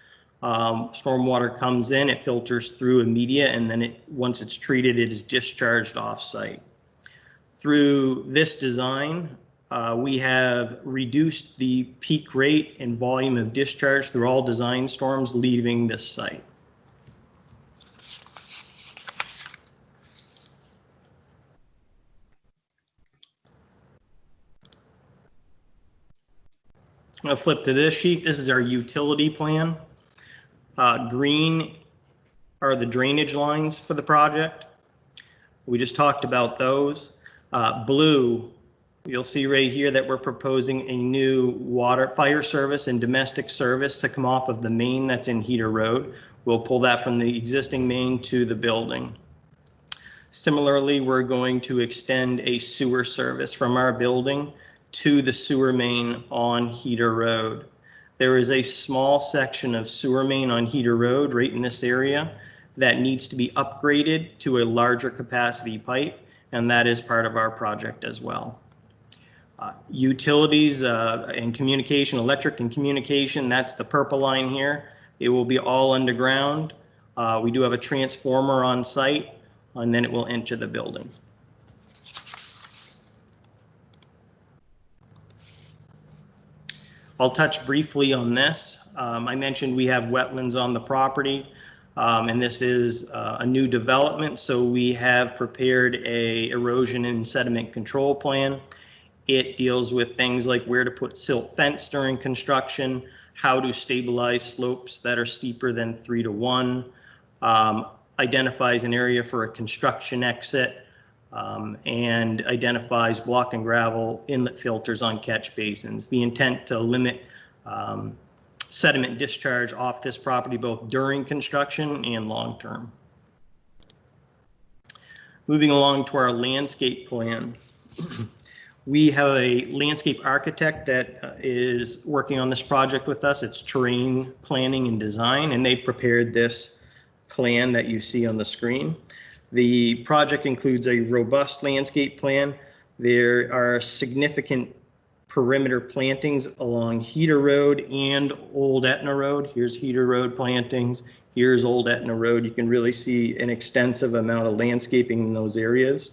Stormwater comes in, it filters through a media, and then once it's treated, it is discharged off-site. Through this design, We have reduced the peak rate and volume of discharge through all design storms leaving this site. I'll flip to this sheet. This is our utility plan. Green are the drainage lines for the project. We just talked about those. Blue, you'll see right here that we're proposing a new water, fire service and domestic service to come off of the main that's in Heater Road. We'll pull that from the existing main to the building. Similarly, we're going to extend a sewer service from our building to the sewer main on Heater Road. There is a small section of sewer main on Heater Road right in this area that needs to be upgraded to a larger capacity pipe, and that is part of our project as well. Utilities and communication, electric and communication, that's the purple line here. It will be all underground. We do have a transformer on site, and then it will enter the building. I'll touch briefly on this. I mentioned we have wetlands on the property, and this is a new development. So we have prepared a erosion and sediment control plan. It deals with things like where to put silt fence during construction, how to stabilize slopes that are steeper than 3 to 1, identifies an area for a construction exit, and identifies block and gravel inlet filters on catch basins. The intent to limit sediment discharge off this property both during construction and long term. Moving along to our landscape plan. We have a landscape architect that is working on this project with us. It's Terrain Planning and Design, and they've prepared this plan that you see on the screen. The project includes a robust landscape plan. There are significant perimeter plantings along Heater Road and Old Etna Road. Here's Heater Road plantings. Here's Old Etna Road. You can really see an extensive amount of landscaping in those areas.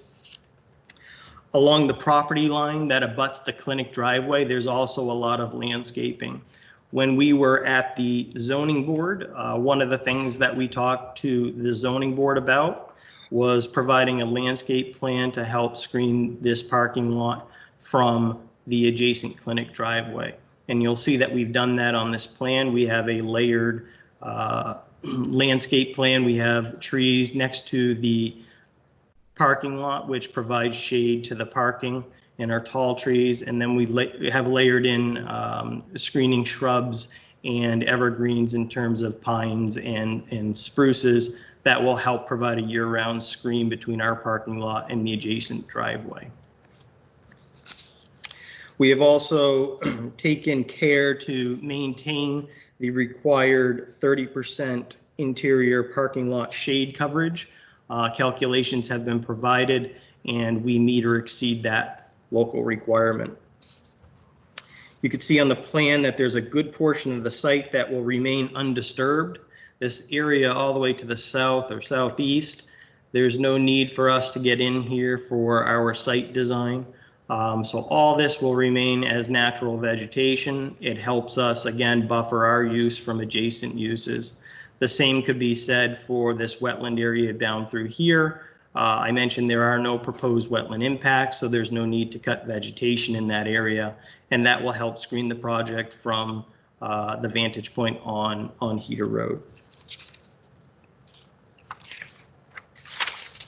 Along the property line that abuts the clinic driveway, there's also a lot of landscaping. When we were at the zoning board, one of the things that we talked to the zoning board about was providing a landscape plan to help screen this parking lot from the adjacent clinic driveway. And you'll see that we've done that on this plan. We have a layered landscape plan. We have trees next to the parking lot, which provides shade to the parking, and our tall trees. And then we have layered in screening shrubs and evergreens in terms of pines and spruces that will help provide a year-round screen between our parking lot and the adjacent driveway. We have also taken care to maintain the required 30% interior parking lot shade coverage. Calculations have been provided, and we meet or exceed that local requirement. You can see on the plan that there's a good portion of the site that will remain undisturbed. This area all the way to the south or southeast, there's no need for us to get in here for our site design. So all this will remain as natural vegetation. It helps us, again, buffer our use from adjacent uses. The same could be said for this wetland area down through here. I mentioned there are no proposed wetland impacts, so there's no need to cut vegetation in that area, and that will help screen the project from the vantage point on Heater Road.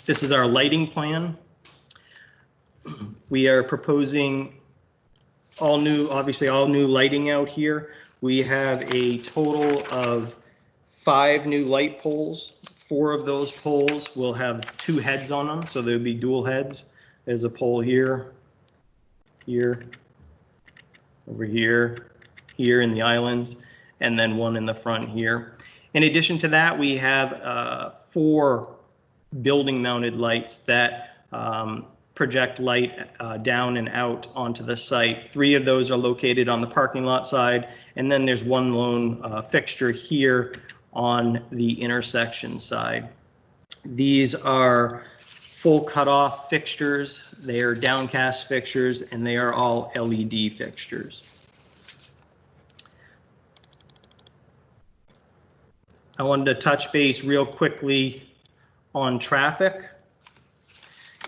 This is our lighting plan. We are proposing obviously all new lighting out here. We have a total of 5 new light poles. 4 of those poles will have 2 heads on them, so there'll be dual heads. There's a pole here, here, over here, here in the islands, and then one in the front here. In addition to that, we have 4 building mounted lights that project light down and out onto the site. 3 of those are located on the parking lot side, and then there's one lone fixture here on the intersection side. These are full cutoff fixtures, they are downcast fixtures, and they are all LED fixtures. I wanted to touch base real quickly on traffic.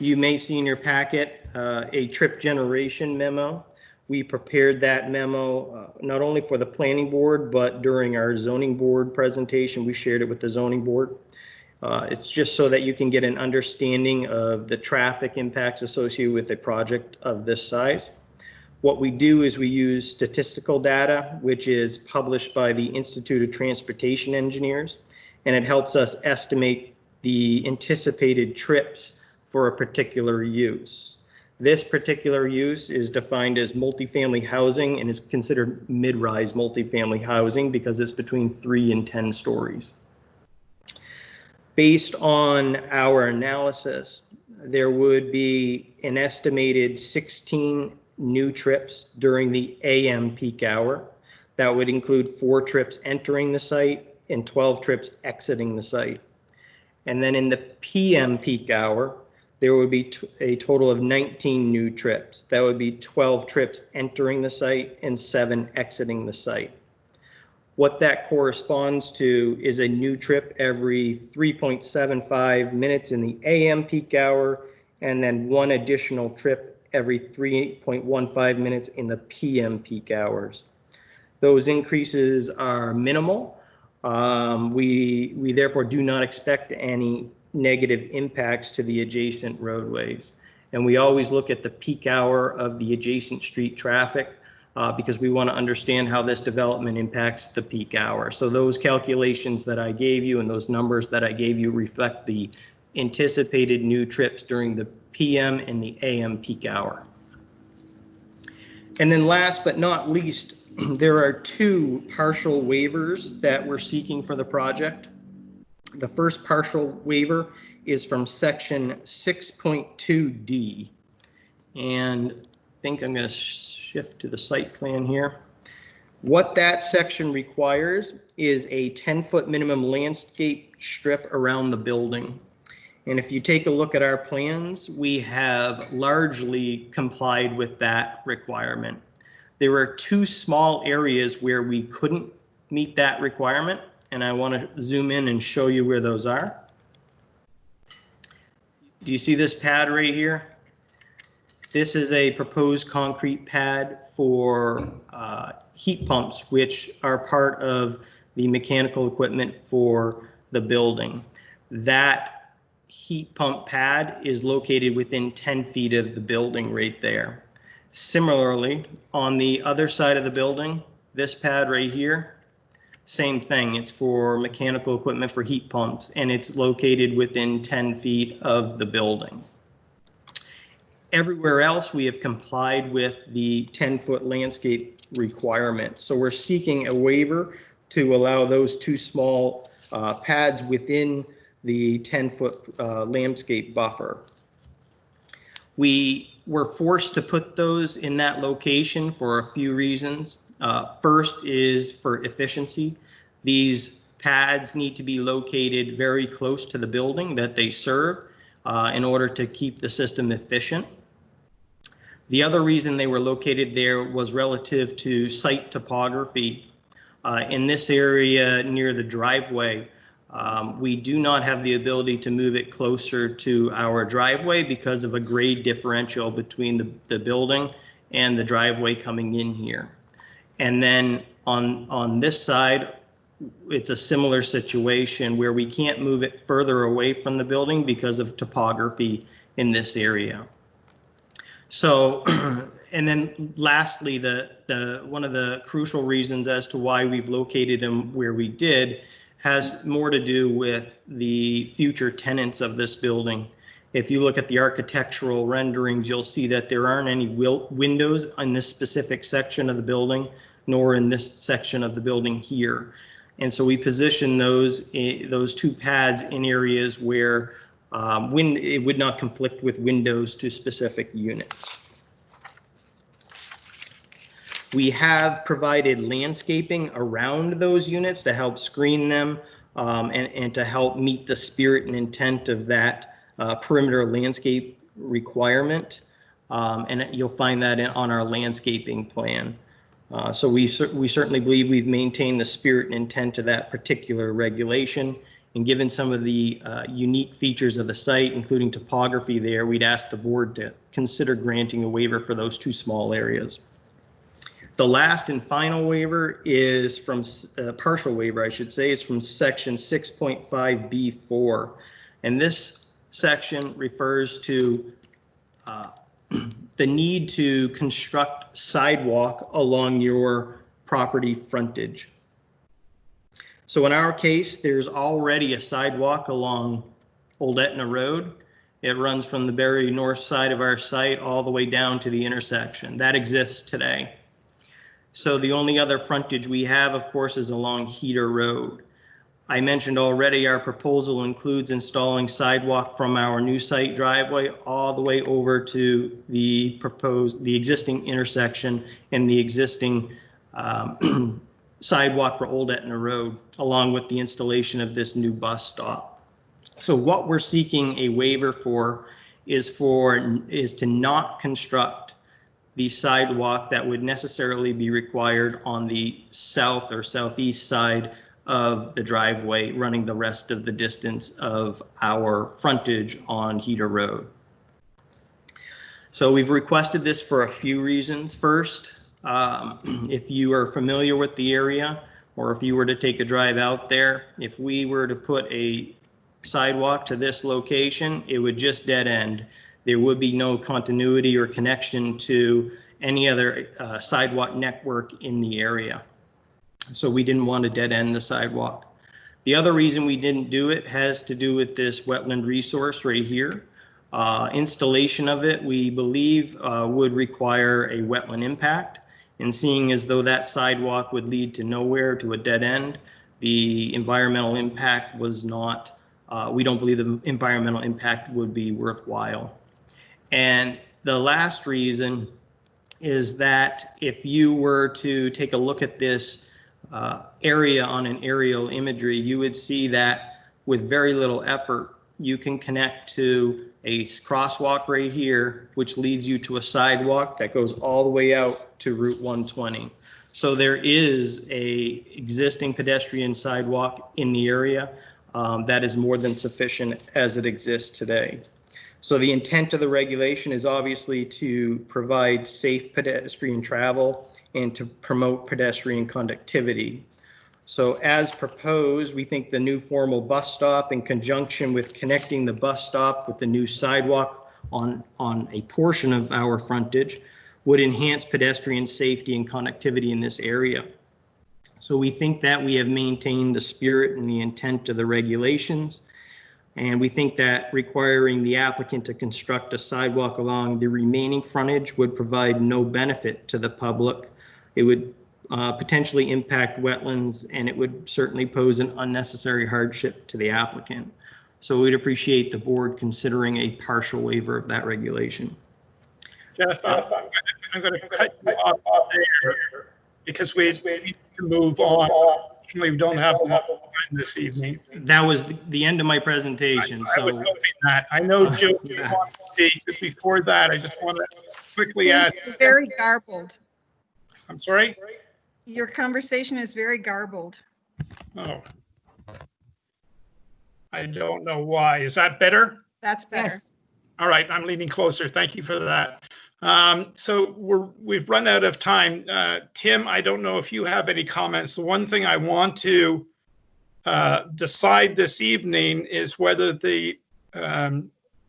You may see in your packet a trip generation memo. We prepared that memo not only for the planning board, but during our zoning board presentation, we shared it with the zoning board. It's just so that you can get an understanding of the traffic impacts associated with a project of this size. What we do is we use statistical data, which is published by the Institute of Transportation Engineers, and it helps us estimate the anticipated trips for a particular use. This particular use is defined as multifamily housing and is considered mid-rise multifamily housing because it's between 3 and 10 stories. Based on our analysis, there would be an estimated 16 new trips during the AM peak hour. That would include 4 trips entering the site and 12 trips exiting the site. And then in the PM peak hour, there would be a total of 19 new trips. That would be 12 trips entering the site and 7 exiting the site. What that corresponds to is a new trip every 3.75 minutes in the AM peak hour, and then 1 additional trip every 3.15 minutes in the PM peak hours. Those increases are minimal. We therefore do not expect any negative impacts to the adjacent roadways. And we always look at the peak hour of the adjacent street traffic because we want to understand how this development impacts the peak hour. So those calculations that I gave you and those numbers that I gave you reflect the anticipated new trips during the PM and the AM peak hour. And then last but not least, there are 2 partial waivers that we're seeking for the project. The first partial waiver is from section 6.2D. And I think I'm going to shift to the site plan here. What that section requires is a 10-foot minimum landscape strip around the building. And if you take a look at our plans, we have largely complied with that requirement. There are 2 small areas where we couldn't meet that requirement, and I want to zoom in and show you where those are. Do you see this pad right here? This is a proposed concrete pad for heat pumps, which are part of the mechanical equipment for the building. That heat pump pad is located within 10 feet of the building right there. Similarly, on the other side of the building, this pad right here, same thing. It's for mechanical equipment for heat pumps, and it's located within 10 feet of the building. Everywhere else, we have complied with the 10-foot landscape requirement. So we're seeking a waiver to allow those 2 small pads within the 10-foot landscape buffer. We were forced to put those in that location for a few reasons. First is for efficiency. These pads need to be located very close to the building that they serve in order to keep the system efficient. The other reason they were located there was relative to site topography. In this area near the driveway, we do not have the ability to move it closer to our driveway because of a grade differential between the building and the driveway coming in here. And then on this side, it's a similar situation where we can't move it further away from the building because of topography in this area. So, and then lastly, one of the crucial reasons as to why we've located them where we did has more to do with the future tenants of this building. If you look at the architectural renderings, you'll see that there aren't any windows in this specific section of the building, nor in this section of the building here. And so we position those 2 pads in areas where it would not conflict with windows to specific units. We have provided landscaping around those units to help screen them and to help meet the spirit and intent of that perimeter landscape requirement. And you'll find that on our landscaping plan. So we certainly believe we've maintained the spirit and intent of that particular regulation. And given some of the unique features of the site, including topography there, we'd ask the board to consider granting a waiver for those two small areas. The last and final waiver is from, partial waiver, I should say, is from section 6.5B4. And this section refers to the need to construct sidewalk along your property frontage. So in our case, there's already a sidewalk along Old Etna Road. It runs from the very north side of our site all the way down to the intersection. That exists today. So the only other frontage we have, of course, is along Heater Road. I mentioned already our proposal includes installing sidewalk from our new site driveway all the way over to the existing intersection and the existing sidewalk for Old Etna Road, along with the installation of this new bus stop. So what we're seeking a waiver for is to not construct the sidewalk that would necessarily be required on the south or southeast side of the driveway, running the rest of the distance of our frontage on Heater Road. So we've requested this for a few reasons. First, if you are familiar with the area, or if you were to take a drive out there, if we were to put a sidewalk to this location, it would just dead end. There would be no continuity or connection to any other sidewalk network in the area. So we didn't want to dead end the sidewalk. The other reason we didn't do it has to do with this wetland resource right here. Installation of it, we believe, would require a wetland impact. And seeing as though that sidewalk would lead to nowhere, to a dead end, the environmental impact was not, we don't believe the environmental impact would be worthwhile. And the last reason is that if you were to take a look at this area on an aerial imagery, you would see that with very little effort, you can connect to a crosswalk right here, which leads you to a sidewalk that goes all the way out to Route 120. So there is a existing pedestrian sidewalk in the area that is more than sufficient as it exists today. So the intent of the regulation is obviously to provide safe pedestrian travel and to promote pedestrian conductivity. So as proposed, we think the new formal bus stop in conjunction with connecting the bus stop with the new sidewalk on a portion of our frontage would enhance pedestrian safety and connectivity in this area. So we think that we have maintained the spirit and the intent of the regulations. And we think that requiring the applicant to construct a sidewalk along the remaining frontage would provide no benefit to the public. It would potentially impact wetlands, and it would certainly pose an unnecessary hardship to the applicant. So we'd appreciate the board considering a partial waiver of that regulation. Jeff, I'm going to cut you off there because we need to move on. We don't have enough time this evening. That was the end of my presentation. I was hoping that. I know Joe wants to speak, but before that, I just want to quickly ask. Very garbled. I'm sorry? Your conversation is very garbled. Oh. I don't know why. Is that better? That's better. Yes. All right, I'm leaning closer. Thank you for that. So we've run out of time. Tim, I don't know if you have any comments. The one thing I want to decide this evening is whether the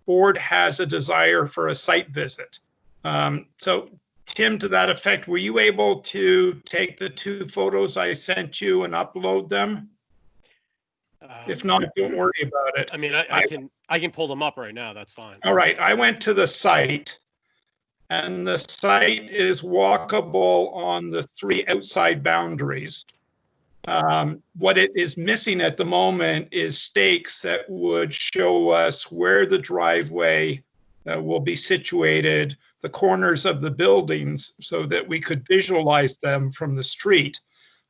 board has a desire for a site visit. So Tim, to that effect, were you able to take the 2 photos I sent you and upload them? If not, don't worry about it. I mean, I can pull them up right now. That's fine. All right. I went to the site, and the site is walkable on the 3 outside boundaries. What it is missing at the moment is stakes that would show us where the driveway will be situated, the corners of the buildings, so that we could visualize them from the street.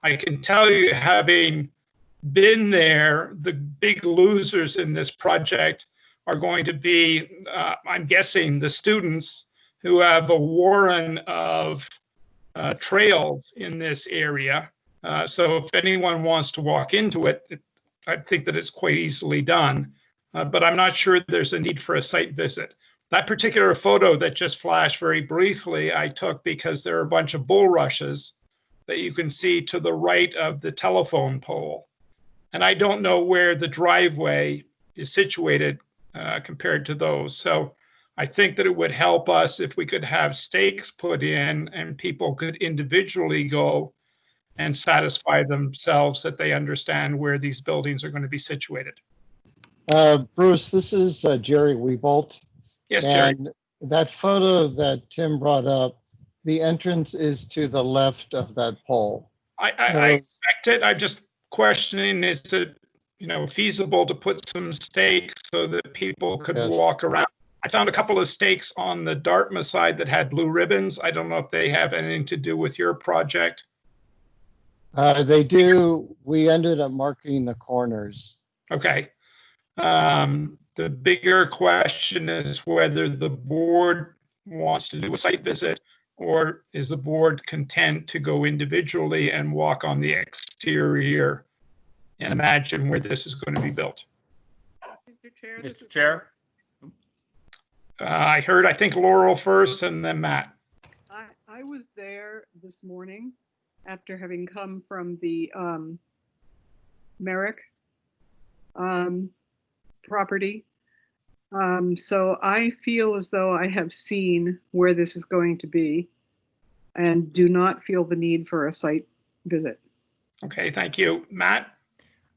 I can tell you, having been there, the big losers in this project are going to be, I'm guessing, the students who have a warren of trails in this area. So if anyone wants to walk into it, I think that it's quite easily done. But I'm not sure there's a need for a site visit. That particular photo that just flashed very briefly, I took because there are a bunch of bulrushes that you can see to the right of the telephone pole. And I don't know where the driveway is situated compared to those. So I think that it would help us if we could have stakes put in and people could individually go and satisfy themselves that they understand where these buildings are going to be situated. Bruce, this is Jerry Wiebolt. Yes, Jerry. And that photo that Tim brought up, the entrance is to the left of that pole. I expect it. I'm just questioning, is it, feasible to put some stakes so that people could walk around? I found a couple of stakes on the Dartmouth side that had blue ribbons. I don't know if they have anything to do with your project. They do. We ended up marking the corners. Okay. The bigger question is whether the board wants to do a site visit, or is the board content to go individually and walk on the exterior and imagine where this is going to be built. Mr. Chair. I heard, I think, Laurel first and then Matt. I was there this morning after having come from the Merrick property. So I feel as though I have seen where this is going to be and do not feel the need for a site visit. Okay, thank you. Matt?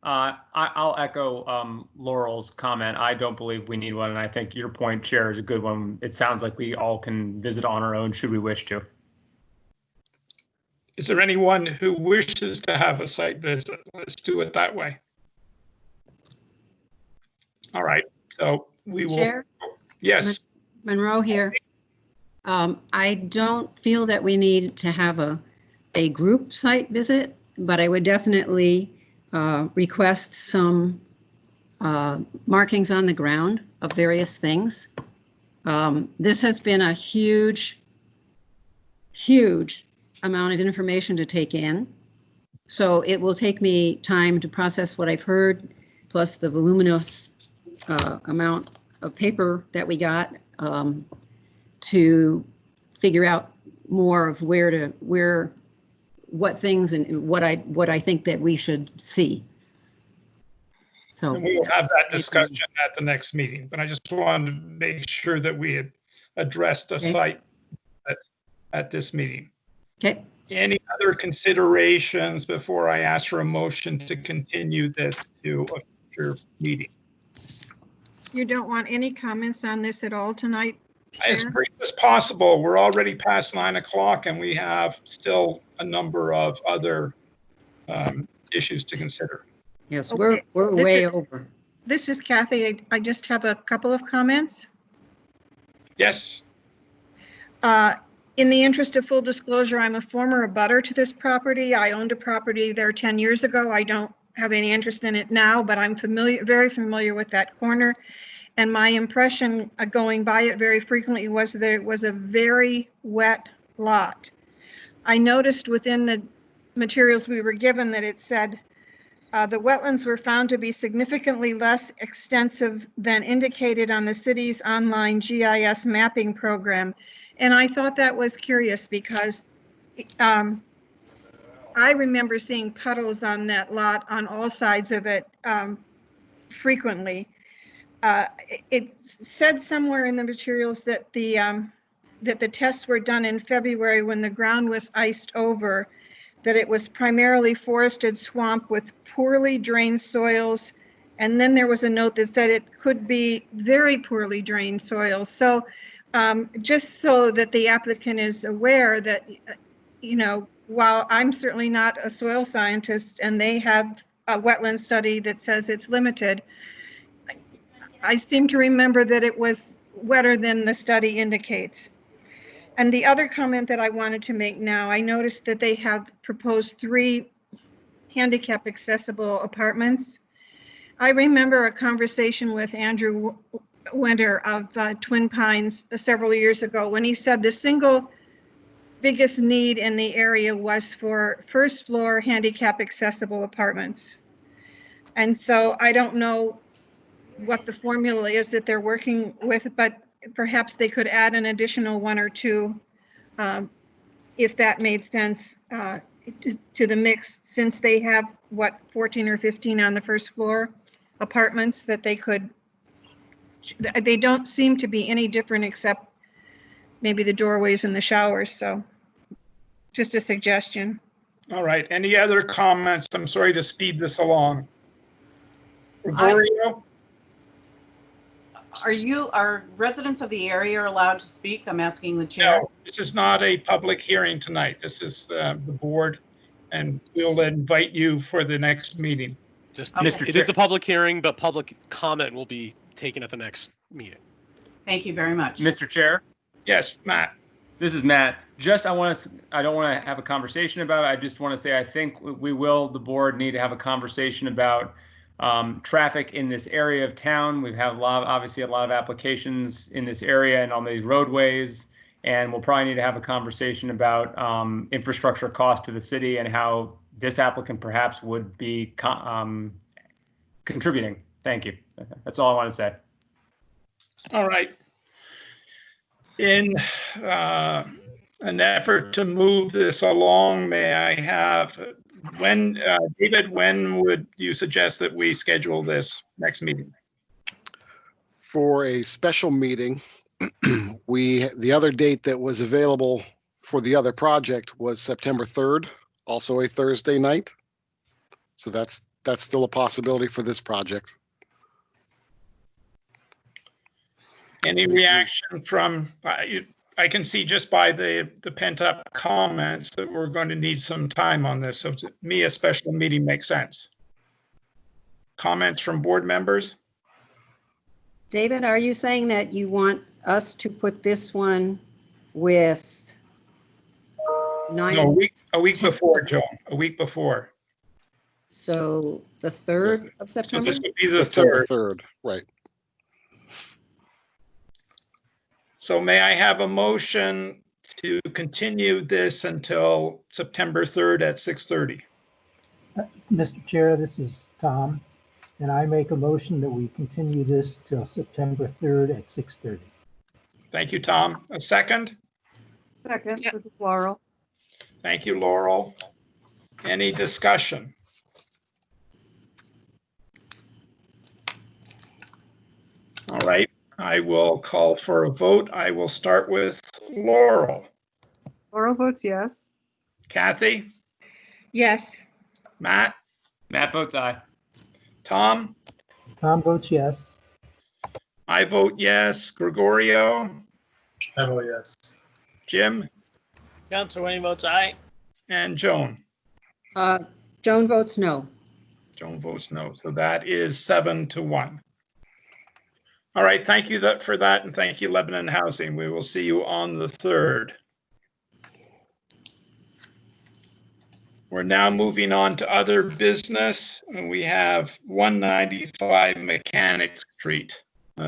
I'll echo Laurel's comment. I don't believe we need one, and I think your point, Chair, is a good one. It sounds like we all can visit on our own should we wish to. Is there anyone who wishes to have a site visit? Let's do it that way. All right, so we will. Chair? Yes. Monroe here. I don't feel that we need to have a group site visit, but I would definitely request some markings on the ground of various things. This has been a huge amount of information to take in. So it will take me time to process what I've heard, plus the voluminous amount of paper that we got to figure out more of what things and what I think that we should see. So and we will have that discussion at the next meeting, but I just wanted to make sure that we had addressed a site at this meeting. Okay. Any other considerations before I ask for a motion to continue this to a future meeting? You don't want any comments on this at all tonight? As brief as possible. We're already past 9 o'clock and we have still a number of other issues to consider. Yes, Okay. we're way over. This is Kathy. I just have a couple of comments. Yes. In the interest of full disclosure, I'm a former abutter to this property. I owned a property there 10 years ago. I don't have any interest in it now, but I'm very familiar with that corner. And my impression going by it very frequently was that it was a very wet lot. I noticed within the materials we were given that it said the wetlands were found to be significantly less extensive than indicated on the city's online GIS mapping program. And I thought that was curious because I remember seeing puddles on that lot on all sides of it frequently. It said somewhere in the materials that the tests were done in February when the ground was iced over, that it was primarily forested swamp with poorly drained soils. And then there was a note that said it could be very poorly drained soils. So just so that the applicant is aware that, while I'm certainly not a soil scientist and they have a wetland study that says it's limited, I seem to remember that it was wetter than the study indicates. And the other comment that I wanted to make now, I noticed that they have proposed 3 handicap accessible apartments. I remember a conversation with Andrew winter of Twin Pines several years ago when he said the single biggest need in the area was for first floor handicap accessible apartments. And so I don't know what the formula is that they're working with, but perhaps they could add an additional one or two if that made sense to the mix, since they have, what, 14 or 15 on the first floor apartments that they could, they don't seem to be any different except maybe the doorways and the showers. So just a suggestion. All right. Any other comments? I'm sorry to speed this along. Gregorio? Are residents of the area allowed to speak? I'm asking the chair. No, this is not a public hearing tonight. This is the board, and we'll invite you for the next meeting. Just Okay. it is the public hearing, but public comment will be taken at the next meeting. Thank you very much. Mr. Chair? Yes, Matt. This is Matt. I don't want to have a conversation about it. I just want to say I think the board need to have a conversation about traffic in this area of town. We've had obviously a lot of applications in this area and on these roadways, and we'll probably need to have a conversation about infrastructure cost to the city and how this applicant perhaps would be contributing. Thank you. That's all I want to say. All right. In an effort to move this along, may I have, David, when would you suggest that we schedule this next meeting? For a special meeting, the other date that was available for the other project was September 3rd, also a Thursday night. So that's still a possibility for this project. Any reaction from, I can see just by the pent up comments that we're going to need some time on this. So to me, a special meeting makes sense. Comments from board members? David, are you saying that you want us to put this one with No, a week before, Joan, a week before. So the 3rd of So September? this would be the September 3rd. 3rd, right. So may I have a motion to continue this until September 3rd at 6:30? Mr. Chair, this is Tom, and I make a motion that we continue this till September 3rd at 6:30. Thank you, Tom. A second? Second, with Laurel. Thank you, Laurel. Any discussion? All right, I will call for a vote. I will start with Laurel. Laurel votes yes. Kathy? Yes. Matt? Matt votes aye. Tom? Tom votes yes. I vote yes. Gregorio? I vote yes. Jim? Counselor Wayne votes aye. And Joan? Joan votes no. Joan votes no. So that is 7-1. All right, thank you for that, and thank you, Lebanon Housing. We will see you on the 3rd. We're now moving on to other business, and we have 195 Mechanic Street.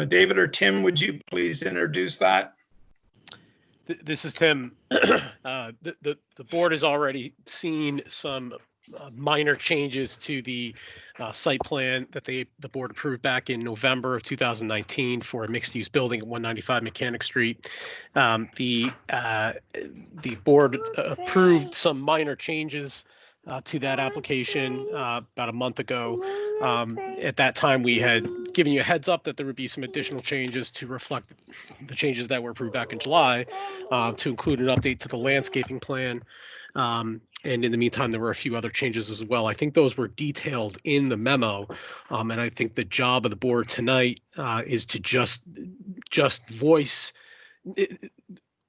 David or Tim, would you please introduce that? This is Tim. The board has already seen some minor changes to the site plan that the board approved back in November of 2019 for a mixed-use building at 195 Mechanic Street. The board approved some minor changes to that application about a month ago. At that time, we had given you a heads up that there would be some additional changes to reflect the changes that were approved back in July, to include an update to the landscaping plan. And in the meantime, there were a few other changes as well. I think those were detailed in the memo. And I think the job of the board tonight is to just voice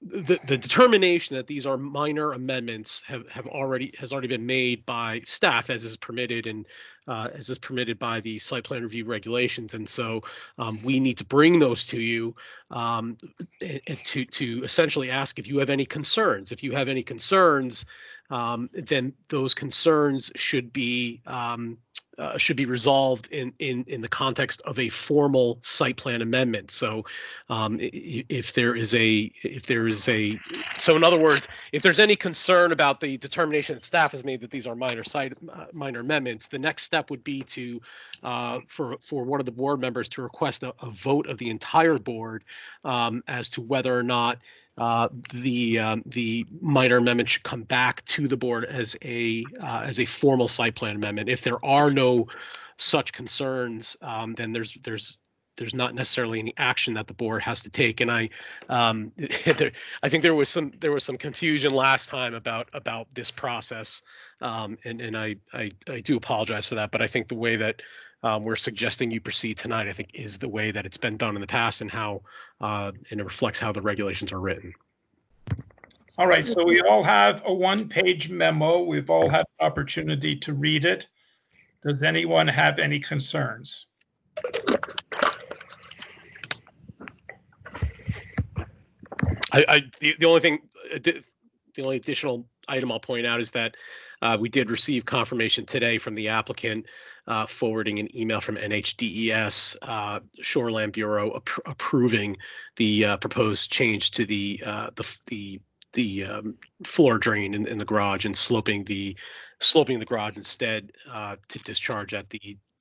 the determination that these are minor amendments has already been made by staff, as is permitted and as is permitted by the site plan review regulations. And so we need to bring those to you to essentially ask if you have any concerns. If you have any concerns, then those concerns should be resolved in the context of a formal site plan amendment. So if there is a so in other words, if there's any concern about the determination that staff has made that these are minor amendments, the next step would be to for one of the board members to request a vote of the entire board as to whether or not the minor amendment should come back to the board as a formal site plan amendment. If there are no such concerns, then there's not necessarily any action that the board has to take. And I think there was some confusion last time about this process, and I do apologize for that. But I think the way that we're suggesting you proceed tonight, I think, is the way that it's been done in the past, and it reflects how the regulations are written. All right, so we all have a one-page memo. We've all had an opportunity to read it. Does anyone have any concerns? The only additional item I'll point out is that we did receive confirmation today from the applicant forwarding an email from NHDES Shoreland Bureau approving the proposed change to the floor drain in the garage and sloping the garage instead to discharge at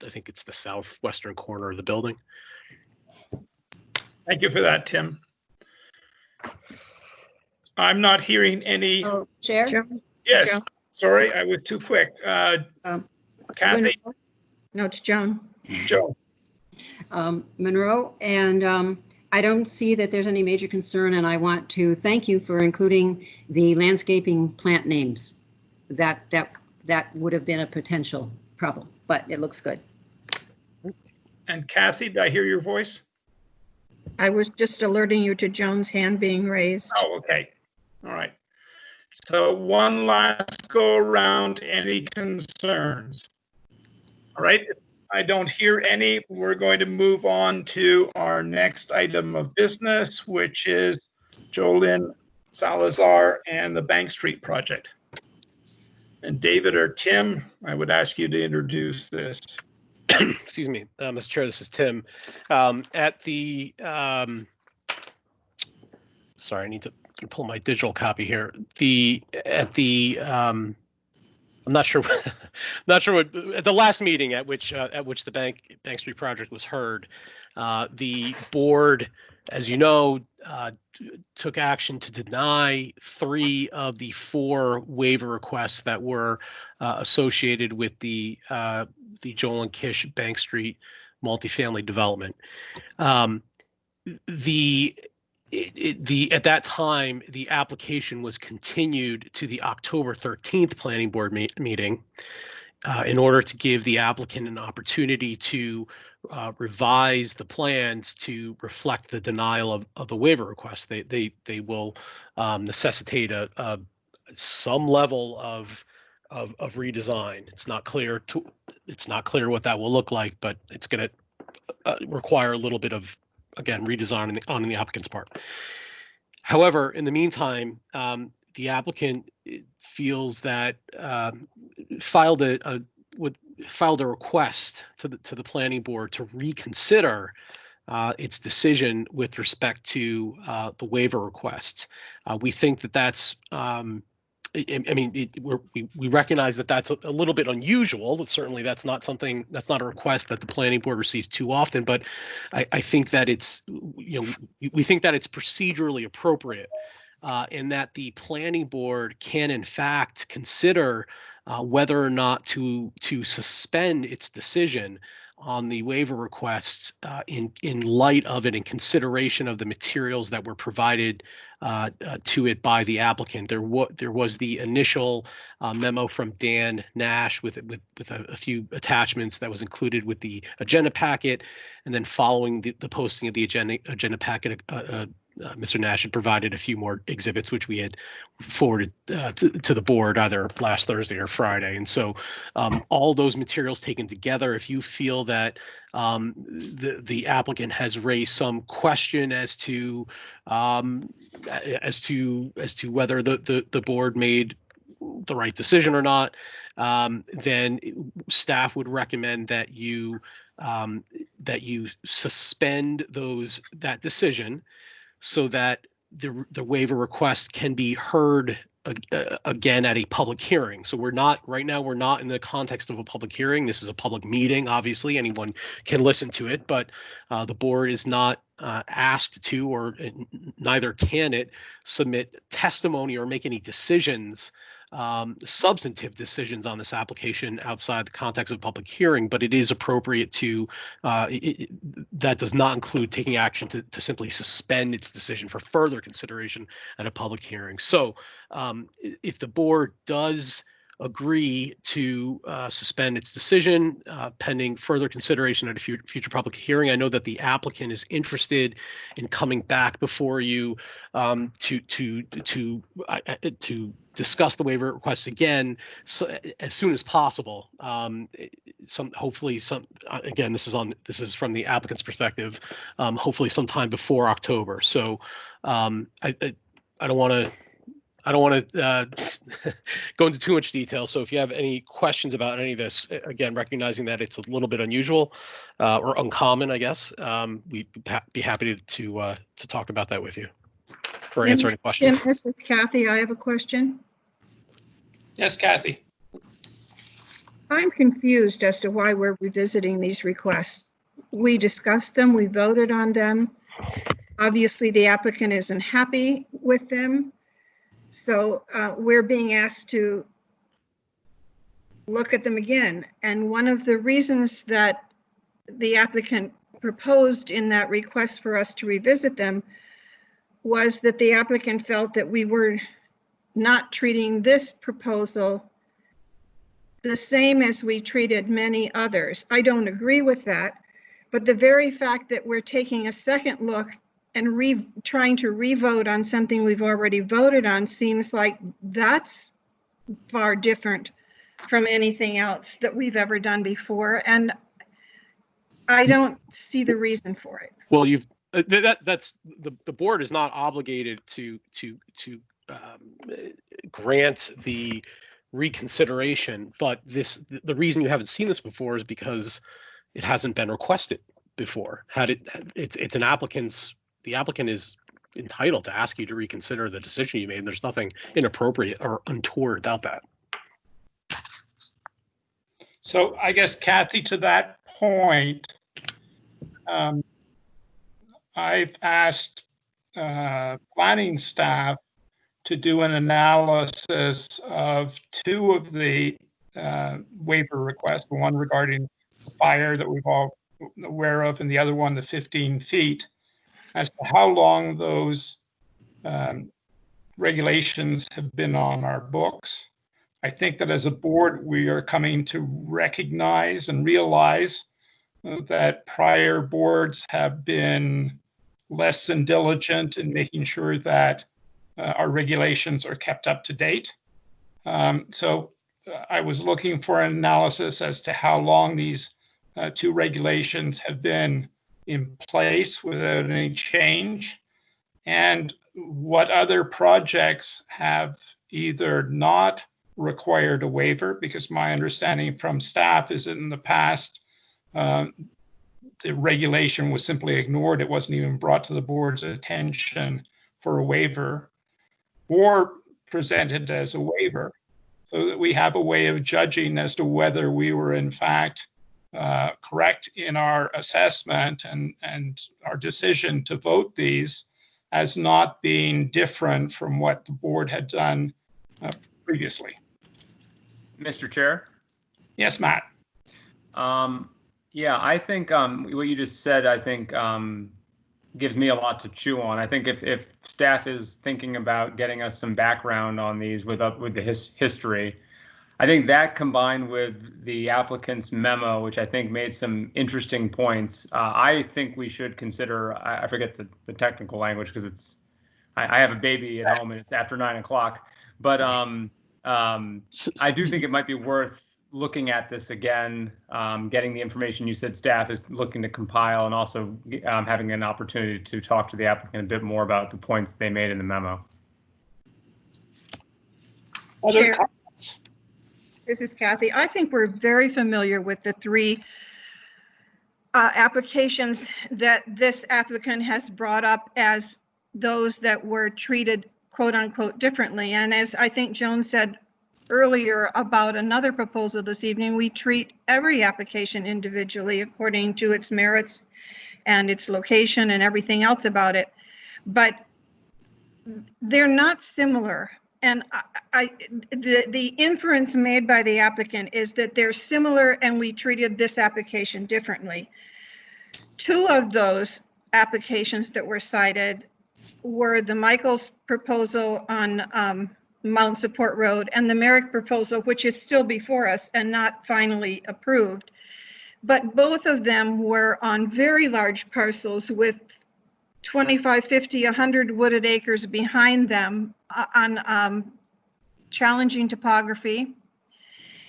I think it's the southwestern corner of the building. Thank you for that, Tim. I'm not hearing any. Oh, Chair? Yes, Joan? sorry, I was too quick. Kathy? No, it's Joan. Joe? Monroe, and I don't see that there's any major concern, and I want to thank you for including the landscaping plant names. That would have been a potential problem, but it looks good. And Kathy, did I hear your voice? I was just alerting you to Joan's hand being raised. Oh, okay. All right. So one last go around. Any concerns? All right. If I don't hear any, we're going to move on to our next item of business, which is Jolyn Salazar and the Bank Street project. And David or Tim, I would ask you to introduce this. Excuse me, Mr. Chair, this is Tim. Sorry, I need to pull my digital copy here. I'm not sure what at the last meeting at which the Bank Street project was heard, the board, as you know, took action to deny 3 of the 4 waiver requests that were associated with the Joel and Kish Bank Street multifamily development. At that time, the application was continued to the October 13th planning board meeting in order to give the applicant an opportunity to revise the plans to reflect the denial of the waiver request. They will necessitate some level of redesign. It's not clear what that will look like, but it's going to require a little bit of, again, redesign on the applicant's part. However, in the meantime, the applicant feels that filed a request to the planning board to reconsider its decision with respect to the waiver requests. We think that that's we recognize that that's a little bit unusual. Certainly, that's not a request that the planning board receives too often. But I think that it's, we think that it's procedurally appropriate, and that the planning board can in fact consider whether or not to suspend its decision on the waiver requests in light of it, in consideration of the materials that were provided to it by the applicant. There was the initial memo from Dan Nash with a few attachments that was included with the agenda packet, and then following the posting of the agenda packet, Mr. Nash had provided a few more exhibits, which we had forwarded to the board either last Thursday or Friday. And so all those materials taken together, if you feel that the applicant has raised some question as to whether the board made the right decision or not, then staff would recommend that you suspend that decision so that the waiver request can be heard again at a public hearing. So right now we're not in the context of a public hearing. This is a public meeting. Obviously, anyone can listen to it, but the board is not asked to, or neither can it, submit testimony or make any decisions, substantive decisions on this application outside the context of a public hearing. But it is appropriate to, that does not include taking action to simply suspend its decision for further consideration at a public hearing. So if the board does agree to suspend its decision pending further consideration at a future public hearing, I know that the applicant is interested in coming back before you to discuss the waiver request again, so as soon as possible. Hopefully again, this is from the applicant's perspective, hopefully sometime before October. So I don't want to go into too much detail. So if you have any questions about any of this, again, recognizing that it's a little bit unusual or uncommon, I guess, we'd be happy to talk about that with you or answer any questions. Tim, this is Kathy. I have a question. Yes, Kathy. I'm confused as to why we're revisiting these requests. We discussed them, we voted on them. Obviously, the applicant isn't happy with them. So we're being asked to look at them again. And one of the reasons that the applicant proposed in that request for us to revisit them was that the applicant felt that we were not treating this proposal the same as we treated many others. I don't agree with that, but the very fact that we're taking a second look and trying to re-vote on something we've already voted on seems like that's far different from anything else that we've ever done before, and I don't see the reason for it. Well, that's the board is not obligated to grant the reconsideration, but the reason you haven't seen this before is because it hasn't been requested before. It's an applicant's. The applicant is entitled to ask you to reconsider the decision you made, and there's nothing inappropriate or untoward about that. So I guess, Kathy, to that point, I've asked planning staff to do an analysis of two of the waiver requests, the one regarding fire that we've all aware of, and the other one, the 15 feet, as to how long those regulations have been on our books. I think that as a board, we are coming to recognize and realize that prior boards have been less than diligent in making sure that our regulations are kept up to date. So I was looking for an analysis as to how long these two regulations have been in place without any change, and what other projects have either not required a waiver, because my understanding from staff is that in the past, the regulation was simply ignored. It wasn't even brought to the board's attention for a waiver, or presented as a waiver, so that we have a way of judging as to whether we were in fact correct in our assessment and our decision to vote these as not being different from what the board had done previously. Mr. Chair? Yes, Matt. Yeah, I think what you just said, I think gives me a lot to chew on. I think if staff is thinking about getting us some background on these with the history, I think that combined with the applicant's memo, which I think made some interesting points, I think we should consider, I forget the technical language because I have a baby at home and it's after 9 o'clock, but I do think it might be worth looking at this again, getting the information you said staff is looking to compile, and also having an opportunity to talk to the applicant a bit more about the points they made in the memo. Other Chair. comments? This is Kathy. I think we're very familiar with the three applications that this applicant has brought up as those that were treated quote unquote differently. And as I think Joan said earlier about another proposal this evening, we treat every application individually according to its merits and its location and everything else about it. But they're not similar. And the inference made by the applicant is that they're similar and we treated this application differently. Two of those applications that were cited were the Michaels proposal on Mount Support Road and the Merrick proposal, which is still before us and not finally approved. But both of them were on very large parcels with 25, 50, 100 wooded acres behind them on challenging topography.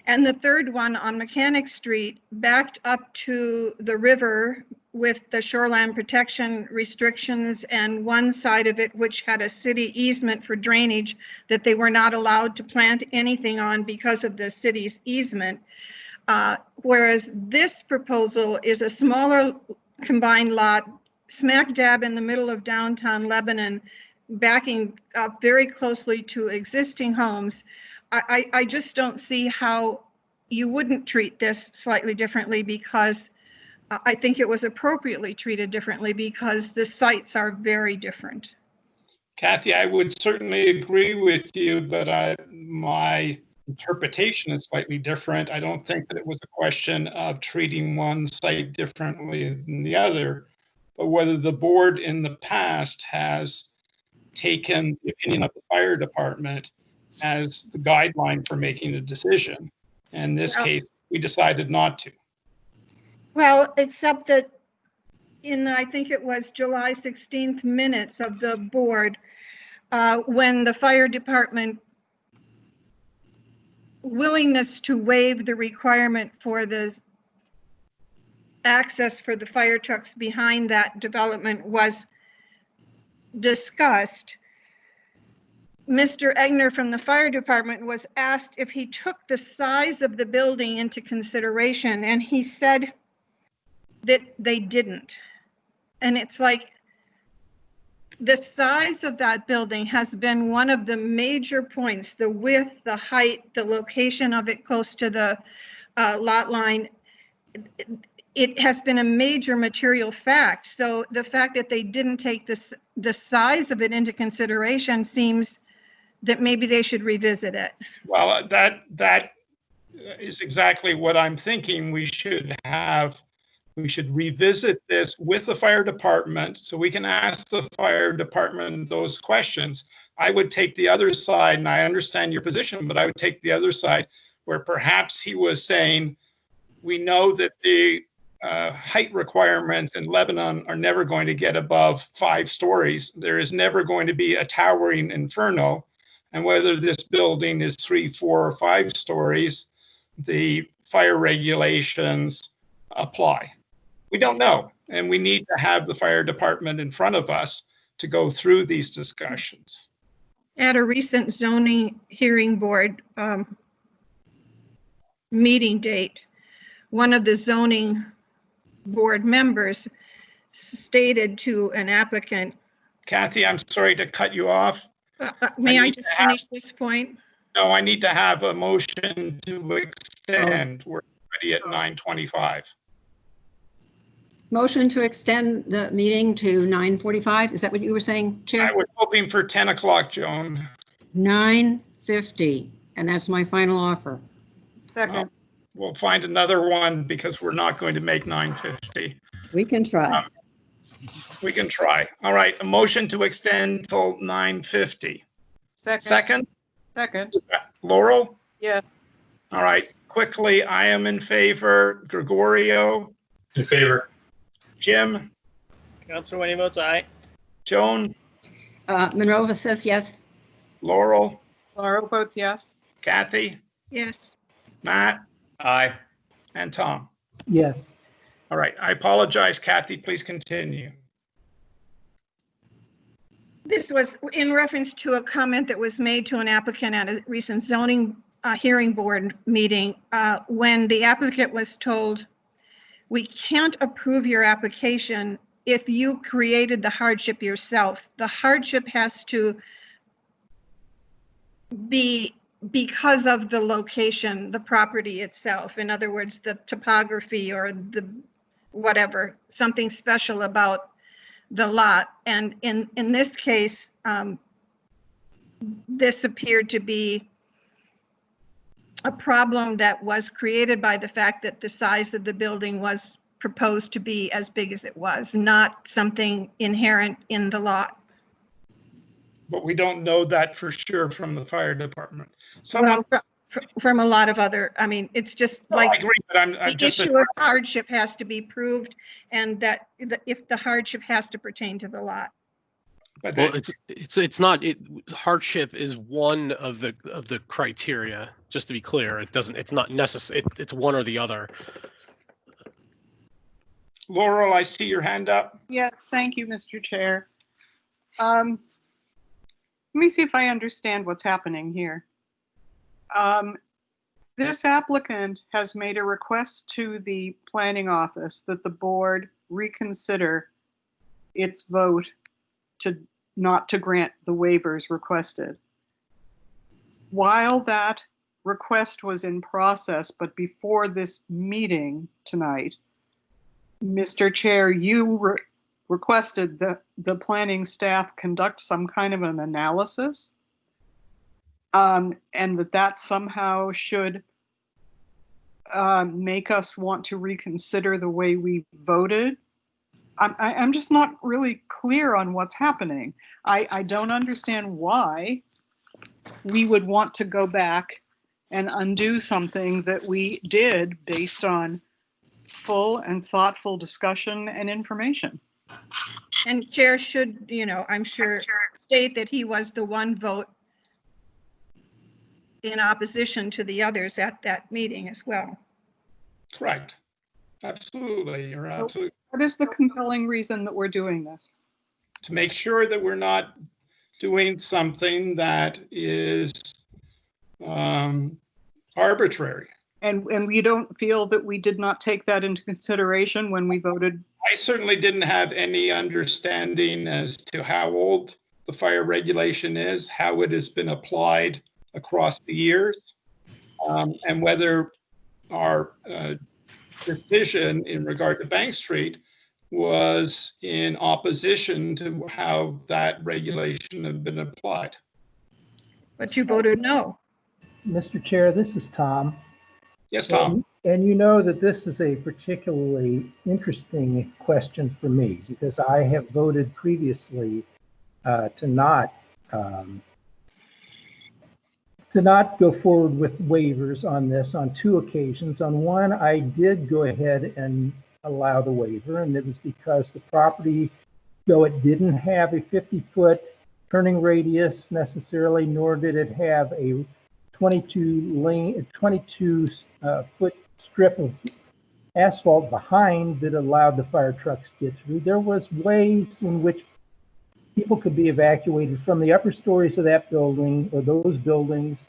And the third one on Mechanic Street backed up to the river with the shoreline protection restrictions and one side of it which had a city easement for drainage that they were not allowed to plant anything on because of the city's easement. Whereas this proposal is a smaller combined lot smack dab in the middle of downtown Lebanon, backing up very closely to existing homes. I just don't see how you wouldn't treat this slightly differently, because I think it was appropriately treated differently because the sites are very different. Kathy, I would certainly agree with you, but my interpretation is slightly different. I don't think that it was a question of treating one site differently than the other, but whether the board in the past has taken the opinion of the fire department as the guideline for making a decision. In this case, we decided not to. Well, except that in the, I think it was July 16th minutes of the board, when the fire department willingness to waive the requirement for the access for the fire trucks behind that development was discussed, Mr. Egner from the fire department was asked if he took the size of the building into consideration, and he said that they didn't. And it's like, the size of that building has been one of the major points, the width, the height, the location of it close to the lot line. It has been a major material fact. So the fact that they didn't take the size of it into consideration seems that maybe they should revisit it. Well, that is exactly what I'm thinking. We should revisit this with the fire department so we can ask the fire department those questions. I would take the other side, and I understand your position, but I would take the other side where perhaps he was saying, we know that the height requirements in Lebanon are never going to get above 5 stories. There is never going to be a towering inferno. And whether this building is 3, 4, or 5 stories, the fire regulations apply. We don't know, and we need to have the fire department in front of us to go through these discussions. At a recent zoning hearing board meeting date, one of the zoning board members stated to an applicant. Kathy, I'm sorry to cut you off. May I just finish this point? No, I need to have a motion to extend. We're already at 9:25. Motion to extend the meeting to 9:45. Is that what you were saying, Chair? I was hoping for 10 o'clock, Joan. 9:50, and that's my final offer. Second. We'll find another one because we're not going to make 9:50. We can try. We can try. All right, a motion to extend till 9:50. Second. Second. Laurel? Yes. All right, quickly, I am in favor. Gregorio? In favor. Jim? Counselor Winnie votes aye. Joan? Monroe says yes. Laurel? Laurel votes yes. Kathy? Yes. Matt? Aye. And Tom? Yes. All right, I apologize, Kathy, please continue. This was in reference to a comment that was made to an applicant at a recent zoning hearing board meeting, when the applicant was told, we can't approve your application if you created the hardship yourself. The hardship has to be because of the location, the property itself. In other words, the topography or the whatever, something special about the lot. And in this case, this appeared to be a problem that was created by the fact that the size of the building was proposed to be as big as it was, not something inherent in the lot. But we don't know that for sure from the fire department. Well, from a lot of other, I mean, it's just No, like I agree, but I'm the just issue of hardship has to be proved, and that if the hardship has to pertain to the lot. But Well, it's not, hardship is one of the criteria, just to be clear. It's not necessary. It's one or the other. Laurel, I see your hand up. Yes, thank you, Mr. Chair. Let me see if I understand what's happening here. This applicant has made a request to the planning office that the board reconsider its vote to not to grant the waivers requested. While that request was in process, but before this meeting tonight, Mr. Chair, you requested that the planning staff conduct some kind of an analysis, and that somehow should make us want to reconsider the way we voted. I'm just not really clear on what's happening. I don't understand why we would want to go back and undo something that we did based on full and thoughtful discussion and information. And Chair should, I'm sure, state that he was the one vote in opposition to the others at that meeting as well. Correct. Absolutely. You're absolutely. What is the compelling reason that we're doing this? To make sure that we're not doing something that is arbitrary. And you don't feel that we did not take that into consideration when we voted? I certainly didn't have any understanding as to how old the fire regulation is, how it has been applied across the years, and whether our decision in regard to Bank Street was in opposition to how that regulation had been applied. But you voted no. Mr. Chair, this is Tom. Yes, Tom. And you know that this is a particularly interesting question for me because I have voted previously to not go forward with waivers on this on two occasions. On one, I did go ahead and allow the waiver, and it was because the property, though it didn't have a 50-foot turning radius necessarily, nor did it have a 22-foot strip of asphalt behind that allowed the fire trucks to get through. There was ways in which people could be evacuated from the upper stories of that building or those buildings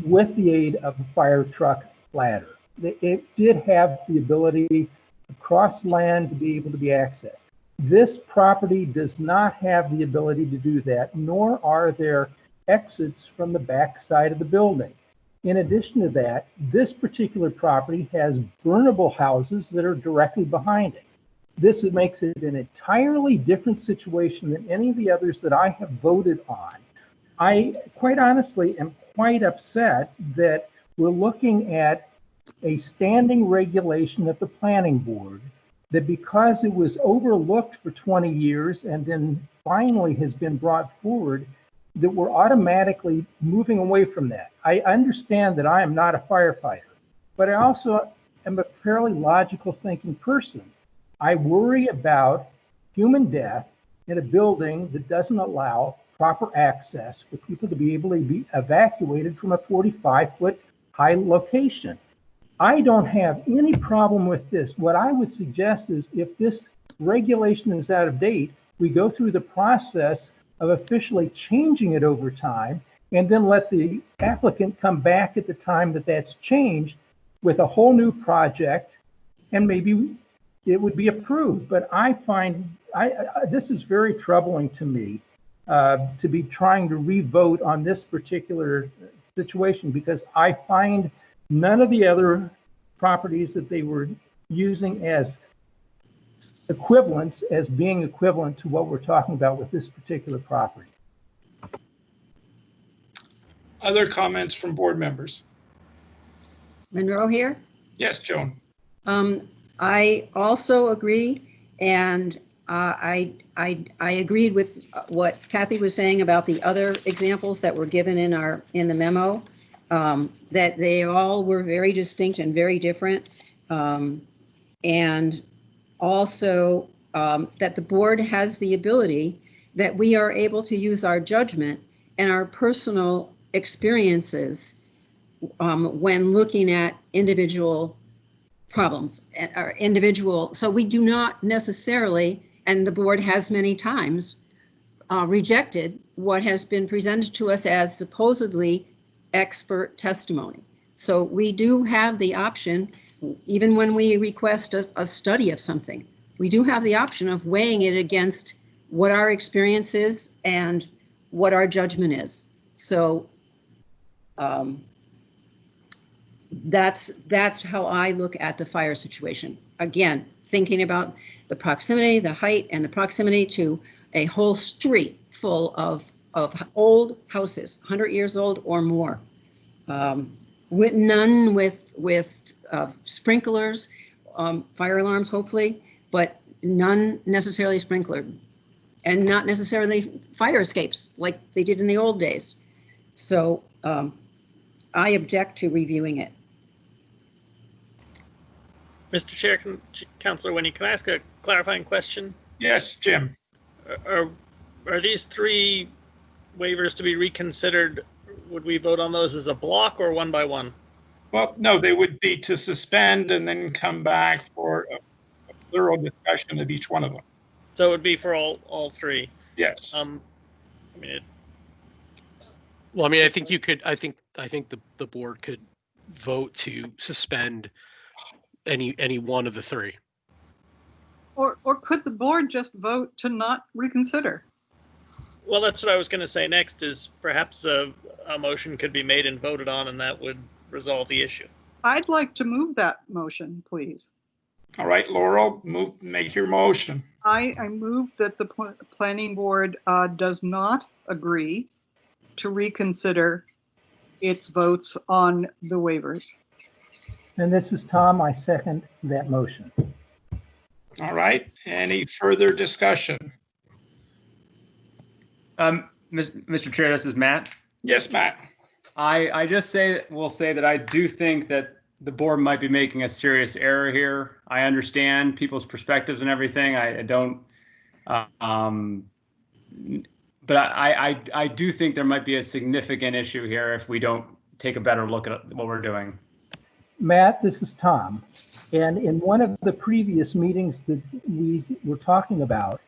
with the aid of a fire truck ladder. It did have the ability across land to be able to be accessed. This property does not have the ability to do that, nor are there exits from the back side of the building. In addition to that, this particular property has burnable houses that are directly behind it. This makes it an entirely different situation than any of the others that I have voted on. I quite honestly am quite upset that we're looking at a standing regulation at the planning board that because it was overlooked for 20 years and then finally has been brought forward, that we're automatically moving away from that. I understand that I am not a firefighter, but I also am a fairly logical thinking person. I worry about human death in a building that doesn't allow proper access for people to be able to be evacuated from a 45-foot high location. I don't have any problem with this. What I would suggest is if this regulation is out of date, we go through the process of officially changing it over time, and then let the applicant come back at the time that that's changed with a whole new project, and maybe it would be approved. But I find this is very troubling to me, to be trying to re-vote on this particular situation, because I find none of the other properties that they were using as equivalents as being equivalent to what we're talking about with this particular property. Other comments from board members? Monroe here. Yes, Joan. I also agree, and I agreed with what Kathy was saying about the other examples that were given in the memo, that they all were very distinct and very different, and also that the board has the ability that we are able to use our judgment and our personal experiences when looking at individual problems or individual. So we do not necessarily, and the board has many times rejected what has been presented to us as supposedly expert testimony. So we do have the option, even when we request a study of something, we do have the option of weighing it against what our experience is and what our judgment is. So that's how I look at the fire situation. Again, thinking about the proximity, the height, and the proximity to a whole street full of old houses, 100 years old or more, with none with sprinklers, fire alarms, hopefully, but none necessarily sprinklered, and not necessarily fire escapes like they did in the old days. So I object to reviewing it. Mr. Chair, Councilor Winnie, can I ask a clarifying question? Yes, Jim. Are these three waivers to be reconsidered? Would we vote on those as a block or one by one? Well, no, they would be to suspend and then come back for a thorough discussion of each one of them. So it would be for all three? Yes. I mean, I think you could. I think the board could vote to suspend any one of the three. Or could the board just vote to not reconsider? Well, that's what I was going to say next, is perhaps a motion could be made and voted on, and that would resolve the issue. I'd like to move that motion, please. All right, Laurel, make your motion. I move that the planning board does not agree to reconsider its votes on the waivers. And this is Tom. I second that motion. All right. Any further discussion? Mr. Chair, this is Matt. Yes, Matt. I just will say that I do think that the board might be making a serious error here. I understand people's perspectives and everything. I don't, but I do think there might be a significant issue here if we don't take a better look at what we're doing. Matt, this is Tom. And in one of the previous meetings that we were talking about,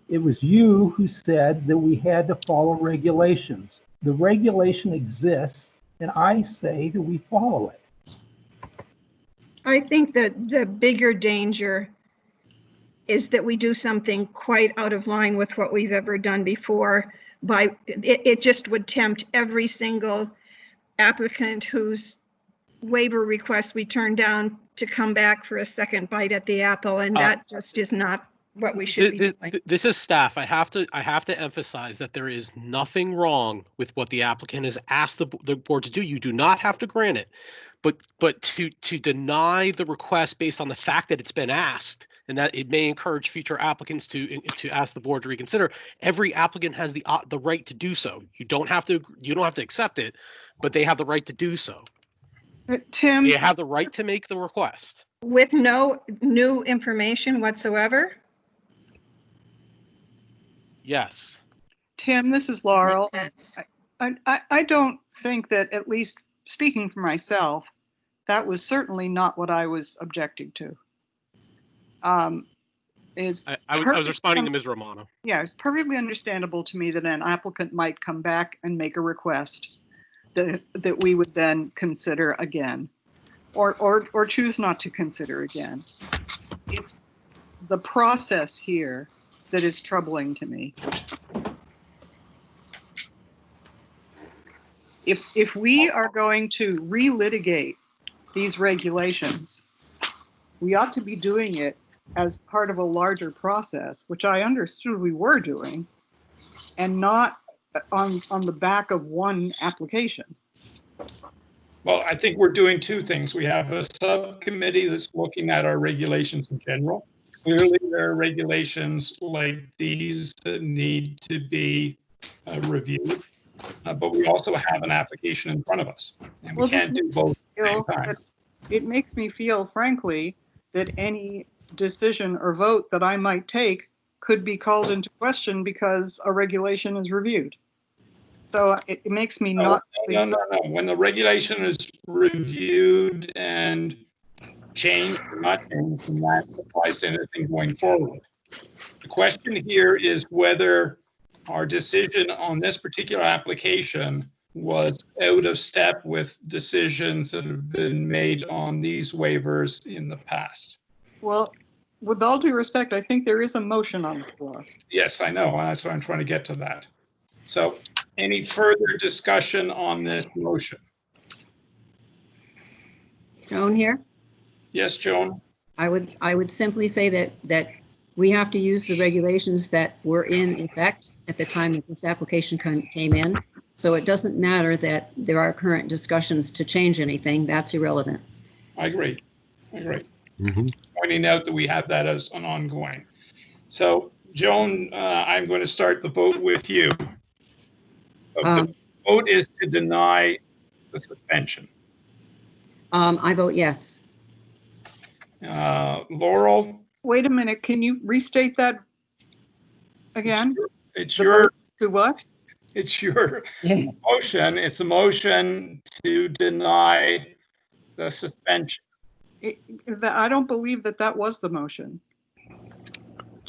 it was you who said that we had to follow regulations. The regulation exists, and I say that we follow it. I think that the bigger danger is that we do something quite out of line with what we've ever done before. It just would tempt every single applicant whose waiver request we turn down to come back for a second bite at the apple, and that just is not what we should be doing. This is staff. I have to emphasize that there is nothing wrong with what the applicant has asked the board to do. You do not have to grant it, but to deny the request based on the fact that it's been asked and that it may encourage future applicants to ask the board to reconsider. Every applicant has the right to do so. You don't have to accept it, but they have the right to do so. Tim, you have the right to make the request with no new information whatsoever. Yes. Tim, this is Laurel. I don't think that, at least speaking for myself, that was certainly not what I was objecting to. is. I was responding to Ms. Romano. Yeah, it's perfectly understandable to me that an applicant might come back and make a request that we would then consider again, or choose not to consider again. It's the process here that is troubling to me. If we are going to relitigate these regulations, we ought to be doing it as part of a larger process, which I understood we were doing, and not on the back of one application. Well, I think we're doing two things. We have a subcommittee that's looking at our regulations in general. Clearly, there are regulations like these that need to be reviewed, but we also have an application in front of us, and we can't do both at the same time. It makes me feel, frankly, that any decision or vote that I might take could be called into question because a regulation is reviewed. So it makes me not. No. When the regulation is reviewed and changed or not changed, and that applies to anything going forward. The question here is whether our decision on this particular application was out of step with decisions that have been made on these waivers in the past. Well, with all due respect, I think there is a motion on the floor. Yes, I know. That's why I'm trying to get to that. So any further discussion on this motion? Joan here? Yes, Joan? I would simply say that we have to use the regulations that were in effect at the time that this application came in. So it doesn't matter that there are current discussions to change anything. That's irrelevant. I agree. Pointing out that we have that as an ongoing. So, Joan, I'm going to start the vote with you. The vote is to deny the suspension. I vote yes. Laurel? Wait a minute. Can you restate that again? It's your. To what? It's your motion. It's a motion to deny the suspension. I don't believe that was the motion.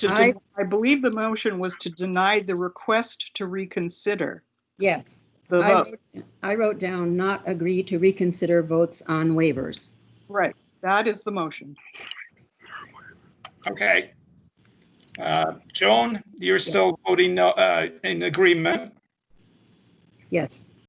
I believe the motion was to deny the request to reconsider. Yes. I wrote down not agree to reconsider votes on waivers. Right. That is the motion. Okay. Joan, you're still voting no, in agreement? Yes.